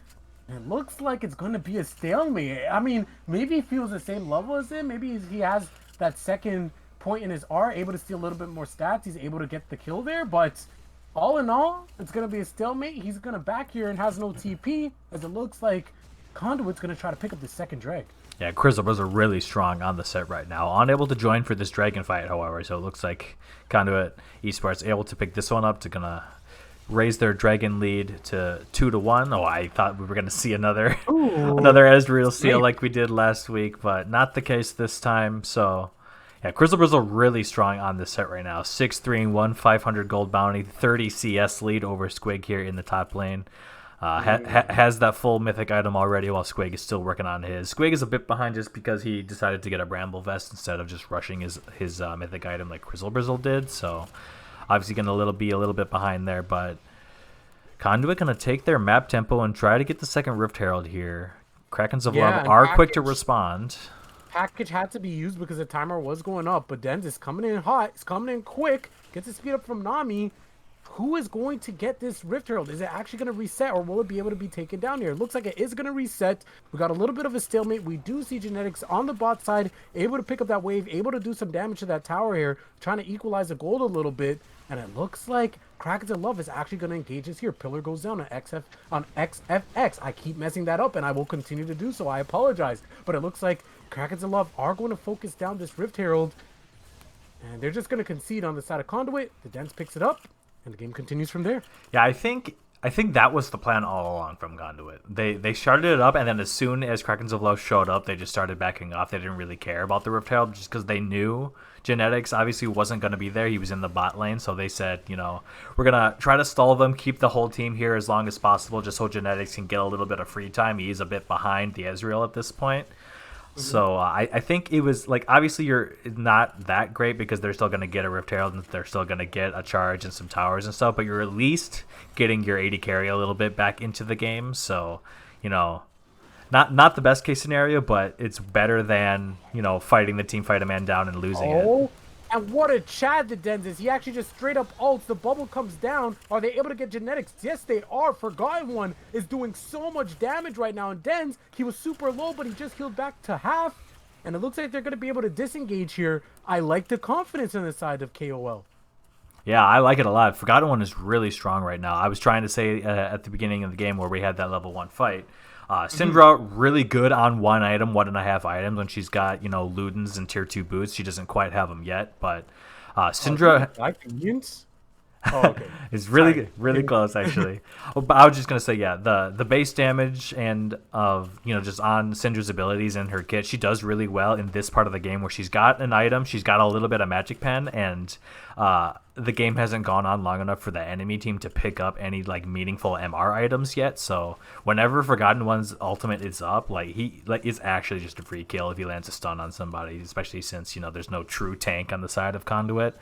It looks like it's going to be a stalemate. I mean, maybe he feels the same level as him. Maybe he has that second point in his R, able to steal a little bit more stats. He's able to get the kill there, but... all in all, it's going to be a stalemate. He's going to back here and has no TP, as it looks like Conduit's going to try to pick up the second drag. Yeah, Crizzle was really strong on the set right now. Unable to join for this dragon fight, however, so it looks like Conduit Esports able to pick this one up to gonna raise their dragon lead to 2-1. Oh, I thought we were going to see another Ezreal steal like we did last week, but not the case this time, so... yeah, Crizzle Brizzle really strong on this set right now. 6-3-1, 500 gold bounty, 30 CS lead over Squig here in the top lane. Has that full mythic item already while Squig is still working on his. Squig is a bit behind just because he decided to get a Bramble Vest instead of just rushing his mythic item like Crizzle Brizzle did. So obviously going to be a little bit behind there, but Conduit going to take their map tempo and try to get the second Rift Herald here. Krakens of Love are quick to respond. Package had to be used because the timer was going up, but Dens is coming in hot. It's coming in quick. Gets the speed up from Nami. Who is going to get this Rift Herald? Is it actually going to reset, or will it be able to be taken down here? It looks like it is going to reset. We got a little bit of a stalemate. We do see Genetics on the bot side, able to pick up that wave, able to do some damage to that tower here, trying to equalize the gold a little bit. And it looks like Krakens of Love is actually going to engage us here. Pillar goes down on XFX. I keep messing that up, and I will continue to do so. I apologize. But it looks like Krakens of Love are going to focus down this Rift Herald. And they're just going to concede on the side of Conduit. The Dens picks it up. And the game continues from there. Yeah, I think that was the plan all along from Conduit. They started it up, and then as soon as Krakens of Love showed up, they just started backing off. They didn't really care about the Rift Herald just because they knew Genetics obviously wasn't going to be there. He was in the bot lane, so they said, we're going to try to stall them, keep the whole team here as long as possible just so Genetics can get a little bit of free time. He's a bit behind the Ezreal at this point. So I think it was like, obviously you're not that great because they're still going to get a Rift Herald and they're still going to get a charge and some towers and stuff, but you're at least getting your AD carry a little bit back into the game. So, not the best case scenario, but it's better than, fighting the team fight a man down and losing it. And what a Chad the Dens is. He actually just straight up ults. The bubble comes down. Are they able to get Genetics? Yes, they are. Forgotten One is doing so much damage right now. And Dens, he was super low, but he just healed back to half. And it looks like they're going to be able to disengage here. I like the confidence on the side of KOL. Yeah, I like it a lot. Forgotten One is really strong right now. I was trying to say at the beginning of the game where we had that level 1 fight, Syndra really good on 1.5 items when she's got, Ludens and tier 2 boots. She doesn't quite have them yet, but Syndra... Like the Yints? Oh, okay. It's really close, actually. But I was just going to say, yeah, the base damage and just on Syndra's abilities and her kit, she does really well in this part of the game where she's got an item, she's got a little bit of Magic Pen, and the game hasn't gone on long enough for the enemy team to pick up any meaningful MR items yet. So whenever Forgotten One's ultimate is up, he is actually just a free kill if he lands a stun on somebody, especially since there's no true tank on the side of Conduit.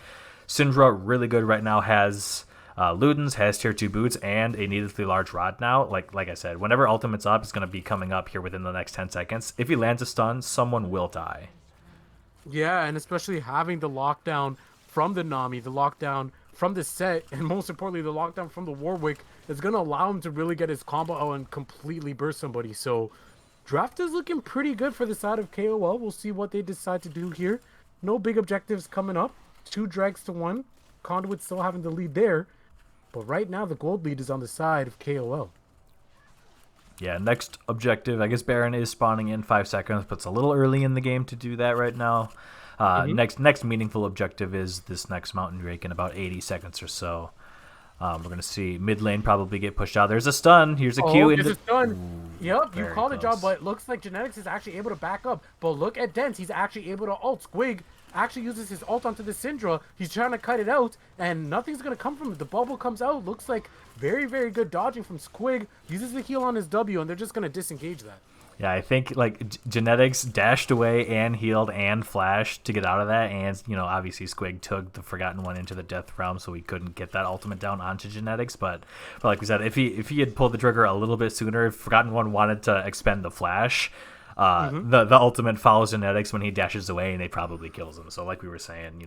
Syndra really good right now, has Ludens, has tier 2 boots, and a needlessly large rod now. Like I said, whenever ultimate's up, it's going to be coming up here within the next 10 seconds. If he lands a stun, someone will die. Yeah, and especially having the lockdown from the Nami, the lockdown from the set, and most importantly, the lockdown from the Warwick is going to allow him to really get his combo out and completely burst somebody. So draft is looking pretty good for the side of KOL. We'll see what they decide to do here. No big objectives coming up. 2 drags to 1. Conduit still having the lead there. But right now, the gold lead is on the side of KOL. Yeah, next objective. I guess Baron is spawning in 5 seconds, but it's a little early in the game to do that right now. Next meaningful objective is this next Mountain Drake in about 80 seconds or so. We're going to see mid lane probably get pushed out. There's a stun. Here's a Q. There's a stun. Ooh, yep, you called close. a job, but it looks like Genetics is actually able to back up. But look at Dens. He's actually able to ult. Squig actually uses his ult onto the Syndra. He's trying to cut it out, and nothing's going to come from it. The bubble comes out. Looks like very, very good dodging from Squig. Uses the heal on his W, and they're just going to disengage that. Yeah, I think Genetics dashed away and healed and flashed to get out of that, and obviously Squig took the Forgotten One into the death realm, so we couldn't get that ultimate down onto Genetics. But like we said, if he had pulled the trigger a little bit sooner, if Forgotten One wanted to expend the flash, the ultimate follows Genetics when he dashes away, and it probably kills him. So like we were saying,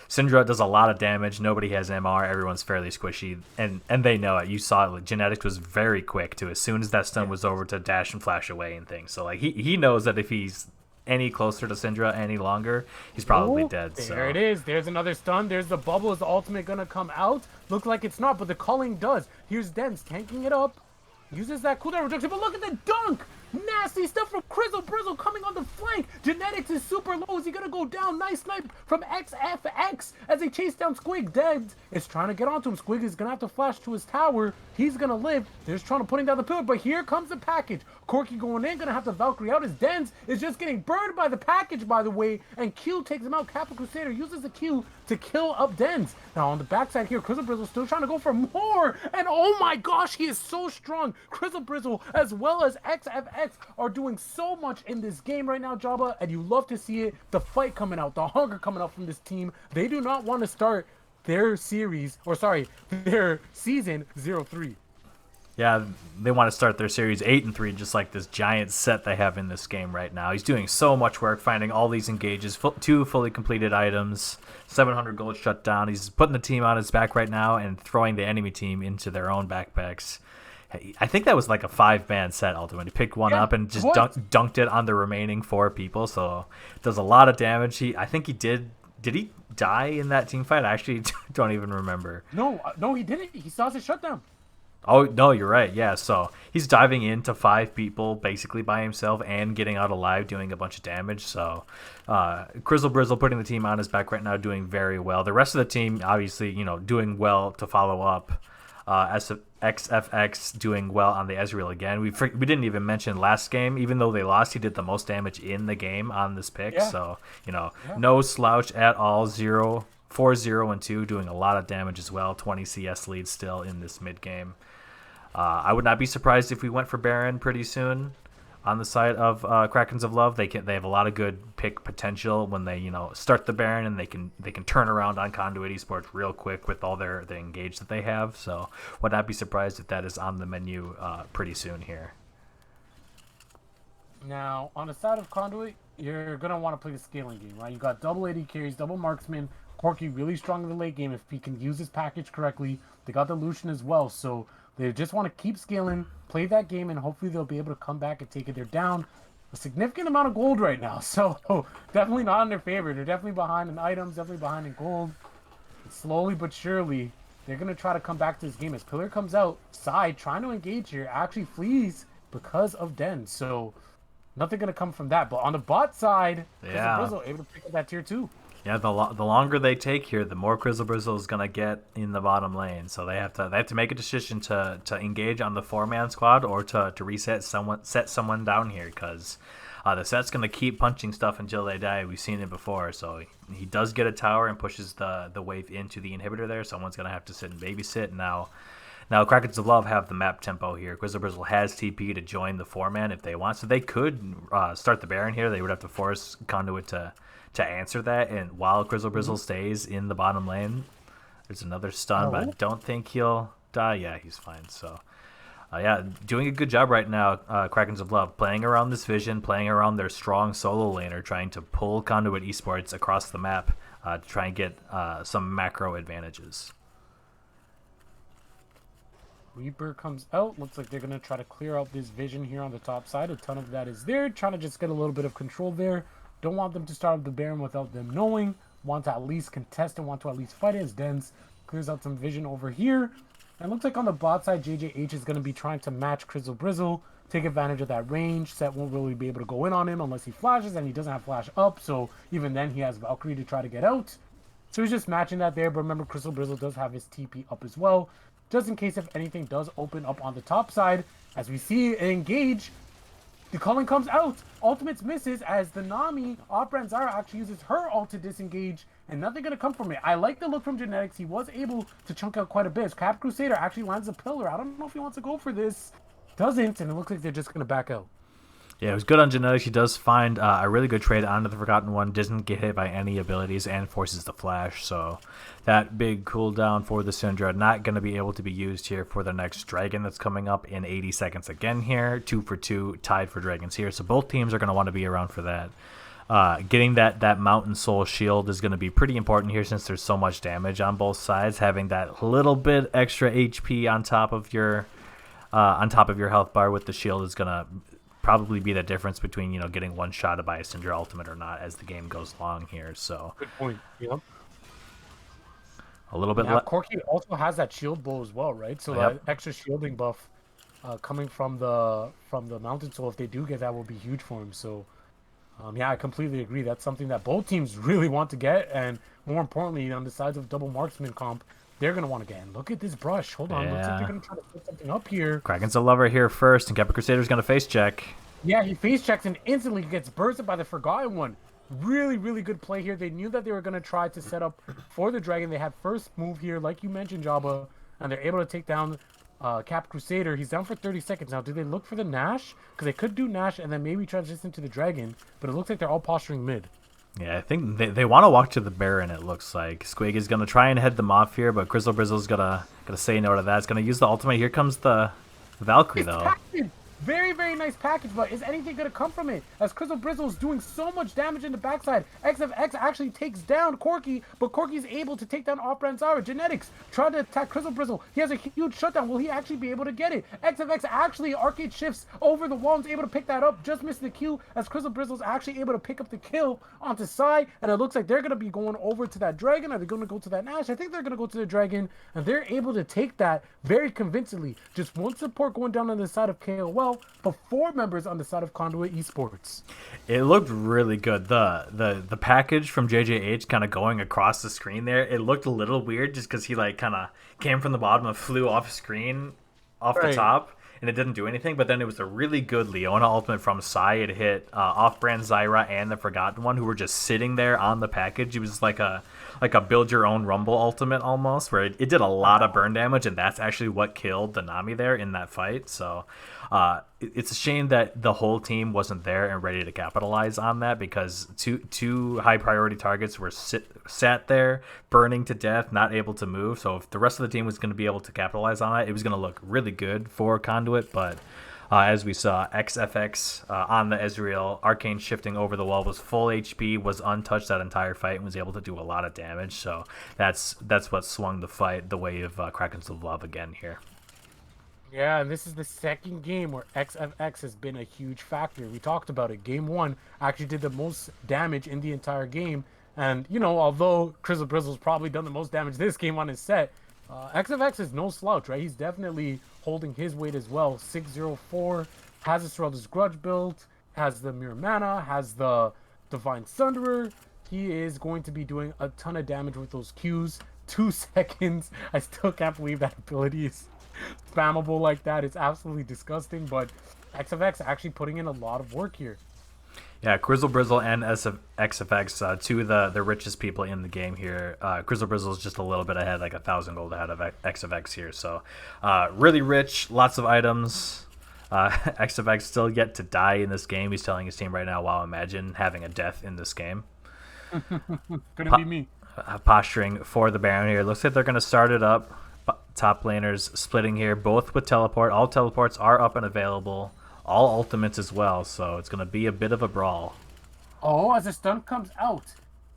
Syndra does a lot of damage. Nobody has MR. Everyone's fairly squishy, and they know it. You saw it. Genetics was very quick to, as soon as that stun was over, to dash and flash away and things. So he knows that if he's any closer to Syndra any longer, he's probably dead. There it is. There's another stun. There's the bubble. Is the ultimate gonna come out? Look like it's not, but the culling does. Here's Dens tanking it up. Uses that cooldown reduction, but look at the dunk! Nasty stuff from Crizzle Brizzle coming on the flank. Genetics is super low. Is he going to go down? Nice snipe from XFX as they chase down Squig. Dead is trying to get onto him. Squig is going to have to flash to his tower. He's going to live. They're just trying to putting down the pillar, but here comes the package. Corki going in, going to have to Valkyrie out. His Dens is just getting burned by the package, by the way, and Q takes him out. Kappa Crusader uses the Q to kill up Dens. Now on the backside here, Crystal Brizzle still trying to go for more. And oh my gosh, he is so strong. Crystal Brizzle as well as XFX are doing so much in this game right now, Jabba. And you love to see it. The fight coming out, the hunger coming out from this team. They do not want to start their series, or sorry, their season 0-3. Yeah, they want to start their series 8-3, just like this giant set they have in this game right now. He's doing so much work finding all these engages, 2 fully completed items, 700 gold shut down. He's putting the team on his back right now and throwing the enemy team into their own backpacks. I think that was like a 5-man set ultimately. He picked one up and just dunked it on the remaining 4 people, so it does a lot of damage. I think he did he die in that team fight? I actually don't even remember. No, he didn't. He saw his shutdown. Oh, no, you're right. Yeah, so he's diving into 5 people basically by himself and getting out alive, doing a bunch of damage. So Crystal Brizzle putting the team on his back right now, doing very well. The rest of the team, obviously, doing well to follow up. XFX doing well on the Ezreal again. We didn't even mention last game. Even though they lost, he did the most damage in the game on this pick. Yeah. So, no slouch at all. 4-0-2, doing a lot of damage as well. 20 CS lead still in this mid game. I would not be surprised if we went for Baron pretty soon on the side of Krakens of Love. They have a lot of good pick potential when they start the Baron, and they can turn around on Conduit Esports real quick with all the engage that they have. So would not be surprised if that is on the menu pretty soon here. Now on the side of Conduit, you're gonna want to play the scaling game, right? You got double AD carries, double marksman. Corki really strong in the late game if he can use his package correctly. They got the Lucian as well, so they just want to keep scaling, play that game, and hopefully they'll be able to come back and take it. They're down a significant amount of gold right now, so definitely not in their favor. They're definitely behind in items, definitely behind in gold. And slowly but surely, they're going to try to come back to this game. As Pillar comes out, side, trying to engage here, actually flees because of Den, so nothing going to come from that. But on the bot side, Brizzle able to pick up that tier 2. Yeah, the longer they take here, the more Crystal Brizzle is gonna get in the bottom lane. So they have to make a decision to engage on the 4-man squad or to set someone down here, because the set's gonna keep punching stuff until they die. We've seen it before. So he does get a tower and pushes the wave into the inhibitor there. Someone's gonna have to sit and babysit now. Now, Krakens of Love have the map tempo here. Crystal Brizzle has TP to join the 4-man if they want, so they could start the Baron here. They would have to force Conduit to answer that, and while Crystal Brizzle stays in the bottom lane, there's another stun, but I don't think he'll die. Yeah, he's fine. So, doing a good job right now, Krakens of Love, playing around this vision, playing around their strong solo laner, trying to pull Conduit Esports across the map to try and get some macro advantages. Reaper comes out. Looks like they're going to try to clear out this vision here on the top side. A ton of that is there. Trying to just get a little bit of control there. Don't want them to start the Baron without them knowing. Want to at least contest and want to at least fight it as Dens clears out some vision over here. And looks like on the bot side, JJH is going to be trying to match Crystal Brizzle, take advantage of that range. Set won't really be able to go in on him unless he flashes, and he doesn't have flash up. So even then, he has Valkyrie to try to get out. So he's just matching that there. But remember, Crystal Brizzle does have his TP up as well, just in case if anything does open up on the top side. As we see an engage, the calling comes out. Ultimates misses as the Nami, Opera and Zara, actually uses her ult to disengage, and nothing going to come from it. I like the look from Genetics. He was able to chunk out quite a bit. Cap Crusader actually lands a pillar. I don't know if he wants to go for this. Doesn't, and it looks like they're just going to back out. Yeah, it was good on Genetics. He does find a really good trade onto the Forgotten One. Doesn't get hit by any abilities and forces the flash. So that big cooldown for the Syndra not going to be able to be used here for the next Dragon that's coming up in 80 seconds again here. 2 for 2, tied for Dragons here. So both teams are going to want to be around for that. Getting that Mountain Soul shield is going to be pretty important here since there's so much damage on both sides. Having that little bit extra HP on top of your health bar with the shield is going to probably be the difference between getting one shotted by a Syndra ultimate or not as the game goes along here. So good point. Yep. A little bit. Corki also has that shield bow as well, right? So that extra shielding buff coming from the Mountain Soul, if they do get that, will be huge for him. So yeah, I completely agree. That's something that both teams really want to get, and more importantly, on the sides of double marksman comp, they're going to want to get in. Look at this brush. Hold on. Looks like they're going to try to put something up here. Krakens of Love are here first, and Capra Crusader's going to face check. Yeah, he face checks and instantly gets bursted by the Forgotten One. Really, really good play here. They knew that they were going to try to set up for the Dragon. They had first move here, like you mentioned, Jabba, and they're able to take down Cap Crusader. He's down for 30 seconds. Now, do they look for the Nash? Because they could do Nash and then maybe transition to the Dragon, but it looks like they're all posturing mid. Yeah, I think they want to walk to the Baron, it looks like. Squig is going to try and head them off here, but Grizzle Brizzle's gonna say no to that. It's going to use the ultimate. Here comes the Valkyrie, It's though. packaged. Very, very nice package, but is anything going to come from it? As Crystal Brizzle is doing so much damage in the backside, XFX actually takes down Corki, but Corki's able to take down off-brand Zara. Genetics trying to attack Crystal Brizzle. He has a huge shutdown. Will he actually be able to get it? XFX actually arcade shifts over the wall and is able to pick that up, just missing the Q, as Crystal Brizzle is actually able to pick up the kill onto Sai, and it looks like they're going to be going over to that Dragon. Are they going to go to that Nash? I think they're going to go to the Dragon, and they're able to take that very convincingly. Just one support going down on the side of KOL, but 4 members on the side of Conduit Esports. It looked really good. The package from JJH kind of going across the screen there, it looked a little weird just because he like kind of came from the bottom and flew off screen, off the top, and it didn't do anything. But then it was a really good Leona ultimate from Sai. It hit off-brand Zyra and the Forgotten One, who were just sitting there on the package. It was like a build your own Rumble ultimate almost, where it did a lot of burn damage, and that's actually what killed the Nami there in that fight. So it's a shame that the whole team wasn't there and ready to capitalize on that, because two high priority targets were sat there burning to death, not able to move. So if the rest of the team was going to be able to capitalize on it, it was going to look really good for Conduit. But as we saw, XFX on the Ezreal, Arcane shifting over the wall, was full HP, was untouched that entire fight, and was able to do a lot of damage. So that's what swung the fight the way of Krakens of Love again here. Yeah, and this is the second game where XFX has been a huge factor. We talked about it. Game 1 actually did the most damage in the entire game. And, you know, although Crystal Brizzle's probably done the most damage this game on his set, XFX is no slouch, right? He's definitely holding his weight as well. 604, has his Serralda's Grudge build, has the Mirror Mana, has the Divine Sunderer. He is going to be doing a ton of damage with those Qs. 2 seconds. I still can't believe that ability is spammable like that. It's absolutely disgusting, but XFX actually putting in a lot of work here. Yeah, Grizzle Brizzle and XFX, two of the richest people in the game here. Grizzle Brizzle is just a little bit ahead, like 1,000 gold ahead of XFX here. So really rich, lots of items. XFX still yet to die in this game. He's telling his team right now, wow, imagine having a death in this game. Gonna be me. Posturing for the Baron here. Looks like they're going to start it up. Top laners splitting here, both with teleport. All teleports are up and available. All ultimates as well, so it's going to be a bit of a brawl. Oh, as the stun comes out,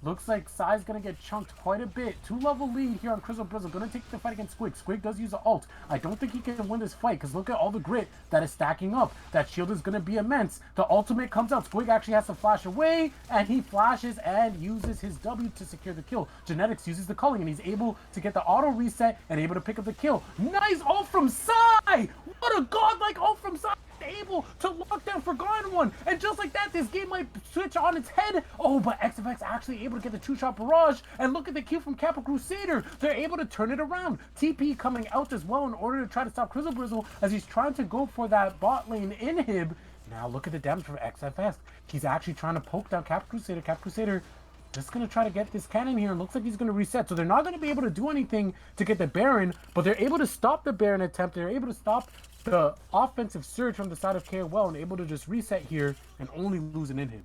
looks like Sai's going to get chunked quite a bit. 2-level lead here on Crystal Brizzle. Going to take the fight against Squig. Squig does use the ult. I don't think he can win this fight, because look at all the grit that is stacking up. That shield is going to be immense. The ultimate comes out. Squig actually has to flash away, and he flashes and uses his W to secure the kill. Genetics uses the culling, and he's able to get the auto reset and able to pick up the kill. Nice ult from Sai! What a godlike ult from Sai! Able to lock down Forgotten One, and just like that, this game might switch on its head. Oh, but XFX actually able to get the 2-shot barrage, and look at the kill from Kappa Crusader. They're able to turn it around. TP coming out as well in order to try to stop Crystal Brizzle as he's trying to go for that bot lane inhib. Now look at the damage from XFX. He's actually trying to poke down Kappa Crusader. Kappa Crusader just going to try to get this cannon here, and looks like he's going to reset. So they're not going to be able to do anything to get the Baron, but they're able to stop the Baron attempt. They're able to stop the offensive surge from the side of KOL and able to just reset here and only lose an inhib.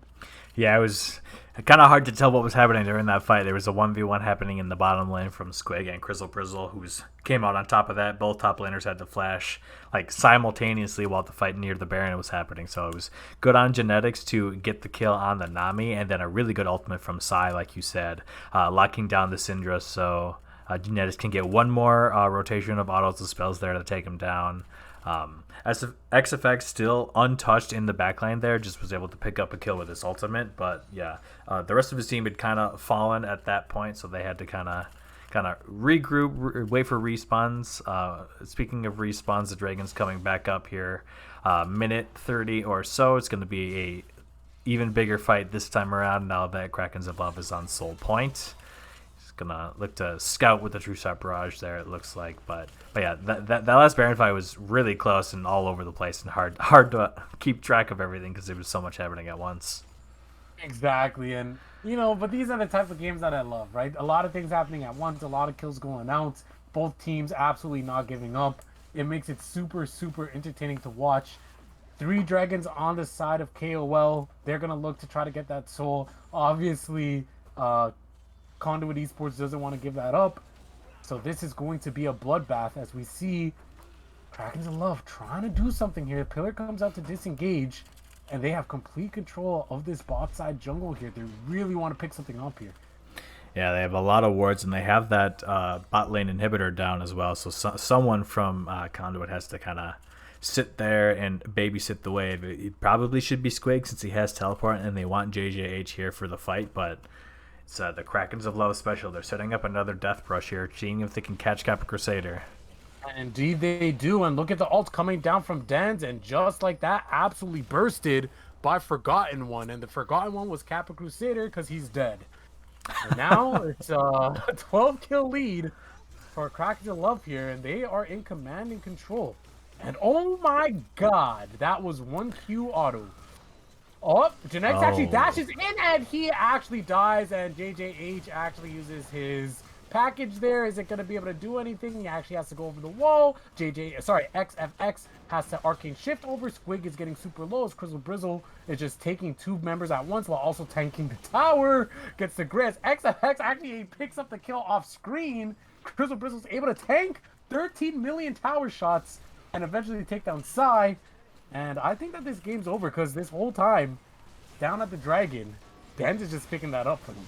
Yeah, it was kind of hard to tell what was happening during that fight. There was a 1v1 happening in the bottom lane from Squig and Crystal Brizzle, who came out on top of that. Both top laners had to flash like simultaneously while the fight near the Baron was happening. So it was good on Genetics to get the kill on the Nami, and then a really good ultimate from Sai, like you said, locking down the Syndra. So Genetics can get one more rotation of autos and spells there to take him down. As XFX still untouched in the backline there, just was able to pick up a kill with his ultimate. But yeah, the rest of his team had kind of fallen at that point, so they had to kind of regroup, wait for respawns. Speaking of respawns, the Dragon's coming back up here. Minute 30 or so. It's going to be a even bigger fight this time around now that Krakens of Love is on Soul Point. Gonna look to scout with the true shot barrage there, it looks like, but yeah, that last Baron fight was really close and all over the place and hard to keep track of everything because there was so much happening at once. Exactly, and but these are the types of games that I love, right? A lot of things happening at once, a lot of kills going out, both teams absolutely not giving up. It makes it super, super entertaining to watch. Three dragons on the side of KOL. They're gonna look to try to get that soul. Obviously, Conduit Esports doesn't want to give that up. So this is going to be a bloodbath as we see Krakens of Love trying to do something here. Pillar comes out to disengage, and they have complete control of this bot side jungle here. They really want to pick something up here. Yeah, they have a lot of wards, and they have that bot lane inhibitor down as well. So, someone from Conduit has to kind of sit there and babysit the wave. It probably should be Squig since he has teleport, and they want JJH here for the fight. But it's the Krakens of Love special. They're setting up another death brush here, seeing if they can catch Kappa Crusader. Indeed they do, and look at the ult coming down from Dens, and just like that, absolutely bursted by Forgotten One. And the Forgotten One was Kappa Crusader because he's dead. And now it's a 12 kill lead for Krakens of Love here, and they are in command and control. And oh my god, that was 1Q auto. Oh, Janex actually dashes in, and he actually dies, and JJH actually uses his package there. Is it going to be able to do anything? He actually has to go over the wall. XFX has to arcane shift over. Squig is getting super low as Crizzle Brizzle is just taking two members at once while also tanking the tower. Gets the Grizz. XFX actually picks up the kill off screen. Crizzle Brizzle is able to tank 13 million tower shots and eventually take down Psy. And I think that this game's over because this whole time, down at the Dragon, Dens is just picking that up for them.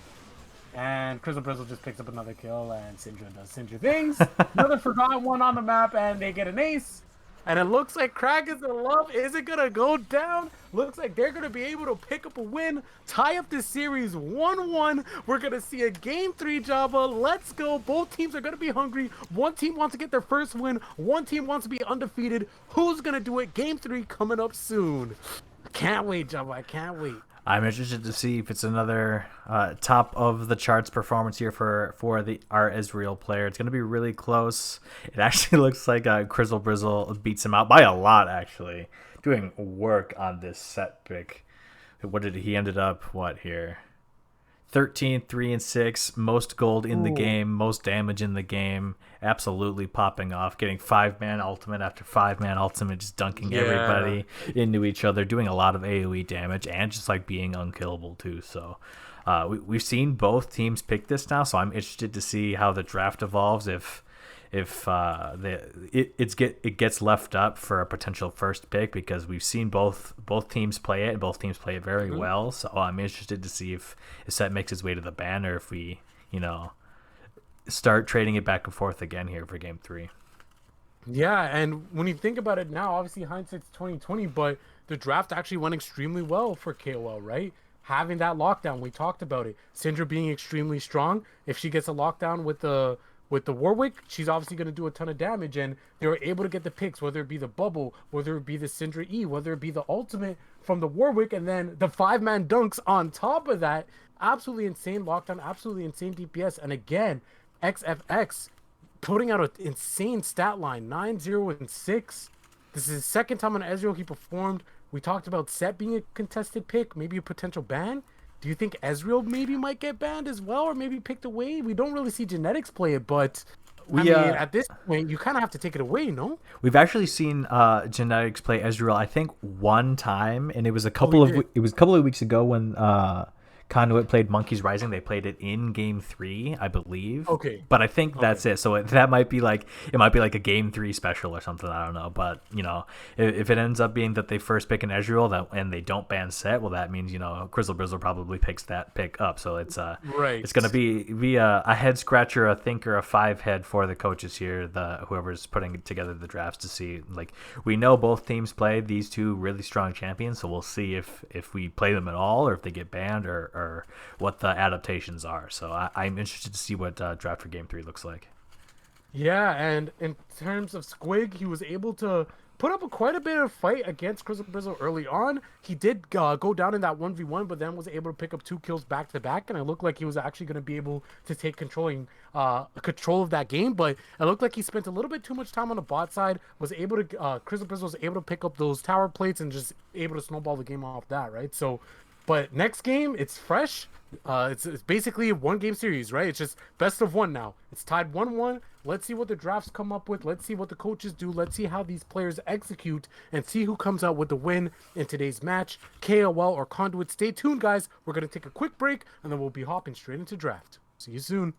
And Crizzle Brizzle just picks up another kill, and Syndra does Syndra things. Another Forgotten One on the map, and they get an ace. And it looks like Krakens of Love isn't going to go down. Looks like they're going to be able to pick up a win, tie up this series 1-1. We're going to see a Game 3 Java. Let's go. Both teams are going to be hungry. One team wants to get their first win. One team wants to be undefeated. Who's going to do it? Game 3 coming up soon. I can't wait, Java. I can't wait. I'm interested to see if it's another top of the charts performance here for our Israel player. It's going to be really close. It actually looks like Crizzle Brizzle beats him out by a lot, actually. Doing work on this set pick. What did he ended up, what here? 13, 3, and 6. Most gold in the game, most damage in the game. Absolutely popping off. Getting 5-man ultimate after 5-man ultimate, just dunking everybody into each other, doing a lot of AoE damage, and just like being unkillable too. So we've seen both teams pick this now, so I'm interested to see how the draft evolves if it gets left up for a potential first pick, because we've seen both teams play it, and both teams play it very well. So I'm interested to see if Set makes his way to the ban, or if we start trading it back and forth again here for Game 3. Yeah, and when you think about it now, obviously hindsight's 2020, but the draft actually went extremely well for KOL, right? Having that lockdown, we talked about it. Syndra being extremely strong. If she gets a lockdown with the Warwick, she's obviously going to do a ton of damage, and they were able to get the picks, whether it be the bubble, whether it be the Syndra E, whether it be the ultimate from the Warwick, and then the 5-man dunks on top of that. Absolutely insane lockdown, absolutely insane DPS, and again, XFX putting out an insane stat line, 9-0-6. This is his second time on Ezreal he performed. We talked about Set being a contested pick, maybe a potential ban. Do you think Ezreal maybe might get banned as well, or maybe picked away? We don't really see Genetics play it, but I mean, at this point, you kind of have to take it away, no? We've actually seen Genetics play Ezreal, I think, one time, and it was a couple of weeks ago when Conduit played Monkeys Rising. They played it in Game 3, I believe. Okay. But I think that's it. So that might be like a Game 3 special or something. I don't know. But if it ends up being that they first pick an Ezreal and they don't ban Set, well, that means Crizzle Brizzle probably picks that pick up. So it's right. It's gonna be a head scratcher, a thinker, a 5-head for the coaches here. Whoever's putting together the drafts to see. Like, we know both teams play these two really strong champions, so we'll see if we play them at all, or if they get banned, or what the adaptations are. So I'm interested to see what draft for Game 3 looks like. Yeah, and in terms of Squig, he was able to put up quite a bit of fight against Crizzle Brizzle early on. He did go down in that 1v1, but then was able to pick up 2 kills back to back, and it looked like he was actually going to be able to take control of that game. But it looked like he spent a little bit too much time on the bot side. Was able to Crizzle Brizzle was able to pick up those tower plates and just able to snowball the game off that, right? So But next game, it's fresh. It's basically a 1 game series, right? It's just best of 1 now. It's tied 1-1. Let's see what the drafts come up with. Let's see what the coaches do. Let's see how these players execute and see who comes out with the win in today's match. KOL or Conduit. Stay tuned, guys. We're going to take a quick break and then we'll be hopping straight into draft. See you soon.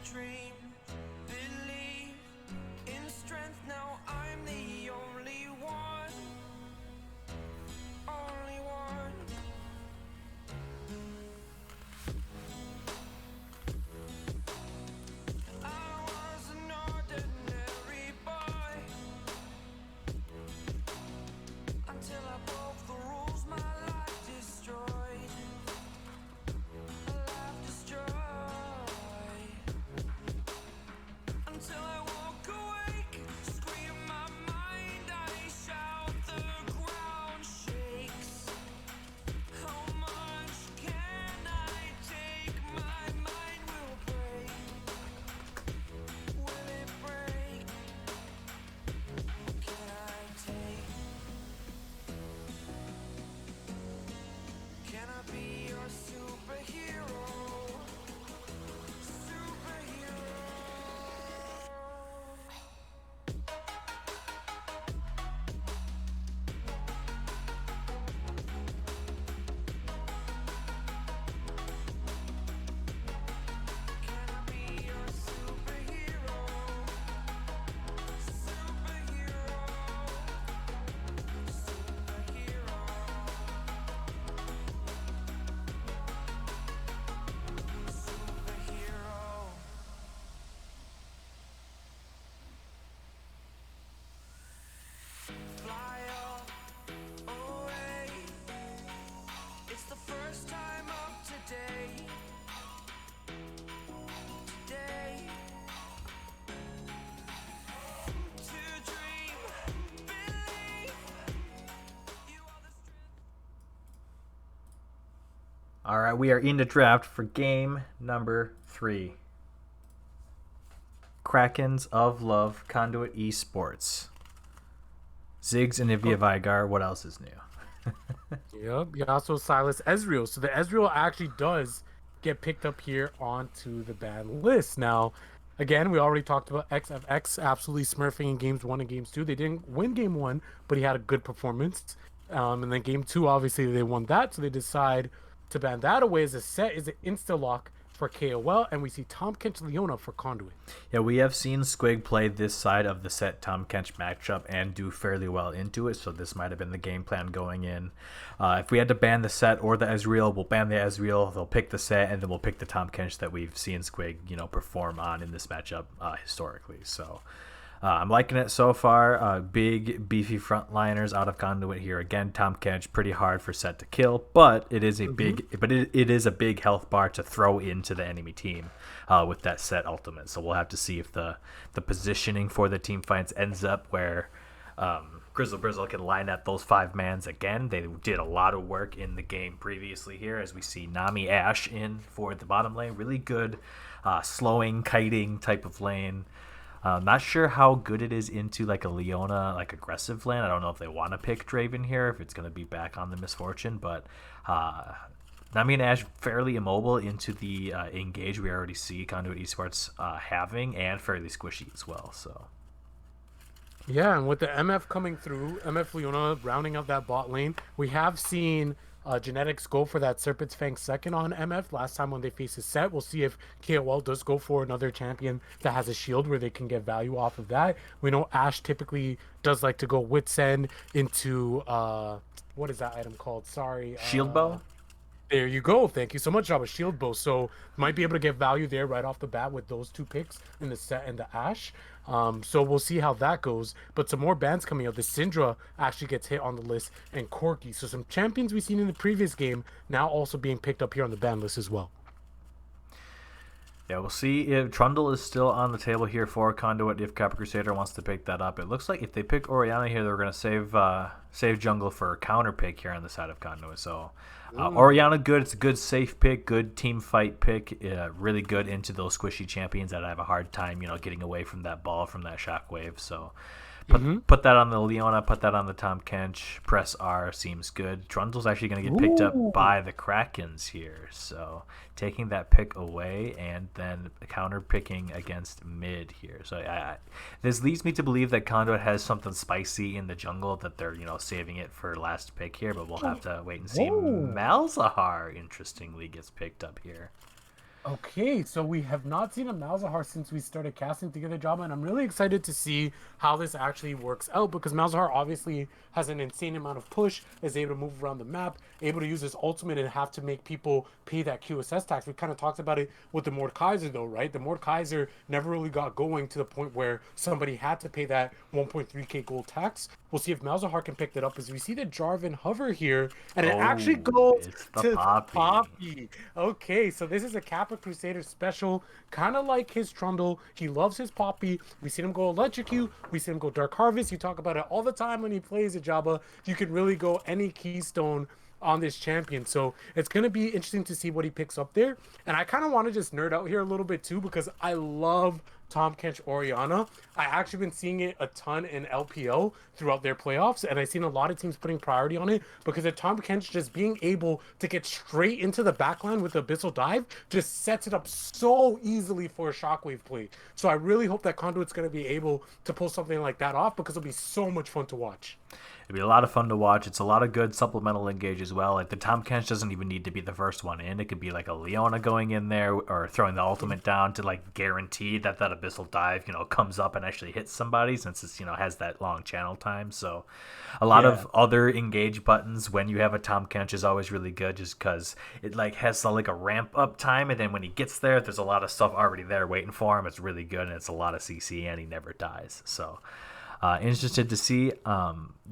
dream, believe in strength. Now I'm the only one, only one. I was an ordinary boy until I broke the rules. My life destroyed, a life destroyed. Until I walk awake, scream my mind, I shout, the ground shakes. How much can I take? My mind will break. Will it break? Can I take? Can I be your superhero? Superhero. Can I be your superhero? Superhero. Superhero. Superhero. Fly away. It's the first time of today. Today. To dream, believe. You are the strength. All right, we are in the draft for game number 3. Krakens of Love, Conduit Esports. Ziggs and Nivea Vigar, what else is new? Yep, Yasuo, Silas, Ezreal. So the Ezreal actually does get picked up here onto the ban list. Now, again, we already talked about XFX absolutely smurfing in games 1 and games 2. They didn't win game 1, but he had a good performance. And then game 2, obviously, they won that, so they decide to ban that away as a set, is an insta-lock for KOL, and we see Tom Kench Leona for Conduit. Yeah, we have seen Squig play this side of the set Tom Kench matchup and do fairly well into it, so this might have been the game plan going in. If we had to ban the set or the Ezreal, we'll ban the Ezreal, they'll pick the set, and then we'll pick the Tom Kench that we've seen Squig, perform on in this matchup historically. So I'm liking it so far. Big, beefy frontliners out of Conduit here. Again, Tom Kench, pretty hard for set to kill, but it is a it is a big health bar to throw into the enemy team with that set ultimate. So we'll have to see if the positioning for the team fights ends up where Grizzle Brizzle can line up those 5-mans again. They did a lot of work in the game previously here, as we see Nami Ashe in for the bottom lane. Really good slowing, kiting type of lane. Not sure how good it is into like a Leona, like aggressive lane. I don't know if they want to pick Draven here, if it's going to be back on the Misfortune, but Nami and Ashe fairly immobile into the engage we already see Conduit Esports having, and fairly squishy as well. So Yeah, and with the MF coming through, MF Leona rounding up that bot lane, we have seen Genetics go for that Serpent's Fang second on MF last time when they face a set. We'll see if KOL does go for another champion that has a shield where they can get value off of that. We know Ashe typically does like to go Wit's End into, what is that item called? Sorry. Shield Bow? There you go. Thank you so much, Jabba. Shield Bow. So might be able to get value there right off the bat with those two picks in the set and the Ashe. So we'll see how that goes. But some more bans coming up. The Syndra actually gets hit on the list, and Corki. So some champions we've seen in the previous game now also being picked up here on the ban list as well. Yeah, we'll see if Trundle is still on the table here for Conduit, if Copper Crusader wants to pick that up. It looks like if they pick Orianna here, they're going to save jungle for a counter pick here on the side of Conduit. So Orianna, good. It's a good safe pick, good team fight pick. Really good into those squishy champions that have a hard time, getting away from that ball, from that shockwave. So put that on the Leona, put that on the Tom Kench. Press R seems good. Trundle's actually going to get picked up by the Krakens here. So taking that pick away and then counter picking against mid here. So this leads me to believe that Conduit has something spicy in the jungle, that they're saving it for last pick here. But we'll have to wait and see. Malzahar, interestingly, gets picked up here. Okay, so we have not seen a Malzahar since we started casting together, Jabba, and I'm really excited to see how this actually works out because Malzahar obviously has an insane amount of push, is able to move around the map, able to use his ultimate and have to make people pay that QSS tax. We kind of talked about it with the Mordekaiser though, right? The Mordekaiser never really got going to the point where somebody had to pay that 1.3k gold tax. We'll see if Malzahar can pick that up as we see the Jarvan hover here, and it actually Oh, goes it's the to the Poppy. Poppy. Okay, so this is a Kappa Crusader special, kind of like his Trundle. He loves his Poppy. We seen him go Electrocute. We seen him go Dark Harvest. You talk about it all the time when he plays a Jabba. You can really go any Keystone on this champion. So it's going to be interesting to see what he picks up there. And I kind of want to just nerd out here a little bit too because I love Tom Kench Oriana. I actually been seeing it a ton in LPL throughout their playoffs, and I've seen a lot of teams putting priority on it because of Tom Kench just being able to get straight into the backline with the Abyssal Dive just sets it up so easily for a Shockwave play. So I really hope that Conduit's going to be able to pull something like that off because it'll be so much fun to watch. It'd be a lot of fun to watch. It's a lot of good supplemental engage as well. Like the Tom Kench doesn't even need to be the first one in. It could be like a Leona going in there or throwing the ultimate down to like guarantee that that abyssal dive, comes up and actually hits somebody since it's, has that long channel time. So a lot Yeah. of other engage buttons when you have a Tom Kench is always really good just because it like has like a ramp up time. And then when he gets there, there's a lot of stuff already there waiting for him. It's really good and it's a lot of CC and he never dies. So interested to see.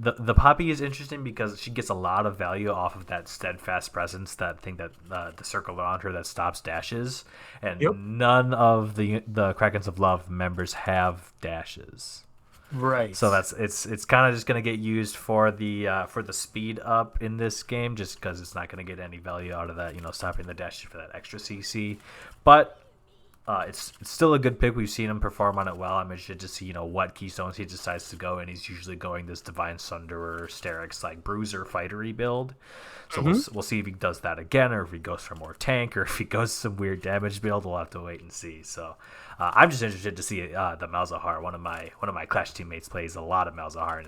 The Poppy is interesting because she gets a lot of value off of that steadfast presence, that thing that the circle around her that stops dashes, Yep. and none of the Krakens of Love members have dashes. Right. So it's kind of just gonna get used for the speed up in this game, just because it's not gonna get any value out of that, stopping the dash for that extra CC, but. It's still a good pick. We've seen him perform on it well. I'm interested to see what keystones he decides to go, and he's usually going this Divine Sunderer, Sterix, like Bruiser fightery build. So we'll see if he does that again, or if he goes for more tank, or if he goes some weird damage build. We'll have to wait and see. So I'm just interested to see the Malzahar. One of my Clash teammates plays a lot of Malzahar and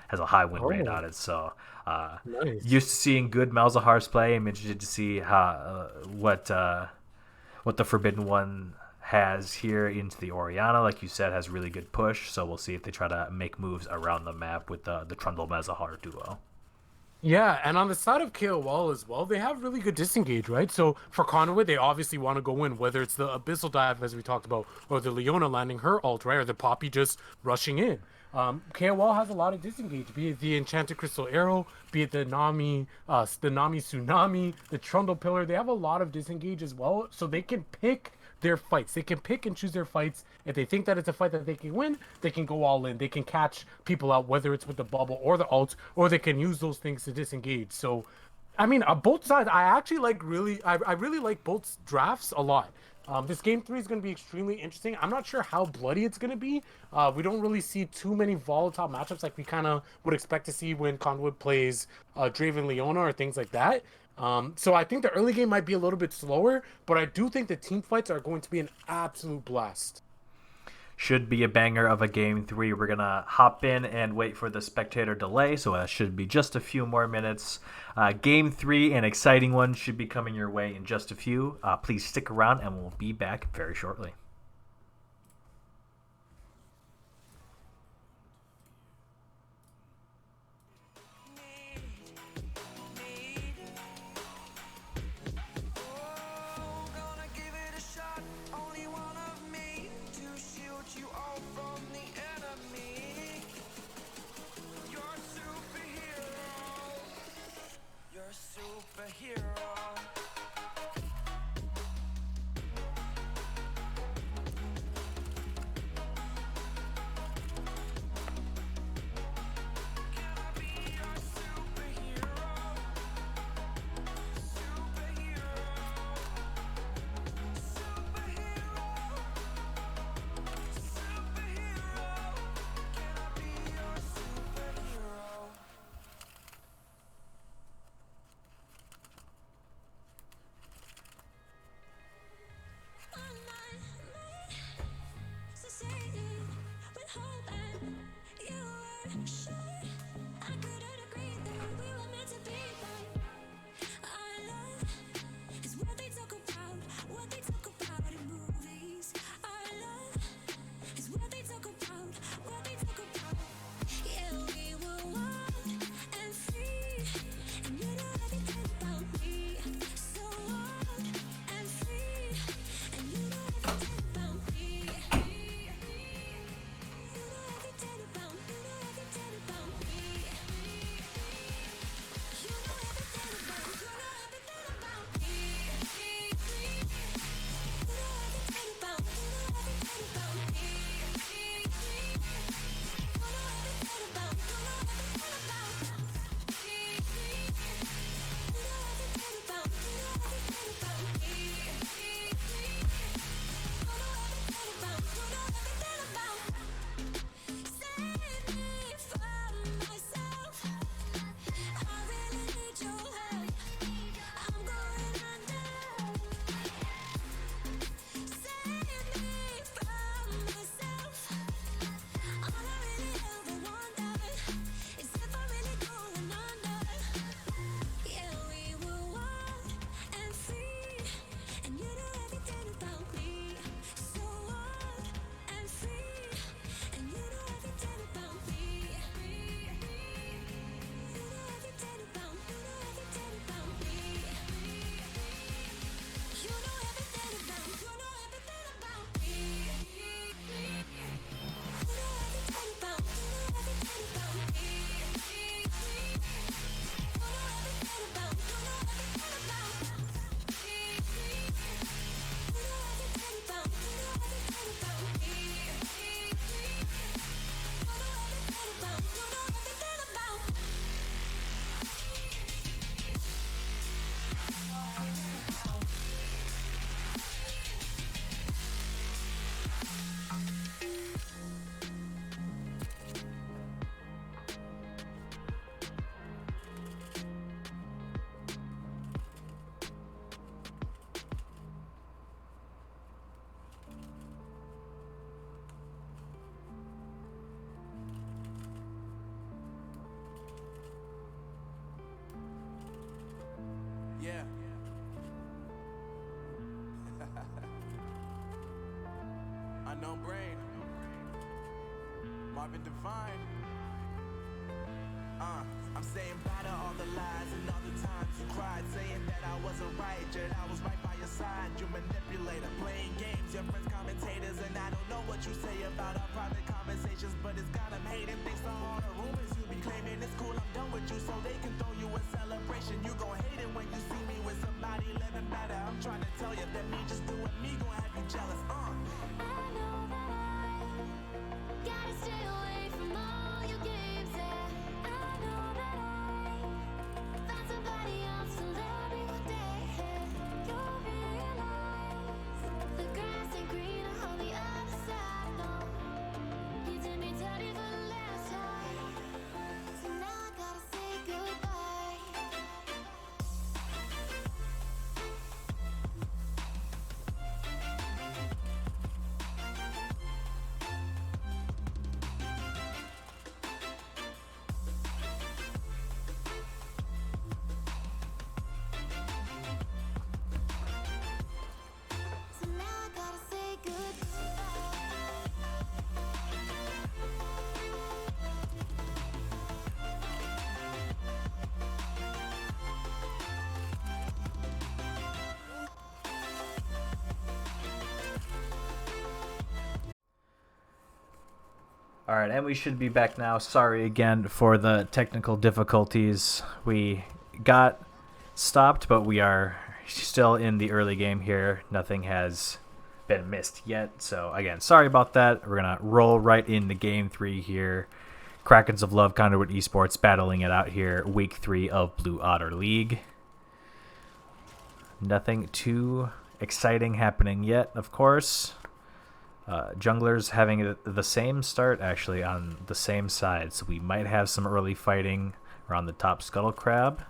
has a high win rate on it. So Nice. used to seeing good Malzahars play. I'm interested to see how what the Forbidden One has here into the Oriana, like you said, has really good push. So we'll see if they try to make moves around the map with the Trundle Mezahar duo. Yeah, and on the side of KOL as well, they have really good disengage, right? So for Conduit, they obviously want to go in, whether it's the Abyssal Dive, as we talked about, or the Leona landing her ult, right? Or the Poppy just rushing in. KOL has a lot of disengage, be it the Enchanted Crystal Arrow, be it the Nami Tsunami, the Trundle Pillar. They have a lot of disengage as well, so they can pick their fights. They can pick and choose their fights. If they think that it's a fight that they can win, they can go all in. They can catch people out, whether it's with the bubble or the ult, or they can use those things to disengage. So, I mean, both sides. I actually like really. I really like both drafts a lot. This game three is going to be extremely interesting. I'm not sure how bloody it's going to be. We don't really see too many volatile matchups like we kind of would expect to see when Conduit plays Draven Leona or things like that. So I think the early game might be a little bit slower, but I do think the team fights are going to be an absolute blast. Should be a banger of a game three. We're gonna hop in and wait for the spectator delay, so that should be just a few more minutes. Game three, an exciting one, should be coming your way in just a few. Please stick around, and we'll be back very shortly. Oh, gonna give it a shot. Only one of me to shield you all from the enemy. You're a superhero. You're a superhero. Can I be your superhero? Superhero. Yeah. Unknown brain. Marvin Devine. I'm saying bye to all the lies and all the times you cried, saying that I wasn't right, yet I was right by your side. You manipulator, playing games, your friends commentators, and I don't know what you say about our private conversations, but it's got them hating. Thanks to all the rumors you be claiming, it's cool, I'm done with you, so they can throw you a celebration. You gon' hate it when you see me with somebody living better. I'm trying to tell you that me just doing me gon' have you jealous. I know that I gotta stay away from all your games, yeah. I know that I found somebody else to love me one day. You'll realize the grass ain't greener on the other side, no. You did me dirty for the last time, so now I gotta say goodbye. So now I gotta say goodbye. All right, and we should be back now. Sorry again for the technical difficulties. We got stopped, but we are still in the early game here. Nothing has been missed yet. So again, sorry about that. We're going to roll right into game 3 here. Krakens of Love, Conduit Esports battling it out here. Week 3 of Blue Otter League. Nothing too exciting happening yet, of course. Junglers having the same start, actually, on the same side. So we might have some early fighting around the top Scuttle Crab,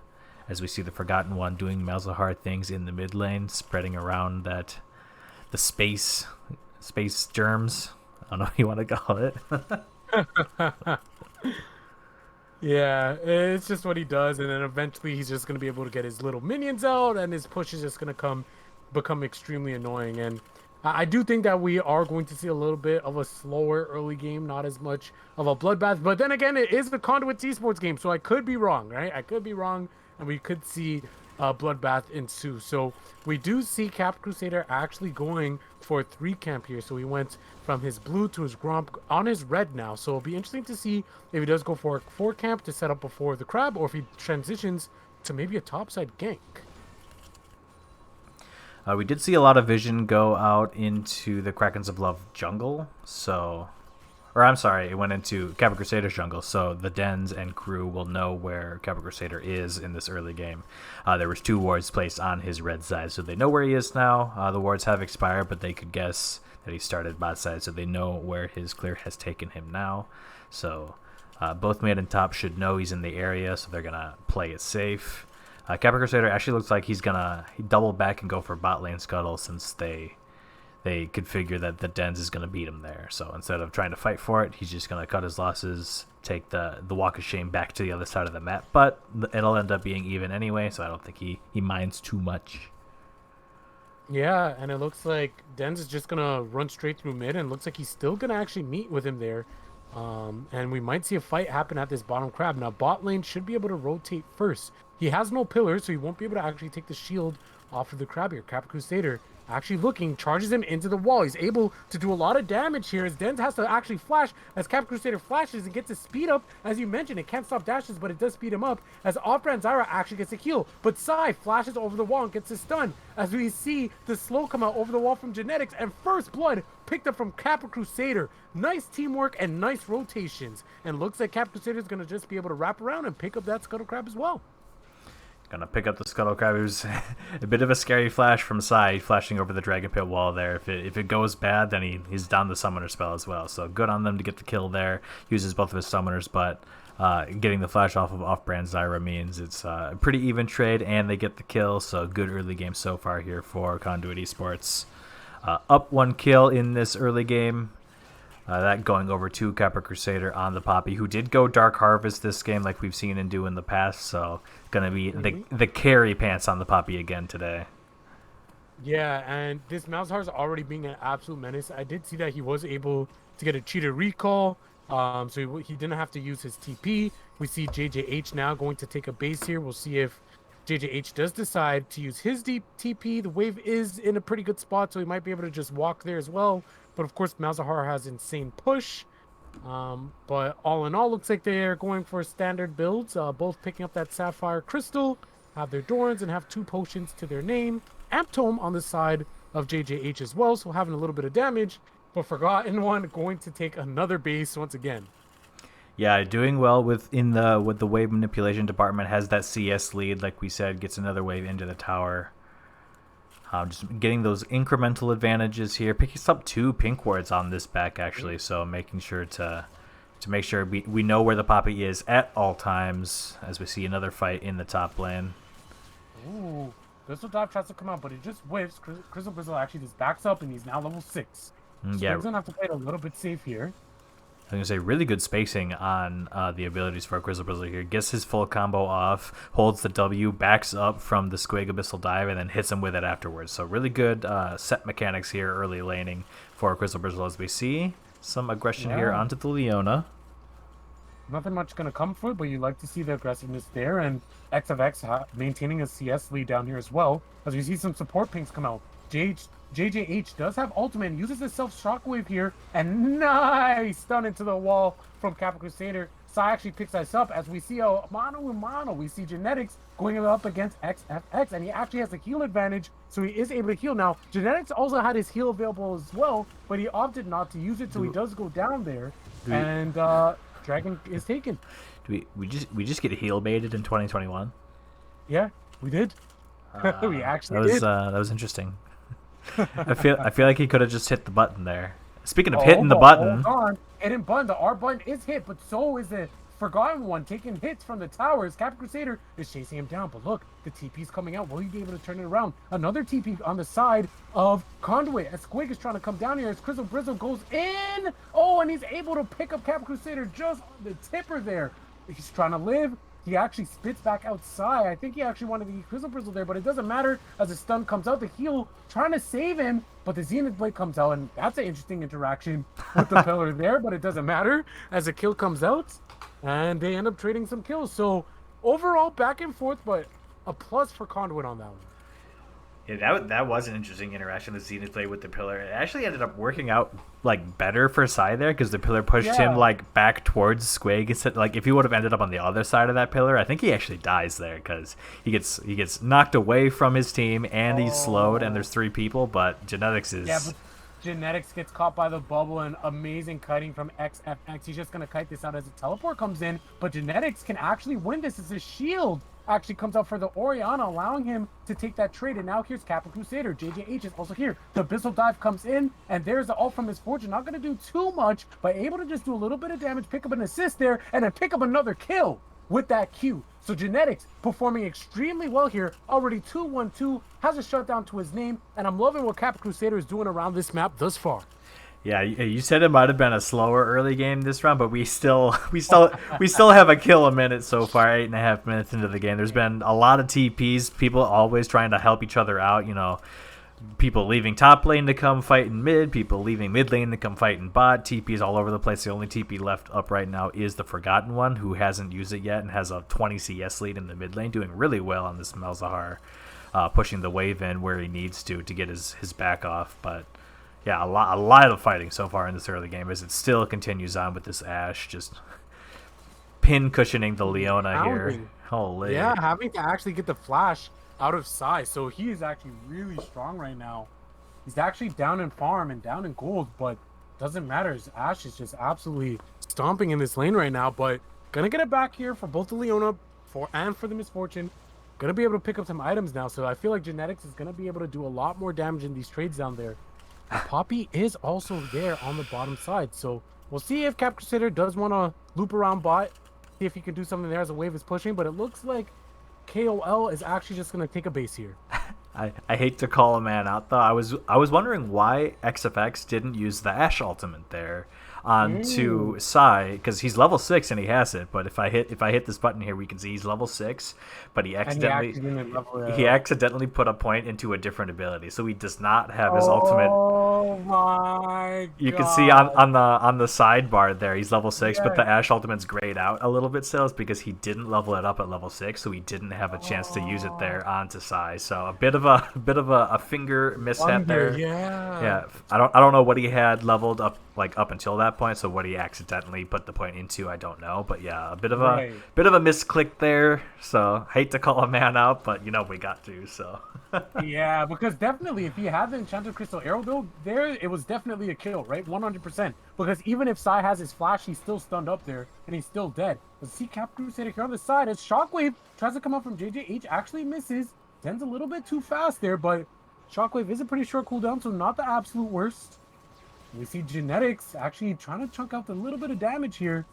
as we see the Forgotten One doing Malzahar things in the mid lane, spreading around the space germs. I don't know what you want to call it. Yeah, it's just what he does, and then eventually he's just going to be able to get his little minions out, and his push is just going to become extremely annoying. And I do think that we are going to see a little bit of a slower early game, not as much of a bloodbath. But then again, it is the Conduit Esports game, so I could be wrong, right? I could be wrong, and we could see a bloodbath ensue. So we do see Cap Crusader actually going for a 3 camp here. So he went from his blue to his Gromp on his red now. So it'll be interesting to see if he does go for a 4 camp to set up before the crab, or if he transitions to maybe a topside gank. We did see a lot of vision go out into the Krakens of Love jungle, it went into Capra Crusader's jungle, so the Dens and crew will know where Capra Crusader is in this early game. There was 2 wards placed on his red side, so they know where he is now. The wards have expired, but they could guess that he started bot side, so they know where his clear has taken him now. So both mid and top should know he's in the area, so they're going to play it safe. Capra Crusader actually looks like he's gonna double back and go for bot lane scuttle, since they could figure that the Dens is gonna beat him there. So instead of trying to fight for it, he's just gonna cut his losses, take the walk of shame back to the other side of the map. But it'll end up being even anyway, so I don't think he minds too much. Yeah, and it looks like Dens is just gonna run straight through mid, and it looks like he's still gonna actually meet with him there. And we might see a fight happen at this bottom crab. Now bot lane should be able to rotate first. He has no pillars, so he won't be able to actually take the shield off of the crab here. Capra Crusader actually looking, charges him into the wall. He's able to do a lot of damage here, as Dens has to actually flash, as Capra Crusader flashes and gets his speed up. As you mentioned, it can't stop dashes, but it does speed him up, as off-brand Zyra actually gets a heal. But Psy flashes over the wall and gets his stun, as we see the slow come out over the wall from Genetics, and first blood picked up from Capra Crusader. Nice teamwork and nice rotations, and looks like Capra Crusader is going to just be able to wrap around and pick up that Scuttle Crab as well. Gonna pick up the Scuttle Crab. It was a bit of a scary flash from Sai, flashing over the Dragon Pit wall there. If it goes bad, then he's down the Summoner spell as well. So good on them to get the kill there. Uses both of his Summoners, but getting the flash off of off-brand Zyra means it's a pretty even trade, and they get the kill. So good early game so far here for Conduit Esports. Up 1 kill in this early game. That going over to Kappa Crusader on the Poppy, who did go Dark Harvest this game like we've seen him do in the past, so going to be the carry pants on the Poppy again today. Yeah, and this Malzahar is already being an absolute menace. I did see that he was able to get a cheater recall, so he didn't have to use his TP. We see JJH now going to take a base here. We'll see if JJH does decide to use his deep TP. The wave is in a pretty good spot, so he might be able to just walk there as well. But of course, Malzahar has insane push. But all in all, looks like they're going for standard builds, both picking up that Sapphire Crystal, have their Dorans, and have 2 potions to their name. Amptome on the side of JJH as well, so having a little bit of damage. But Forgotten One going to take another base once again. Yeah, doing well with the wave manipulation department, has that CS lead, like we said, gets another wave into the tower. Just getting those incremental advantages here. Picking up 2 pink wards on this back, actually, so making sure to make sure we know where the Poppy is at all times as we see another fight in the top lane. Ooh, Crystal Dive tries to come out, but it just whiffs. Crystal Bristle actually just backs up, and he's now level 6. So Yeah, he's going to have to play it a little bit safe here. I was going to say, really good spacing on the abilities for Grizzle Brizzle here. Gets his full combo off, holds the W, backs up from the Squig Abyssal Dive, and then hits him with it afterwards. So really good set mechanics here, early laning for Grizzle Brizzle, as we see some aggression here onto the Leona. Nothing much going to come for it, but you like to see the aggressiveness there, and X of X maintaining a CS lead down here as well, as we see some support pings come out. JJH does have ultimate, uses his self shockwave here, and nice stun into the wall from Kappa Crusader. Sai actually picks us up as we see a mano a mano. We see Genetics going up against XFX, and he actually has a heal advantage, so he is able to heal. Now, Genetics also had his heal available as well, but he opted not to use it, so he does go down there, and Dragon is taken. We just get heal baited in 2021? Yeah, we did. We actually did. That was interesting. I feel like he could have just hit the button there. Speaking of hitting the button, hitting button, the R button is hit, but so is the Forgotten One taking hits from the towers. Kappa Crusader is chasing him down, but look, the TP's coming out. Will he be able to turn it around? Another TP on the side of Conduit as Squig is trying to come down here as Crystal Brizzle goes in. Oh, and he's able to pick up Kappa Crusader just on the tipper there. He's trying to live. He actually spits back outside. I think he actually wanted to get Crystal Brizzle there, but it doesn't matter as the stun comes out. The heal trying to save him, but the Zenith Blade comes out, and that's an interesting interaction with the pillar there, but it doesn't matter as a kill comes out, and they end up trading some kills. So overall, back and forth, but a plus for Conduit on that one. Yeah, that was an interesting interaction with Zenith Blade with the pillar. It actually ended up working out like better for Sai there because the pillar pushed him like back towards Squig. Instead, like if he would have ended up on the other side of that pillar, I think he actually dies there because he gets knocked away from his team and he's slowed and there's 3 people. But Genetics is but Genetics gets caught by the bubble and amazing kiting from XFX. He's just gonna kite this out as a teleport comes in, but Genetics can actually win this as a shield. Actually comes out for the Oriana, allowing him to take that trade. And now here's Kappa Crusader. JJH is also here. The Abyssal Dive comes in, and there's the ult from his Fortune. Not going to do too much, but able to just do a little bit of damage, pick up an assist there, and then pick up another kill with that Q. So Genetics performing extremely well here. Already 2-1-2, has a shutdown to his name, and I'm loving what Kappa Crusader is doing around this map thus far. Yeah, you said it might have been a slower early game this round, but we still have a kill a minute so far. 8.5 minutes into the game. There's been a lot of TPs. People always trying to help each other out. You know, people leaving top lane to come fight in mid. People leaving mid lane to come fight in bot. TPs all over the place. The only TP left up right now is the Forgotten One, who hasn't used it yet and has a 20 CS lead in the mid lane, doing really well on this Malzahar, pushing the wave in where he needs to get his back off, but. Yeah, a lot of fighting so far in this early game as it still continues on with this Ashe just pin cushioning the Leona here. Holy. Yeah, having to actually get the flash out of size. So he is actually really strong right now. He's actually down in farm and down in gold, but doesn't matter. His Ashe is just absolutely stomping in this lane right now. But gonna get it back here for both the Leona and for the Misfortune. Gonna be able to pick up some items now. So I feel like Genetics is gonna be able to do a lot more damage in these trades down there. And Poppy is also there on the bottom side, so we'll see if Kappa Crusader does want to loop around bot, see if he can do something there as the wave is pushing, but it looks like KOL is actually just going to take a base here. I hate to call a man out, though. I was wondering why XFX didn't use the Ashe ultimate there. onto Sai because he's level 6 and he has it. But if I hit this button here, we can see he's level 6, but he accidentally put a point into a different ability, so he does not have his ultimate. Oh my! You God. can see on the sidebar there, he's level 6, but the Yeah. Ashe ultimate's grayed out a little bit still. It's because he didn't level it up at level 6, so he didn't have a chance to use it there onto Sai. So a bit of a finger mishap there. Yeah. I don't know what he had leveled up up until that point. So what he accidentally put the point into, I don't know. But yeah, a bit of a misclick there. So hate to call a man out, but we got to. So Yeah, because definitely if he had the enchanted crystal arrow though, there it was definitely a kill, right? 100%. Because even if Sai has his flash, he's still stunned up there and he's still dead. But see Cap Crusader here on the side as Shockwave tries to come up from JJH, actually misses. Den's a little bit too fast there, but Shockwave is a pretty short cooldown, so not the absolute worst. We see Genetics actually trying to chunk out a little bit of damage here.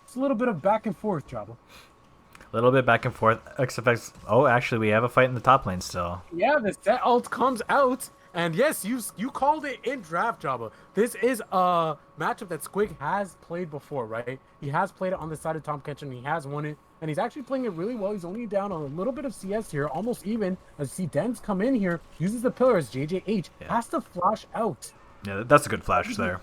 It's a little bit of back and forth, Jabba. a little bit back and forth. XFX. Oh, actually, we have a fight in the top lane still. Yeah, the set ult comes out. And yes, you called it in draft, Jabba. This is a matchup that Squig has played before, right? He has played it on the side of Tom Ketchum. He has won it. And he's actually playing it really well. He's only down on a little bit of CS here, almost even. As you see Dens come in here, uses the pillars. JJH has to flash out. Yeah, that's a good flash there.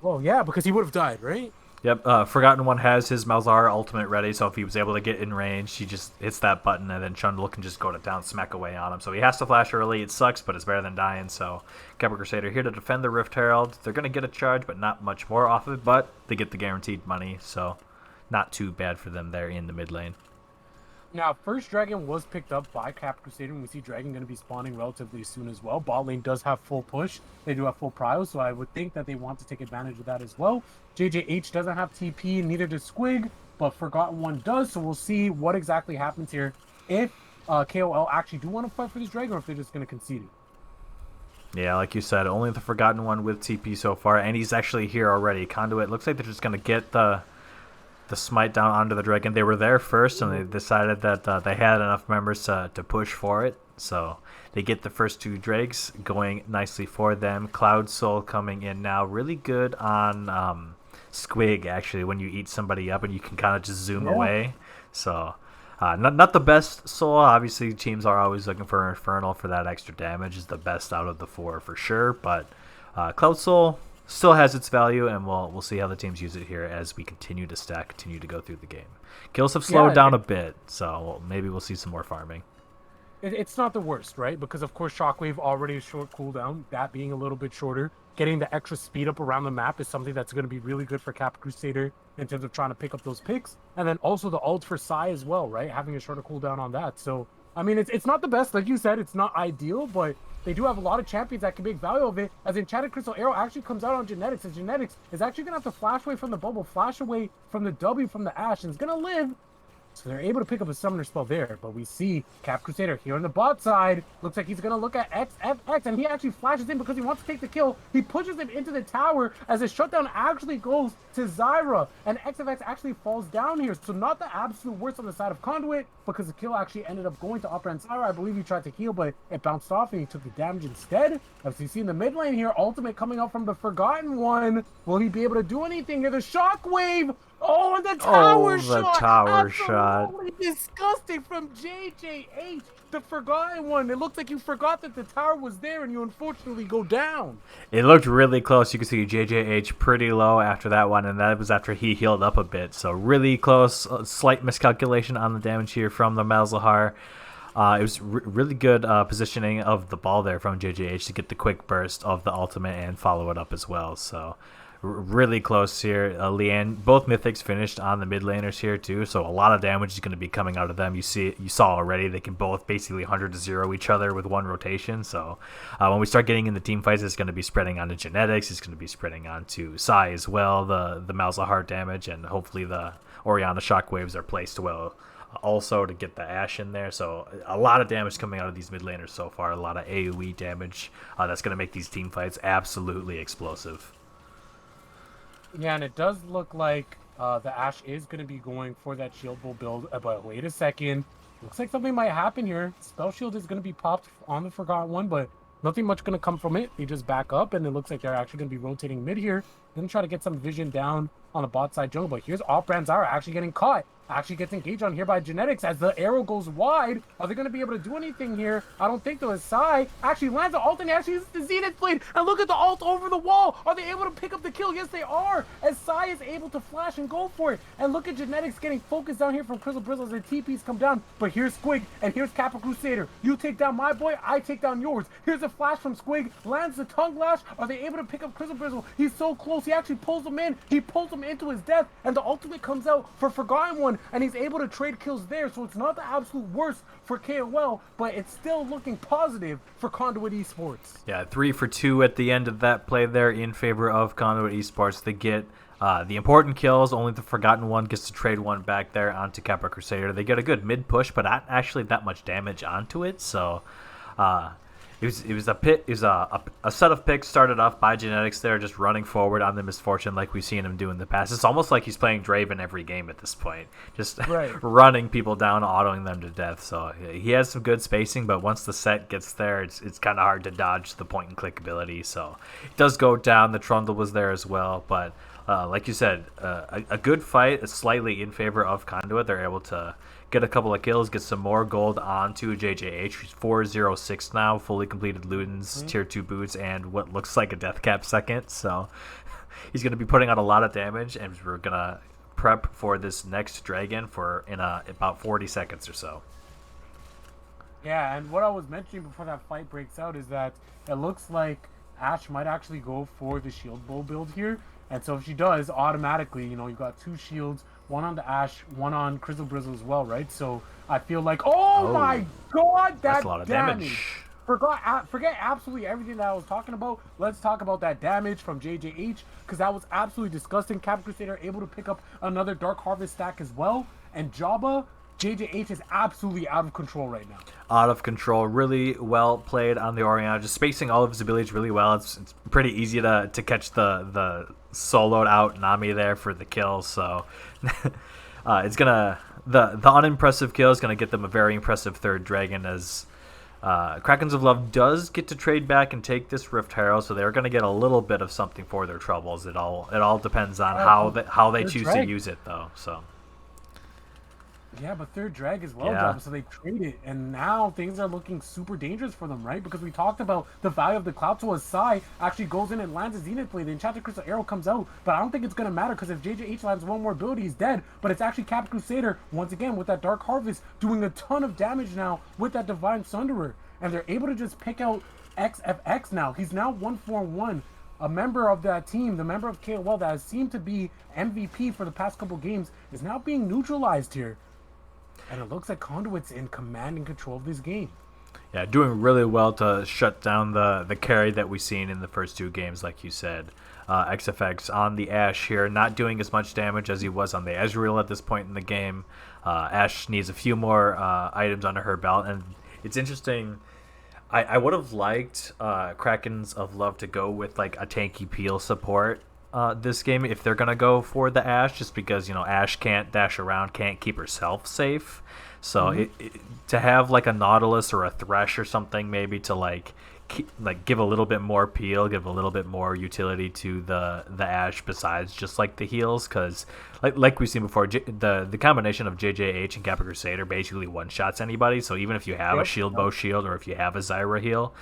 Well, yeah, because he would have died, right? Yep, Forgotten One has his Malzahar ultimate ready, so if he was able to get in range, he just hits that button, and then Chundle can just go to down smack away on him. So he has to flash early. It sucks, but it's better than dying. So Kepler Crusader here to defend the Rift Herald. They're going to get a charge, but not much more off of it, but they get the guaranteed money, so not too bad for them there in the mid lane. Now, first Dragon was picked up by Cap Crusader, and we see Dragon going to be spawning relatively soon as well. Bot lane does have full push. They do have full prio, so I would think that they want to take advantage of that as well. JJH doesn't have TP, neither does Squig, but Forgotten One does, so we'll see what exactly happens here if KOL actually do want to fight for this Dragon, or if they're just going to concede it. Yeah, like you said, only the Forgotten One with TP so far, and he's actually here already. Conduit, looks like they're just going to get the smite down onto the dragon. They were there first, and they decided that they had enough members to push for it. So they get the first two dregs going nicely for them. Cloud Soul coming in now. Really good on Squig, actually, when you eat somebody up and you can kind of just zoom away. So not the best soul. Obviously, teams are always looking for Infernal for that extra damage. Is the best out of the four for sure. But Cloud Soul still has its value, and we'll see how the teams use it here as we continue to stack, continue to go through the game. Kills have slowed down a bit, so maybe we'll see some more farming. It's not the worst, right? Because, of course, Shockwave already a short cooldown, that being a little bit shorter. Getting the extra speed up around the map is something that's going to be really good for Cap Crusader in terms of trying to pick up those picks. And then also the ult for Sai as well, right? Having a shorter cooldown on that. So, I mean, it's not the best. Like you said, it's not ideal, but they do have a lot of champions that can make value of it, as Enchanted Crystal Arrow actually comes out on Genetics, and Genetics is actually going to have to flash away from the bubble, flash away from the W from the Ashe, and is going to live. So they're able to pick up a summoner spell there, but we see Cap Crusader here on the bot side. Looks like he's going to look at XFX, and he actually flashes in because he wants to take the kill. He pushes him into the tower as the shutdown actually goes to Zyra, and XFX actually falls down here. So not the absolute worst on the side of Conduit, because the kill actually ended up going to Otter and Zyra. I believe he tried to heal, but it bounced off, and he took the damage instead. As you see in the mid lane here, ultimate coming out from the Forgotten One. Will he be able to do anything here? The Shockwave! Oh, and the tower shot! The tower Absolutely disgusting from JJH, the Forgotten One. It looks like you forgot that the tower was there, and you unfortunately go down. It looked really close. You can see JJH pretty low after that one, and that was after he healed up a bit. So really close. A slight miscalculation on the damage here from the Malzahar. It was really good positioning of the ball there from JJH to get the quick burst of the ultimate and follow it up as well. So really close here. Leanne, both mythics finished on the mid laners here too, so a lot of damage is going to be coming out of them. You saw already they can both basically 100-0 each other with one rotation. So when we start getting into team fights, it's going to be spreading onto Genetics. It's going to be spreading onto Sai as well. The Malzahar damage, and hopefully the Orianna shockwaves are placed well also to get the Ashe in there. So a lot of damage coming out of these mid laners so far. A lot of AoE damage that's going to make these team fights absolutely explosive. Yeah, and it does look like the Ashe is going to be going for that Shield Bowl build, but wait a second. Looks like something might happen here. Spell Shield is going to be popped on the Forgotten One, but nothing much going to come from it. They just back up, and it looks like they're actually going to be rotating mid here. Then try to get some vision down on the bot side jungle. But here's off-brand Zyra actually getting caught. Actually gets engaged on here by Genetics as the arrow goes wide. Are they going to be able to do anything here? I don't think though. As Sai actually lands the ult and actually uses the Zenith Blade. And look at the ult over the wall. Are they able to pick up the kill? Yes, they are. As Sai is able to flash and go for it. And look at Genetics getting focused down here from Crystal Bristle as the TPs come down. But here's Squig and here's Kappa Crusader. You take down my boy, I take down yours. Here's a flash from Squig. Lands the tongue lash. Are they able to pick up Crystal Bristle? He's so close. He actually pulls him in. He pulls him into his death. And the ultimate comes out for Forgotten One. And he's able to trade kills there, so it's not the absolute worst for KOL, but it's still looking positive for Conduit Esports. Yeah, 3 for 2 at the end of that play there in favor of Conduit Esports. They get the important kills. Only the Forgotten One gets to trade one back there onto Kappa Crusader. They get a good mid push, but not actually that much damage onto it. So it was a set of picks started off by Genetics there, just running forward on the Misfortune like we've seen him do in the past. It's almost like he's playing Draven every game at this point, just Right. running people down, autoing them to death. So he has some good spacing, but once the set gets there, it's kind of hard to dodge the point and click ability. So it does go down. The Trundle was there as well, but like you said, a good fight, slightly in favor of Conduit. They're able to get a couple of kills, get some more gold onto JJH. He's 406 now, fully completed Luden's tier 2 boots and what looks like a death cap second. So he's going to be putting out a lot of damage, and we're going to prep for this next dragon in about 40 seconds or so. Yeah, and what I was mentioning before that fight breaks out is that it looks like Ashe might actually go for the shield bow build here. And so if she does, automatically, you've got 2 shields, one on the Ashe, one on Crystal Bristle as well, right? So I feel like, oh my god, that's a lot of damage. Forget absolutely everything that I was talking about. Let's talk about that damage from JJH, because that was absolutely disgusting. Kappa Crusader able to pick up another Dark Harvest stack as well. And Jabba, JJH is absolutely out of control right now. Out of control. Really well played on the Orianna. Just spacing all of his abilities really well. It's pretty easy to catch the soloed out Nami there for the kill. So it's gonna the unimpressive kill is gonna get them a very impressive third dragon, as Krakens of Love does get to trade back and take this Rift Herald, so they're gonna get a little bit of something for their troubles. It all depends on how they choose to use it though. So. Yeah, but third drag as well, Yeah. Jabba, so they trade it, and now things are looking super dangerous for them, right? Because we talked about the value of the Cloud, so as Sai actually goes in and lands a Zenith Blade, the Enchanted Crystal Arrow comes out, but I don't think it's going to matter, because if JJH lands one more ability, he's dead, but it's actually Kappa Crusader, once again, with that Dark Harvest, doing a ton of damage now with that Divine Sunderer, and they're able to just pick out XFX now. He's now 1-4-1. A member of that team, the member of KOL that has seemed to be MVP for the past couple games, is now being neutralized here. And it looks like Conduit's in command and control of this game. Yeah, doing really well to shut down the carry that we've seen in the first 2 games, like you said. XFX on the Ashe here, not doing as much damage as he was on the Ezreal at this point in the game. Ashe needs a few more items under her belt, and it's interesting. I would have liked Krakens of Love to go with like a tanky peel support this game if they're gonna go for the Ashe, just because Ashe can't dash around, can't keep herself safe. So to have like a Nautilus or a Thresh or something, maybe to give a little bit more peel, give a little bit more utility to the Ashe besides just like the heals, because like we've seen before, the combination of JJH and Kappa Crusader basically one shots anybody. So even if you have a shield bow shield, or if you have a Zyra heal,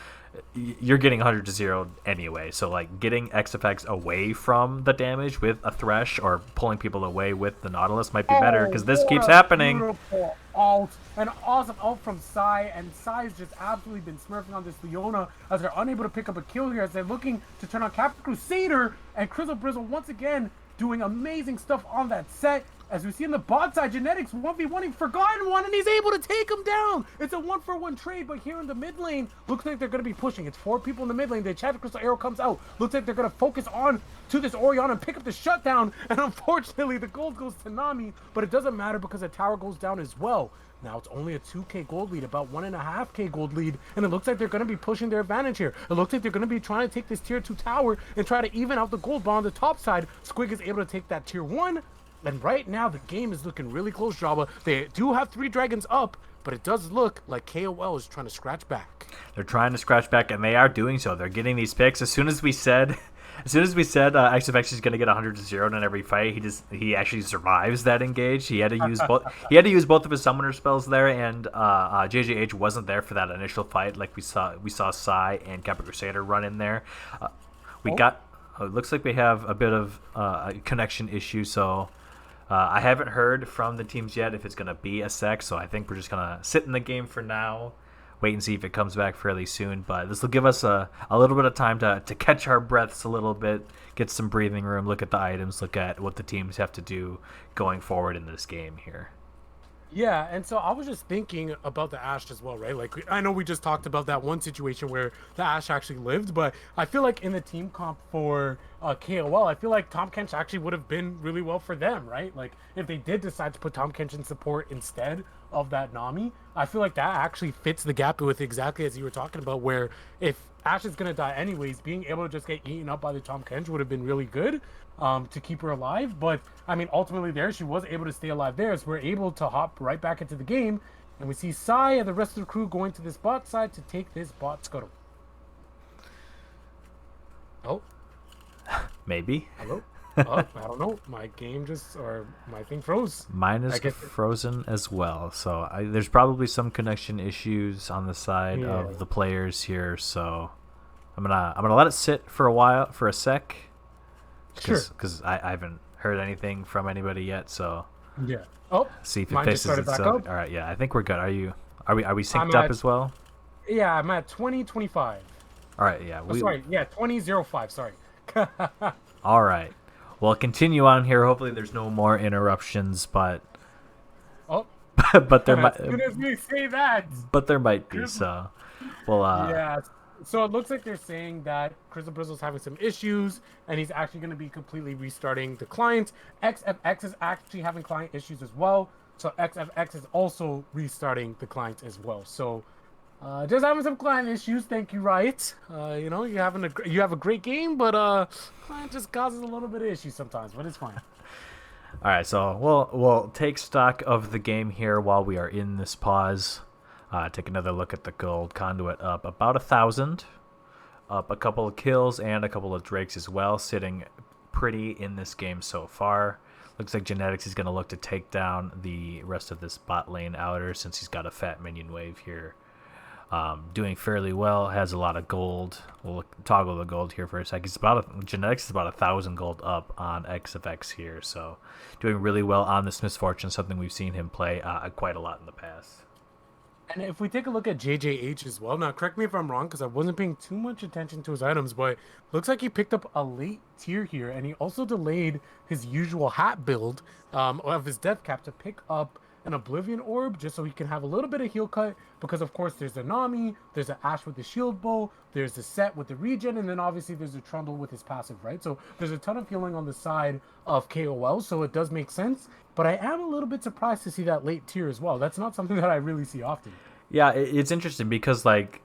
you're getting 100-0 anyway. So like getting XFX away from the damage with a Thresh, or pulling people away with the Nautilus might be better, because this keeps happening. Beautiful ult, an awesome ult from Sai, and Sai's just absolutely been smurfing on this Leona as they're unable to pick up a kill here, as they're looking to turn on Kappa Crusader, and Crystal Bristle once again doing amazing stuff on that set. As we see in the bot side, Genetics 1v1ing Forgotten One, and he's able to take him down. It's a 1-for-1 trade, but here in the mid lane, looks like they're going to be pushing. It's 4 people in the mid lane. The Enchanted Crystal Arrow comes out. Looks like they're going to focus on to this Orianna and pick up the shutdown. And unfortunately, the gold goes to Nami, but it doesn't matter because the tower goes down as well. Now it's only a 2k gold lead, about 1.5k gold lead, and it looks like they're going to be pushing their advantage here. It looks like they're going to be trying to take this tier 2 tower and try to even out the gold, but on the top side, Squig is able to take that tier 1. And right now, the game is looking really close, Jabba. They do have 3 dragons up, but it does look like KOL is trying to scratch back. They're trying to scratch back, and they are doing so. They're getting these picks. As soon as we said XFX is going to get 100-0 in every fight, he actually survives that engage. He had to use both. He had to use both of his summoner spells there, and JJH wasn't there for that initial fight. Like we saw Sai and Kappa Crusader run in there. It looks like we have a bit of a connection issue, so I haven't heard from the teams yet if it's going to be a sec, so I think we're just going to sit in the game for now, wait and see if it comes back fairly soon. But this will give us a little bit of time to catch our breaths a little bit, get some breathing room, look at the items, look at what the teams have to do going forward in this game here. Yeah, and so I was just thinking about the Ashe as well, right? Like, I know we just talked about that one situation where the Ashe actually lived, but I feel like in the team comp for KOL, I feel like Tahm Kench actually would have been really well for them, right? Like, if they did decide to put Tahm Kench in support instead of that Nami, I feel like that actually fits the gap with exactly as you were talking about, where if Ashe is going to die anyways, being able to just get eaten up by the Tahm Kench would have been really good to keep her alive. But, I mean, ultimately there, she was able to stay alive there, so we're able to hop right back into the game. And we see Sai and the rest of the crew going to this bot side to take this bot scuttle. Oh. Maybe. Hello? Oh, I don't know. My game my thing froze. Mine is frozen as well. So there's probably some connection issues on the side of the players here. So I'm gonna let it sit for a sec. Because I haven't heard anything from anybody yet. So yeah. Oh. See if it fixes itself. All right. Yeah, I think we're good. Are we synced up as well? Yeah, I'm at 2025. All right. Yeah. 2005. Sorry. All right. Well, continue on here. Hopefully, there's no more interruptions, but but there might. As soon as we say that. But there might be. So, well. Yeah. So it looks like they're saying that Crystal Bristle's having some issues, and he's actually going to be completely restarting the client. XFX is actually having client issues as well, so XFX is also restarting the client as well. So. Just having some client issues. Thank you, Riot. You have a great game, but client just causes a little bit of issues sometimes, but it's fine. All right, so we'll take stock of the game here while we are in this pause. Take another look at the gold. Conduit up about 1,000, up a couple of kills and a couple of drakes as well, sitting pretty in this game so far. Looks like Genetics is going to look to take down the rest of this bot lane outer since he's got a fat minion wave here. Doing fairly well, has a lot of gold. We'll toggle the gold here for a sec. Genetics is about 1,000 gold up on XFX here, so doing really well on this Misfortune, something we've seen him play quite a lot in the past. And if we take a look at JJH as well, now correct me if I'm wrong because I wasn't paying too much attention to his items, but looks like he picked up a late tier here, and he also delayed his usual hat build of his death cap to pick up an Oblivion Orb just so he can have a little bit of heal cut, because of course there's a Nami, there's an Ashe with the shield bow, there's the Set with the regen, and then obviously there's a Trundle with his passive, right? So there's a ton of healing on the side of KOL, so it does make sense, but I am a little bit surprised to see that late tier as well. That's not something that I really see often. Yeah, it's interesting because like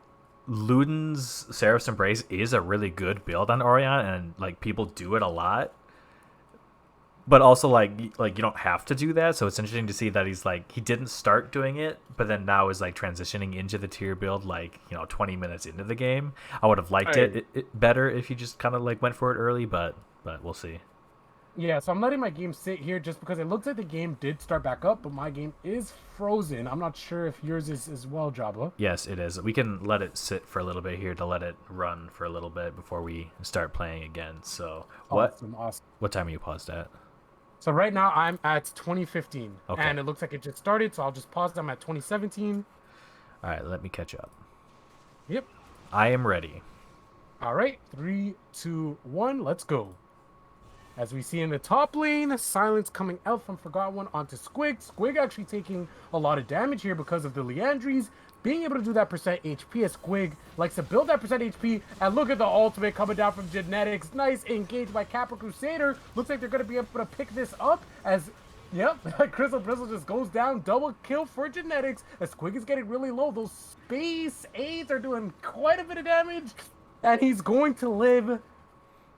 Luden's Seraph's Embrace is a really good build on Orion, and like people do it a lot. But also, like you don't have to do that, so it's interesting to see that he didn't start doing it, but then now is like transitioning into the tier build 20 minutes into the game. I would have liked it better if you just kind of went for it early, but we'll see. Yeah, so I'm letting my game sit here just because it looks like the game did start back up, but my game is frozen. I'm not sure if yours is as well, Jabba. Yes, it is. We can let it sit for a little bit here to let it run for a little bit before we start playing again. So Awesome. What time are you paused at? So right now I'm at 2015, okay. And it looks like it just started, so I'll just pause. I'm at 2017. All right, let me catch up. Yep. I am ready. All right, 3, 2, 1, let's go. As we see in the top lane, Silence coming out from Forgotten One onto Squig. Squig actually taking a lot of damage here because of the Leandries. Being able to do that percent HP as Squig likes to build that percent HP. And look at the ultimate coming down from Genetics. Nice engage by Kappa Crusader. Looks like they're going to be able to pick this up as, yep, Crystal Bristle just goes down. Double kill for Genetics as Squig is getting really low. Those space aids are doing quite a bit of damage. And he's going to live.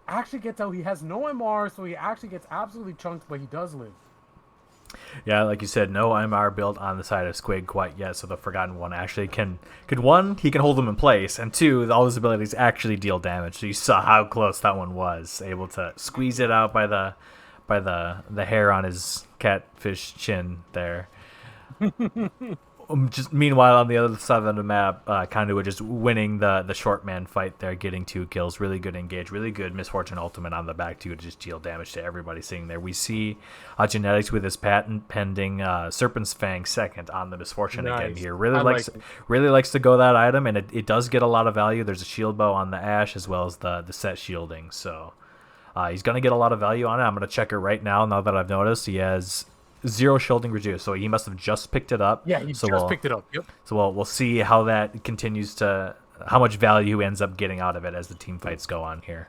Actually gets out. He has no MR, so he actually gets absolutely chunked, but he does live. Yeah, like you said, no MR built on the side of Squig quite yet, so the Forgotten One actually could one, he can hold them in place, and two, all his abilities actually deal damage. So you saw how close that one was, able to squeeze it out by the hair on his catfish chin there. Just meanwhile, on the other side of the map, Conduit just winning the short man fight there, getting 2 kills. Really good engage, really good Misfortune ultimate on the back too to just deal damage to everybody sitting there. We see Genetics with his patent pending Serpent's Fang second on the Misfortune again here. Really likes to go that item, and it does get a lot of value. There's a shield bow on the Ash as well as the set shielding, so he's gonna get a lot of value on it. I'm gonna check it right now. Now that I've noticed, he has 0 shielding reduced, so he must have just picked it up. Yeah, he just picked it up. Yep. So we'll see how that continues to, how much value he ends up getting out of it as the team fights go on here.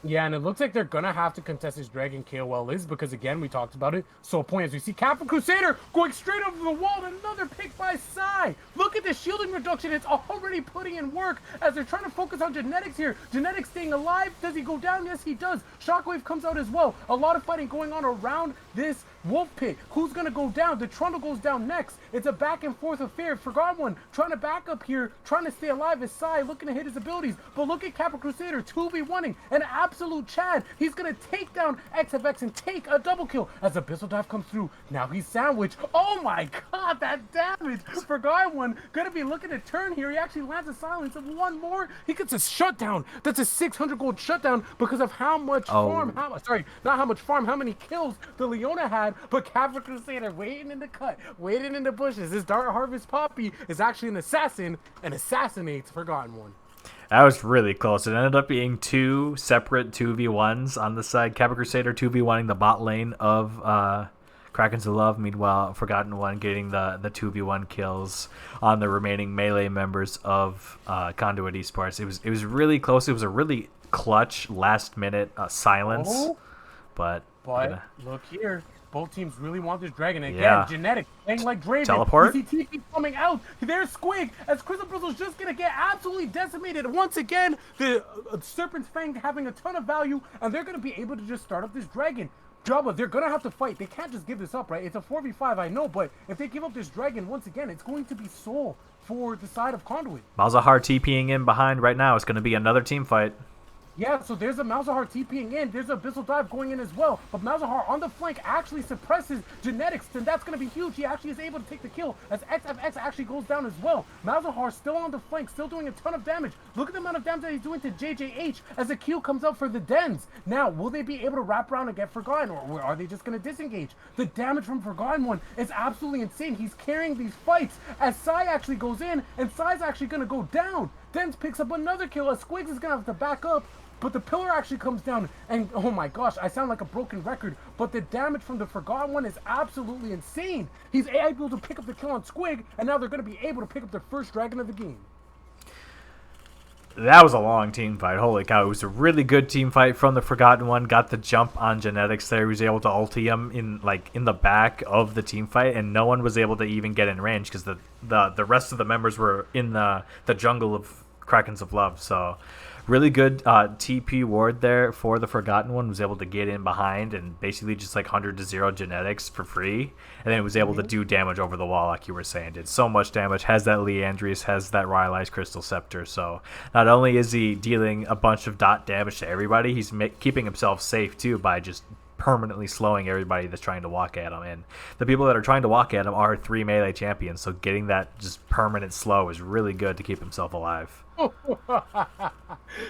Yeah, and it looks like they're going to have to contest this Dragon KOL is because, again, we talked about it. So, point as we see Captain Crusader going straight over the wall, and another pick by Sai. Look at the shielding reduction. It's already putting in work as they're trying to focus on Genetics here. Genetics staying alive. Does he go down? Yes, he does. Shockwave comes out as well. A lot of fighting going on around this Wolf Pit. Who's going to go down? The Trundle goes down next. It's a back and forth affair. Forgotten One trying to back up here, trying to stay alive as Sai looking to hit his abilities. But look at Captain Crusader 2v1ing an absolute Chad. He's going to take down XFX and take a double kill as Abyssal Dive comes through. Now he's sandwiched. Oh my god, that damage. Forgotten One going to be looking to turn here. He actually lands a silence of one more. He gets a shutdown. That's a 600 gold shutdown because of how much farm, how many kills the Leona had. But Captain Crusader waiting in the cut, waiting in the bushes. This Dark Harvest Poppy is actually an assassin and assassinates Forgotten One. That was really close. It ended up being 2 separate 2v1s on the side. Captain Crusader 2v1ing the bot lane of Krakens of Love. Meanwhile, Forgotten One getting the 2v1 kills on the remaining melee members of Conduit Esports. It was really close. It was a really clutch last minute silence. But look here. Both teams really want this dragon. Again, Genetic playing like Draven. Teleport. You see TP coming out. There's Squig as Crystal Bristle's just going to get absolutely decimated. Once again, the Serpent's Fang having a ton of value, and they're going to be able to just start up this dragon. Jabba, they're going to have to fight. They can't just give this up, right? It's a 4v5, I know, but if they give up this dragon, once again, it's going to be soul for the side of Conduit. Malzahar TPing in behind right now. It's going to be another team fight. Yeah, so there's a Malzahar TPing in. There's a Abyssal Dive going in as well. But Malzahar on the flank actually suppresses Genetics, and that's going to be huge. He actually is able to take the kill as XFX actually goes down as well. Malzahar still on the flank, still doing a ton of damage. Look at the amount of damage that he's doing to JJH as the Q comes up for the Dens. Now, will they be able to wrap around and get Forgotten, or are they just going to disengage? The damage from Forgotten One is absolutely insane. He's carrying these fights as Sai actually goes in, and Sai's actually going to go down. Dens picks up another kill as Squigs is going to have to back up. But the pillar actually comes down, and oh my gosh, I sound like a broken record, but the damage from the Forgotten One is absolutely insane. He's able to pick up the kill on Squig, and now they're going to be able to pick up their first dragon of the game. That was a long team fight. Holy cow. It was a really good team fight from the Forgotten One. Got the jump on Genetics there. He was able to ulti him in the back of the team fight, and no one was able to even get in range because the rest of the members were in the jungle of Krakens of Love. So really good TP ward there for the Forgotten One. Was able to get in behind and basically just like 100-0 Genetics for free. And then it was able to do damage over the wall like you were saying. Did so much damage. Has that Leandrius, has that Rylai's Crystal Scepter. So not only is he dealing a bunch of dot damage to everybody, he's keeping himself safe too by just permanently slowing everybody that's trying to walk at him. And the people that are trying to walk at him are 3 melee champions. So getting that just permanent slow is really good to keep himself alive.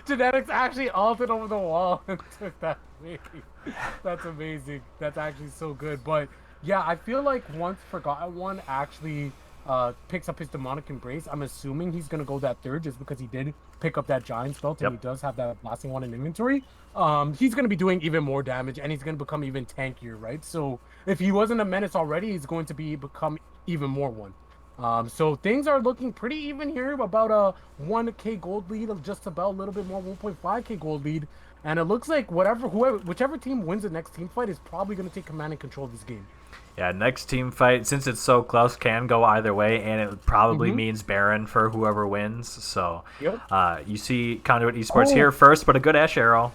Genetics actually ulted over the wall and took that wave. That's amazing. That's actually so good. But yeah, I feel like once Forgotten One actually picks up his Demonic Embrace, I'm assuming he's going to go that third just because he did pick up that Giant's Belt and he does have that blasting one in inventory. He's going to be doing even more damage and he's going to become even tankier, right? So if he wasn't a menace already, he's going to become even more one. So things are looking pretty even here, about a 1k gold lead, just about a little bit more, 1.5k gold lead. And it looks like whichever team wins the next team fight is probably going to take command and control of this game. Yeah, next team fight, since it's so close, can go either way, and it probably means Baron for whoever wins. So you see Conduit Esports here first, but a good Ash Arrow.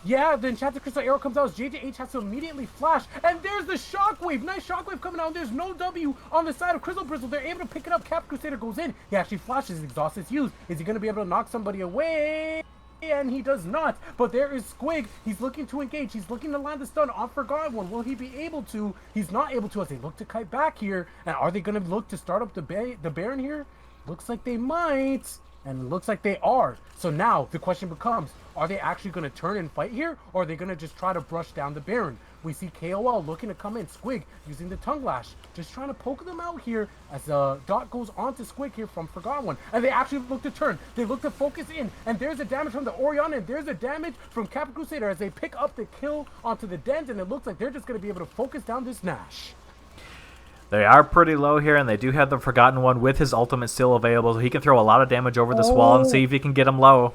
Yeah, the Enchanted Crystal Arrow comes out as JJH has to immediately flash, and there's the Shockwave. Nice Shockwave coming out, and there's no W on the side of Crystal Bristle. They're able to pick it up. Cap Crusader goes in. He actually flashes. Exhaust is used. Is he going to be able to knock somebody away? And he does not. But there is Squig. He's looking to engage. He's looking to land the stun on Forgotten One. Will he be able to? He's not able to as they look to kite back here. And are they going to look to start up the Baron here? Looks like they might. And it looks like they are. So now the question becomes, are they actually going to turn and fight here? Or are they going to just try to brush down the Baron? We see KOL looking to come in. Squig using the Tongue Lash. Just trying to poke them out here as Dot goes on to Squig here from Forgotten One. And they actually look to turn. They look to focus in. And there's a damage from the Orion. And there's a damage from Cap Crusader as they pick up the kill onto the Dens. And it looks like they're just going to be able to focus down this Nash. They are pretty low here, and they do have the Forgotten One with his ultimate still available, so he can throw a lot of damage over this wall and see if he can get him low.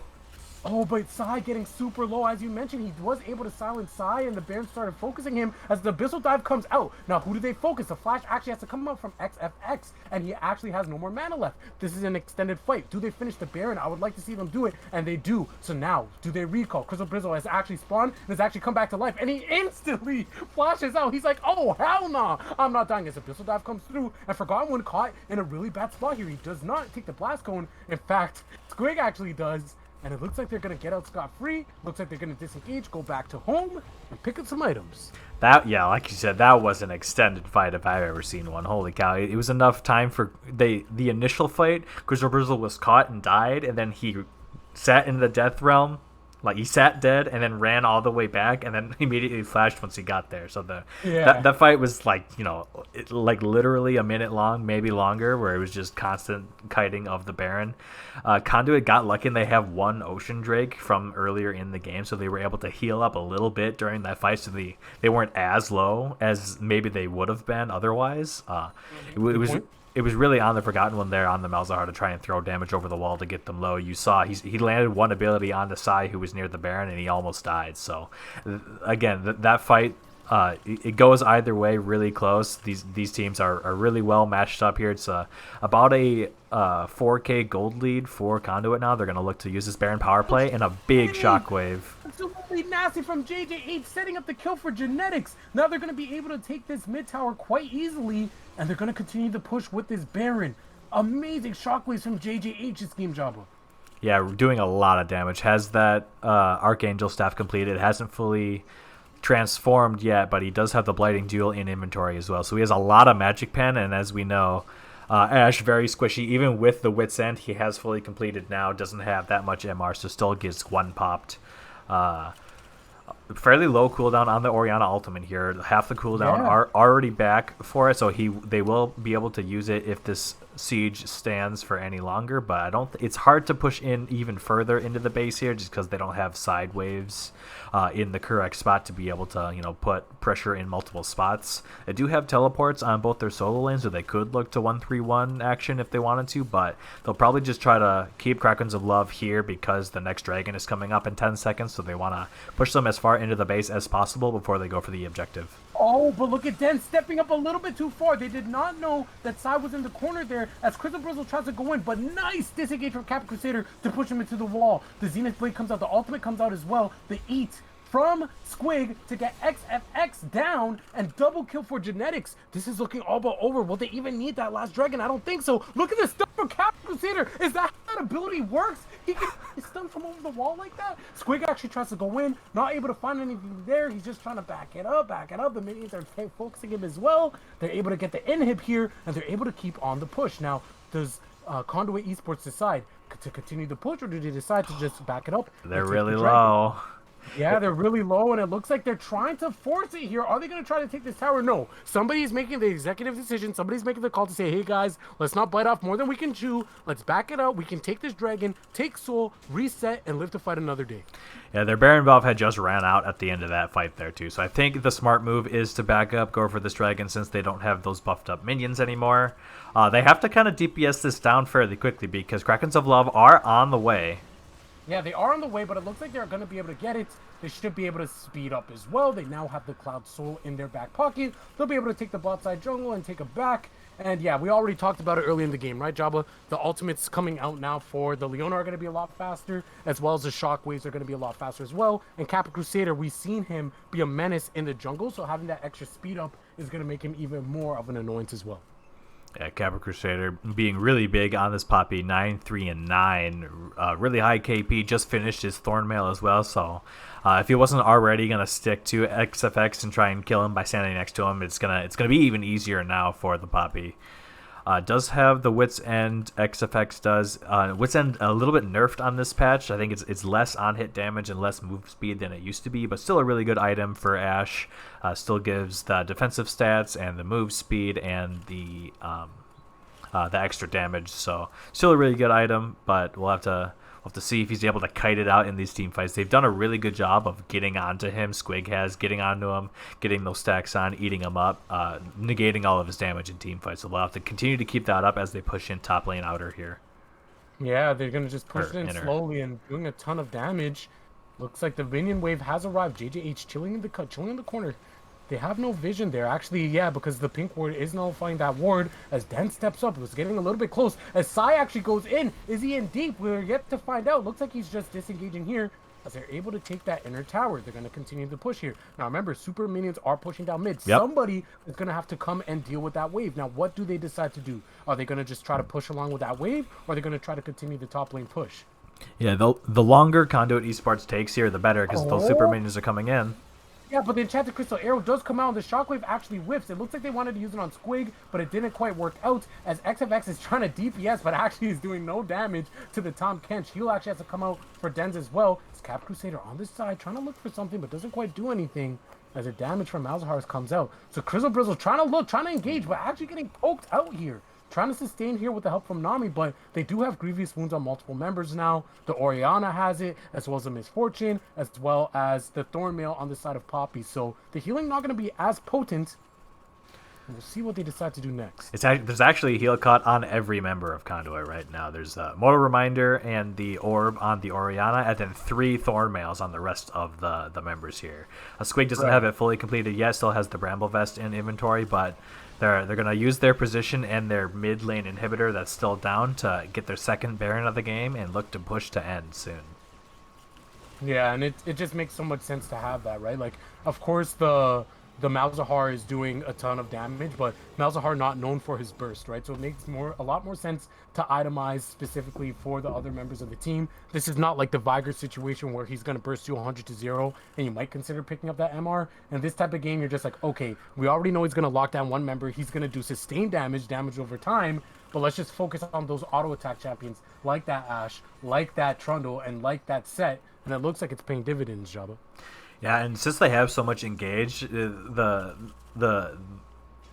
Oh, but Sai getting super low. As you mentioned, he was able to silence Sai, and the Baron started focusing him as the Abyssal Dive comes out. Now, who do they focus? The Flash actually has to come out from XFX, and he actually has no more mana left. This is an extended fight. Do they finish the Baron? I would like to see them do it, and they do. So now, do they recall? Crystal Bristle has actually spawned and has actually come back to life, and he instantly flashes out. He's like, oh, hell no. I'm not dying. As Abyssal Dive comes through, and Forgotten One caught in a really bad spot here. He does not take the Blast Cone. In fact, Squig actually does. And it looks like they're going to get out scot-free. Looks like they're going to disengage, go back to home, and pick up some items. Yeah, like you said, that was an extended fight if I've ever seen one. Holy cow. It was enough time for the initial fight. Crystal Bristle was caught and died, and then he sat in the death realm. Like, he sat dead and then ran all the way back and then immediately flashed once he got there. So that fight was, like, like literally a minute long, maybe longer, where it was just constant kiting of the Baron. Conduit got lucky, and they have one Ocean Drake from earlier in the game, so they were able to heal up a little bit during that fight, so they weren't as low as maybe they would have been otherwise. It was really on the Forgotten One there on the Malzahar to try and throw damage over the wall to get them low. You saw he landed one ability on the Sai who was near the Baron, and he almost died. So, again, that fight, it goes either way, really close. These teams are really well matched up here. It's about a 4K gold lead for Conduit now. They're going to look to use this Baron power play and a big Shockwave. Absolutely nasty from JJ8, setting up the kill for Genetics. Now they're going to be able to take this mid tower quite easily, and they're going to continue to push with this Baron. Amazing Shockwaves from JJ8's Scheme Jabba. Yeah, doing a lot of damage. Has that Archangel staff completed. It hasn't fully transformed yet, but he does have the Blighting Duel in inventory as well. So he has a lot of Magic Pen, and as we know, Ash, very squishy. Even with the Wit's End, he has fully completed now. Doesn't have that much MR, so still gets one popped. Fairly low cooldown on the Oriana ultimate here. Half the cooldown are already back for it, so they will be able to use it if this siege stands for any longer. But I don't. It's hard to push in even further into the base here, just because they don't have side waves in the correct spot to be able to put pressure in multiple spots. They do have teleports on both their solo lanes, so they could look to 1-3-1 action if they wanted to. But they'll probably just try to keep Krakens of Love here because the next dragon is coming up in 10 seconds, so they want to push them as far into the base as possible before they go for the objective. Oh, but look at Den stepping up a little bit too far. They did not know that Sai was in the corner there as Crystal Bristle tries to go in, but nice disengage from Cap Crusader to push him into the wall. The Zenith Blade comes out, the ultimate comes out as well. The Eat from Squig to get XFX down and double kill for Genetics. This is looking all but over. Will they even need that last dragon? I don't think so. Look at this stuff from Cap Crusader. Is that how that ability works? He can stun from over the wall like that? Squig actually tries to go in, not able to find anything there. He's just trying to back it up. The minions are focusing him as well. They're able to get the inhib here, and they're able to keep on the push. Now, does Conduit Esports decide to continue the push, or do they decide to just back it up? They're really low. Yeah, they're really low, and it looks like they're trying to force it here. Are they going to try to take this tower? No. Somebody's making the executive decision. Somebody's making the call to say, hey, guys, let's not bite off more than we can chew. Let's back it up. We can take this dragon, take soul, reset, and live to fight another day. Yeah, their Baron buff had just ran out at the end of that fight there, too. So I think the smart move is to back up, go for this dragon, since they don't have those buffed up minions anymore. They have to kind of DPS this down fairly quickly because Krakens of Love are on the way. Yeah, they are on the way, but it looks like they're going to be able to get it. They should be able to speed up as well. They now have the Cloud Soul in their back pocket. They'll be able to take the bot side jungle and take it back. And yeah, we already talked about it early in the game, right, Jabba? The ultimates coming out now for the Leona are going to be a lot faster, as well as the Shockwaves are going to be a lot faster as well. And Kappa Crusader, we've seen him be a menace in the jungle, so having that extra speed up is going to make him even more of an annoyance as well. Yeah, Capra Crusader being really big on this Poppy, 9, 3, and 9. Really high KP, just finished his Thornmail as well, so if he wasn't already going to stick to XFX and try and kill him by standing next to him, it's gonna be even easier now for the Poppy. Does have the Wits End, XFX does. Wits End a little bit nerfed on this patch. I think it's less on-hit damage and less move speed than it used to be, but still a really good item for Ashe. Still gives the defensive stats and the move speed and the extra damage. So still a really good item, but we'll have to see if he's able to kite it out in these team fights. They've done a really good job of getting onto him. Squig has, getting onto him, getting those stacks on, eating him up, negating all of his damage in team fights. So we'll have to continue to keep that up as they push in top lane outer here. Yeah, they're going to just push Or it in inner. slowly and doing a ton of damage. Looks like the minion wave has arrived. JJH chilling in the cut, chilling in the corner. They have no vision there. Actually, yeah, because the pink ward is nullifying that ward as Den steps up. It was getting a little bit close. As Sai actually goes in. Is he in deep? We're yet to find out. Looks like he's just disengaging here as they're able to take that inner tower. They're going to continue to push here. Now, remember, super minions are pushing down mid. Yep. Somebody is going to have to come and deal with that wave. Now, what do they decide to do? Are they going to just try to push along with that wave? Or are they going to try to continue the top lane push? Yeah, the longer Conduit Esports takes here, the better, because those super minions are coming in. Yeah, but the Enchanted Crystal Arrow does come out and the Shockwave actually whips. It looks like they wanted to use it on Squig, but it didn't quite work out as XFX is trying to DPS, but actually is doing no damage to the Tom Kench. He'll actually have to come out for Dens as well. It's Cap Crusader on this side trying to look for something, but doesn't quite do anything as the damage from Malzahar's comes out. So Crizzle Brizzle trying to look, trying to engage, but actually getting poked out here. Trying to sustain here with the help from Nami, but they do have grievous wounds on multiple members now. The Oriana has it, as well as the Misfortune, as well as the Thornmail on the side of Poppy. So the healing not going to be as potent. We'll see what they decide to do next. There's actually a heal cut on every member of Conduit right now. There's a Mortal Reminder and the Orb on the Oriana, and then 3 Thornmails on the rest of the members here. Squig doesn't have it fully completed yet, still has the Bramble Vest in inventory, but they're going to use their position and their mid lane inhibitor that's still down to get their second Baron of the game and look to push to end soon. Yeah, and it just makes so much sense to have that, right? Like, of course, the Malzahar is doing a ton of damage, but Malzahar not known for his burst, right? So it makes a lot more sense to itemize specifically for the other members of the team. This is not like the Viger situation where he's going to burst you 100 to 0 and you might consider picking up that MR. In this type of game, you're just like, okay, we already know he's going to lock down one member. He's going to do sustained damage over time, but let's just focus on those auto attack champions like that Ashe, like that Trundle, and like that Set. And it looks like it's paying dividends, Jabba. Yeah, and since they have so much engaged, the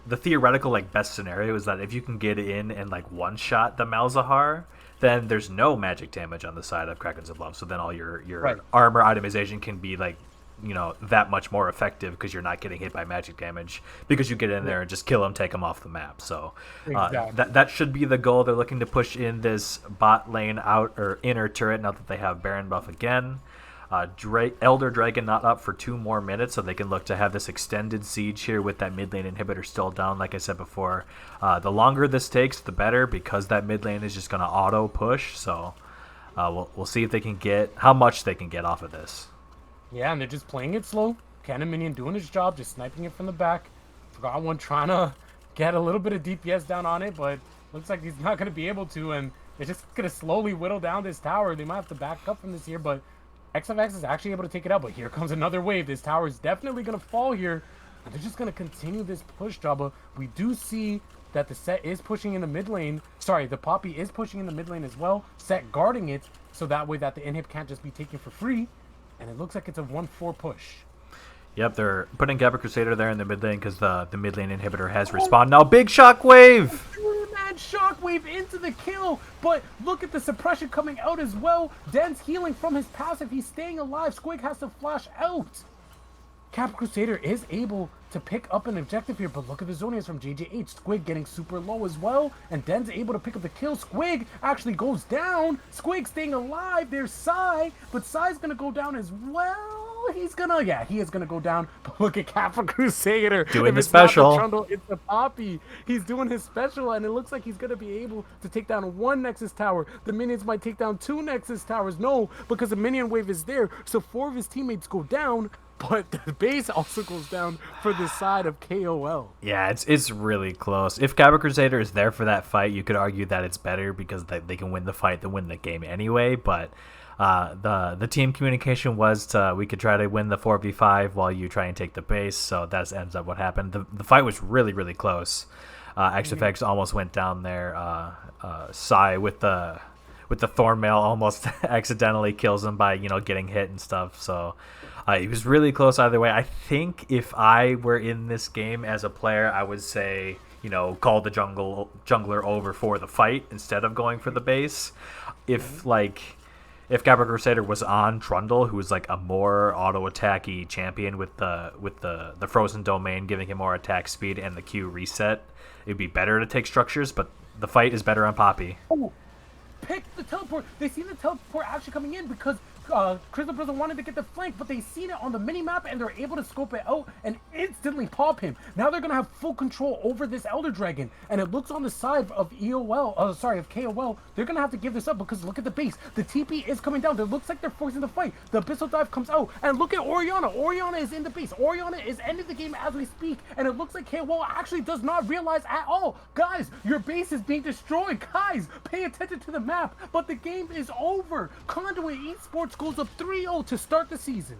theoretical best scenario is that if you can get in and one shot the Malzahar, then there's no magic damage on the side of Krakens of Love. So then all your Right. armor itemization can be that much more effective because you're not getting hit by magic damage because you get in there and just kill them, take them off the map. So Exactly. that should be the goal. They're looking to push in this bot lane out or inner turret now that they have Baron buff again. Elder Dragon not up for 2 more minutes, so they can look to have this extended siege here with that mid lane inhibitor still down. Like I said before, the longer this takes, the better, because that mid lane is just going to auto push. So we'll see if they can get how much they can get off of this. Yeah, and they're just playing it slow. Cannon Minion doing his job, just sniping it from the back. Forgot one trying to get a little bit of DPS down on it, but looks like he's not going to be able to, and they're just going to slowly whittle down this tower. They might have to back up from this here, but XFX is actually able to take it out, but here comes another wave. This tower is definitely going to fall here, and they're just going to continue this push, Jabba. We do see that the Set is pushing in the mid lane. Sorry, the Poppy is pushing in the mid lane as well. Set guarding it, so that way that the inhib can't just be taken for free, and it looks like it's a 1-4 push. Yep, they're putting Capra Crusader there in the mid lane because the mid lane inhibitor has respawned. Now, big shockwave! Mad shockwave into the kill, but look at the suppression coming out as well. Den's healing from his passive. He's staying alive. Squig has to flash out. Cap Crusader is able to pick up an objective here, but look at the Zonias from JJH. Squig getting super low as well, and Den's able to pick up the kill. Squig actually goes down. Squig staying alive. There's Sai, but Sai's going to go down as well. he is gonna go down. But look at Kappa Crusader Doing if the it's not special. Trundle, it's the Poppy. He's doing his special, and it looks like he's gonna be able to take down one Nexus Tower. The minions might take down two Nexus Towers. No, because the minion wave is there, so 4 of his teammates go down. But the base also goes down for the side of KOL. Yeah, it's really close. If Cabra Crusader is there for that fight, you could argue that it's better because they can win the fight than win the game anyway. But the team communication was we could try to win the 4v5 while you try and take the base. So that ends up what happened. The fight was really, really close. XFX almost went down there. Sai with the Thornmail almost accidentally kills him by getting hit and stuff. So it was really close either way. I think if I were in this game as a player, I would say call the jungler over for the fight instead of going for the base. If Cabra Crusader was on Trundle, who was like a more auto attacky champion with the frozen domain giving him more attack speed and the Q reset, it'd be better to take structures. But the fight is better on Poppy. Oh, pick the teleport. They see the teleport actually coming in because Crystal Brother wanted to get the flank, but they seen it on the mini-map and they're able to scope it out and instantly pop him. Now they're going to have full control over this Elder Dragon, and it looks on the side of of KOL, they're going to have to give this up because look at the base. The TP is coming down. It looks like they're forcing the fight. The Abyssal Dive comes out, and look at Orianna. Orianna is in the base. Orianna is ending the game as we speak, and it looks like KOL actually does not realize at all. Guys, your base is being destroyed. Guys, pay attention to the map, but the game is over. Conduit Esports goes up 3-0 to start the season.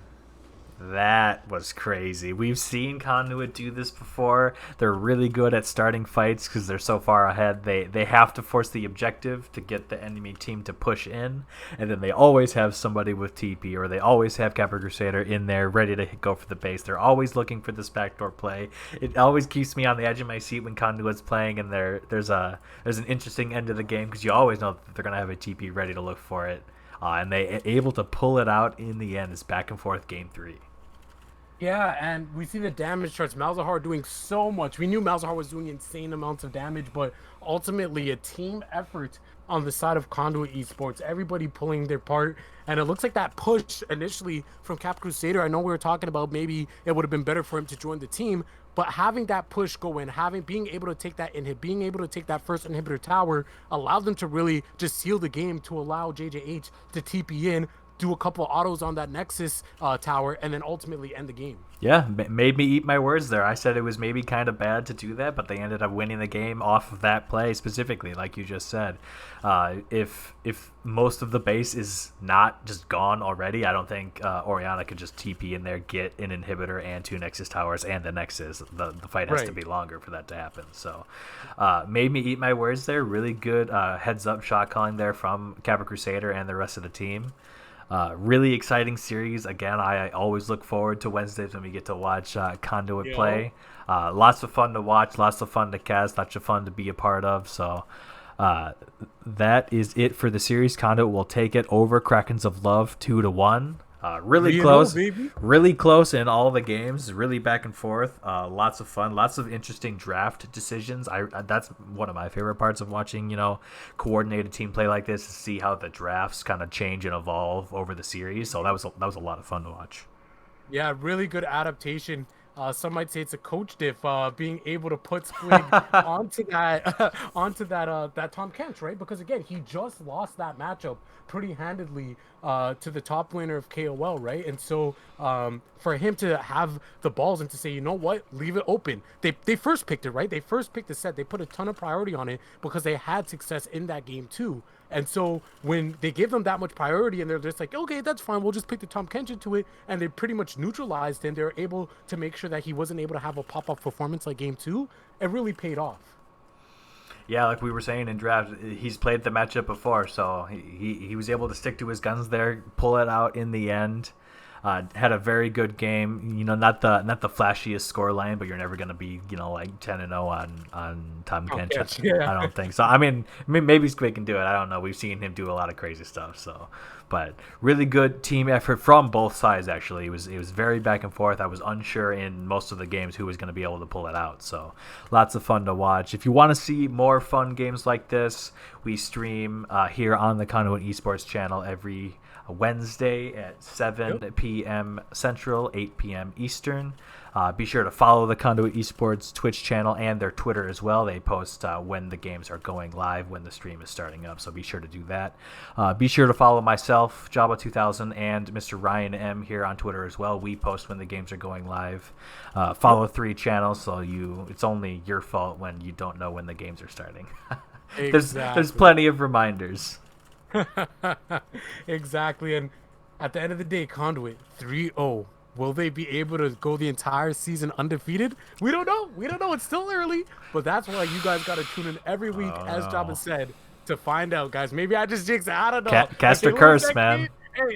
That was crazy. We've seen Conduit do this before. They're really good at starting fights because they're so far ahead. They have to force the objective to get the enemy team to push in, and then they always have somebody with TP, or they always have Capra Crusader in there ready to go for the base. They're always looking for this backdoor play. It always keeps me on the edge of my seat when Conduit's playing, and there's an interesting end of the game because you always know that they're going to have a TP ready to look for it. And they able to pull it out in the end. It's back and forth game 3. Yeah, and we see the damage charts. Malzahar doing so much. We knew Malzahar was doing insane amounts of damage, but ultimately a team effort on the side of Conduit Esports. Everybody pulling their part, and it looks like that push initially from Cap Crusader. I know we were talking about maybe it would have been better for him to join the team, but having that push go in, being able to take that being able to take that first inhibitor tower allowed them to really just seal the game to allow JJH to TP in, do a couple of autos on that Nexus tower, and then ultimately end the game. Yeah, made me eat my words there. I said it was maybe kind of bad to do that, but they ended up winning the game off of that play specifically, like you just said. If most of the base is not just gone already, I don't think Orianna could just TP in there, get an inhibitor and 2 Nexus towers and the Nexus. The fight has to be longer for that to happen. So made me eat my words there. Really good heads-up shot calling there from Capra Crusader and the rest of the team. Really exciting series. Again, I always look forward to Wednesdays when we get to watch Conduit play. Lots of fun to watch, lots of fun to cast, lots of fun to be a part of. So that is it for the series. Conduit will take it over Krakens of Love 2-1. Really close, really close in all the games. Really back and forth. Lots of fun, lots of interesting draft decisions. That's one of my favorite parts of watching, coordinated team play like this, to see how the drafts kind of change and evolve over the series. So that was a lot of fun to watch. Yeah, really good adaptation. Some might say it's a coach diff, being able to put Splig onto that Tom Kench, right? Because again, he just lost that matchup pretty handedly to the top laner of KOL, right? And so for him to have the balls and to say, you know what, leave it open. They first picked it, right? They first picked the set. They put a ton of priority on it because they had success in that game too. And so when they give them that much priority and they're just like, okay, that's fine, we'll just pick the Tom Kench into it, and they pretty much neutralized him, they're able to make sure that he wasn't able to have a pop-up performance like game 2. It really paid off. Yeah, like we were saying in draft, he's played the matchup before, so he was able to stick to his guns there, pull it out in the end. Had a very good game. Not the flashiest scoreline, but you're never gonna be like 10-0 on Tom Kench. Yeah. I don't think so. I mean, maybe Squid can do it. I don't know. We've seen him do a lot of crazy stuff. So, but really good team effort from both sides. Actually, it was very back and forth. I was unsure in most of the games who was going to be able to pull it out. So, lots of fun to watch. If you want to see more fun games like this, we stream here on the Conduit Esports channel every Wednesday at 7 p.m. p.m. Central, 8 p.m. Eastern. Be sure to follow the Conduit Esports Twitch channel and their Twitter as well. They post when the games are going live, when the stream is starting up, so be sure to do that. Be sure to follow myself, Jabba2000, and Mr. Ryan M here on Twitter as well. We post when the games are going live. Follow 3 channels, so it's only your fault when you don't know when the games are starting. There's plenty of reminders. Exactly, and at the end of the day, Conduit 3-0. Will they be able to go the entire season undefeated? We don't know. We don't know. It's still early, but that's why you guys got to tune in every week, as Jabba said, to find out, guys. Maybe I just jinxed it. I don't know. Cast a curse, man.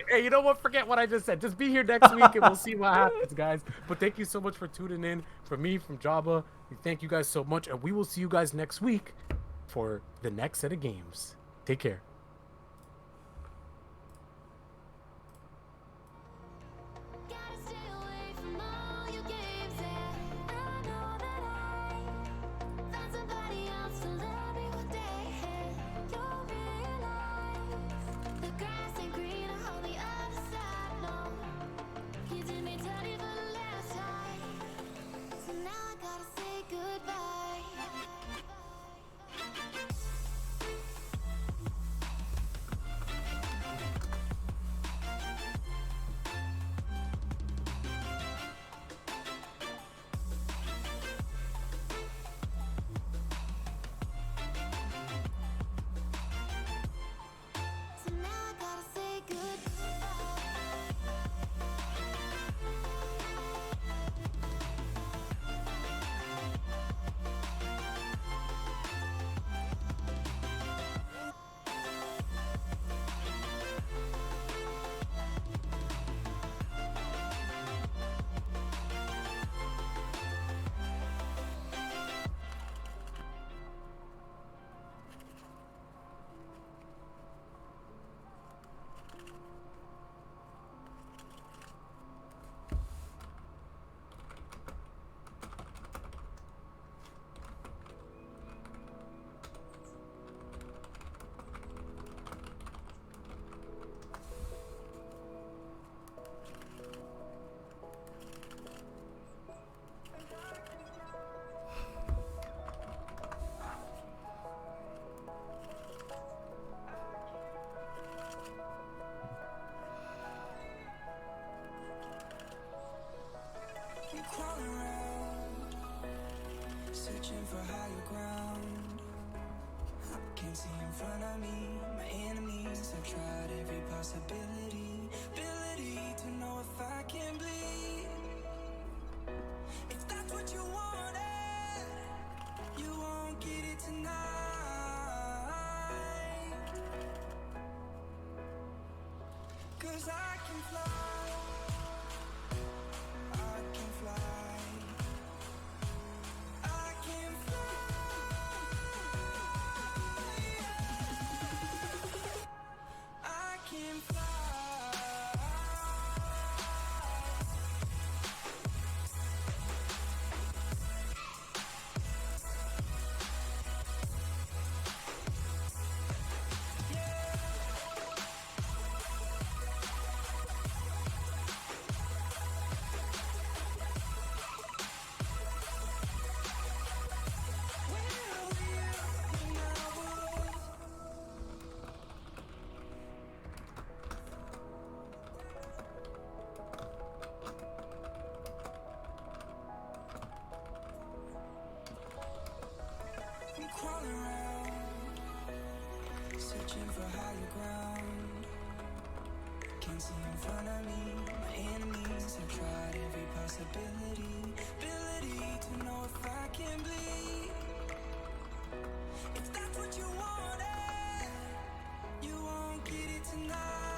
Hey, you know what? Forget what I just said. Just be here next week, and we'll see what happens, guys. But thank you so much for tuning in. From me, from Jabba, we thank you guys so much, and we will see you guys next week for the next set of games. Take care. Gotta stay away from all your games, yeah. I know that I found somebody else to love me one day, and you'll realize the grass ain't greener on the other side, no. You did me dirty for the last time, so now I gotta say goodbye. So now I gotta say goodbye. I'm crawling around, searching for higher ground. Can't see in front of me, my enemies have tried every possibility, ability to know if I can bleed. If that's what you wanted, you won't get it tonight. 'Cause I can fly, I can fly, I can fly, I can fly. I'm crawling around, searching for higher ground. Can't see in front of me, my enemies have tried every possibility, ability to know if I can bleed. If that's what you wanted, you won't get it tonight.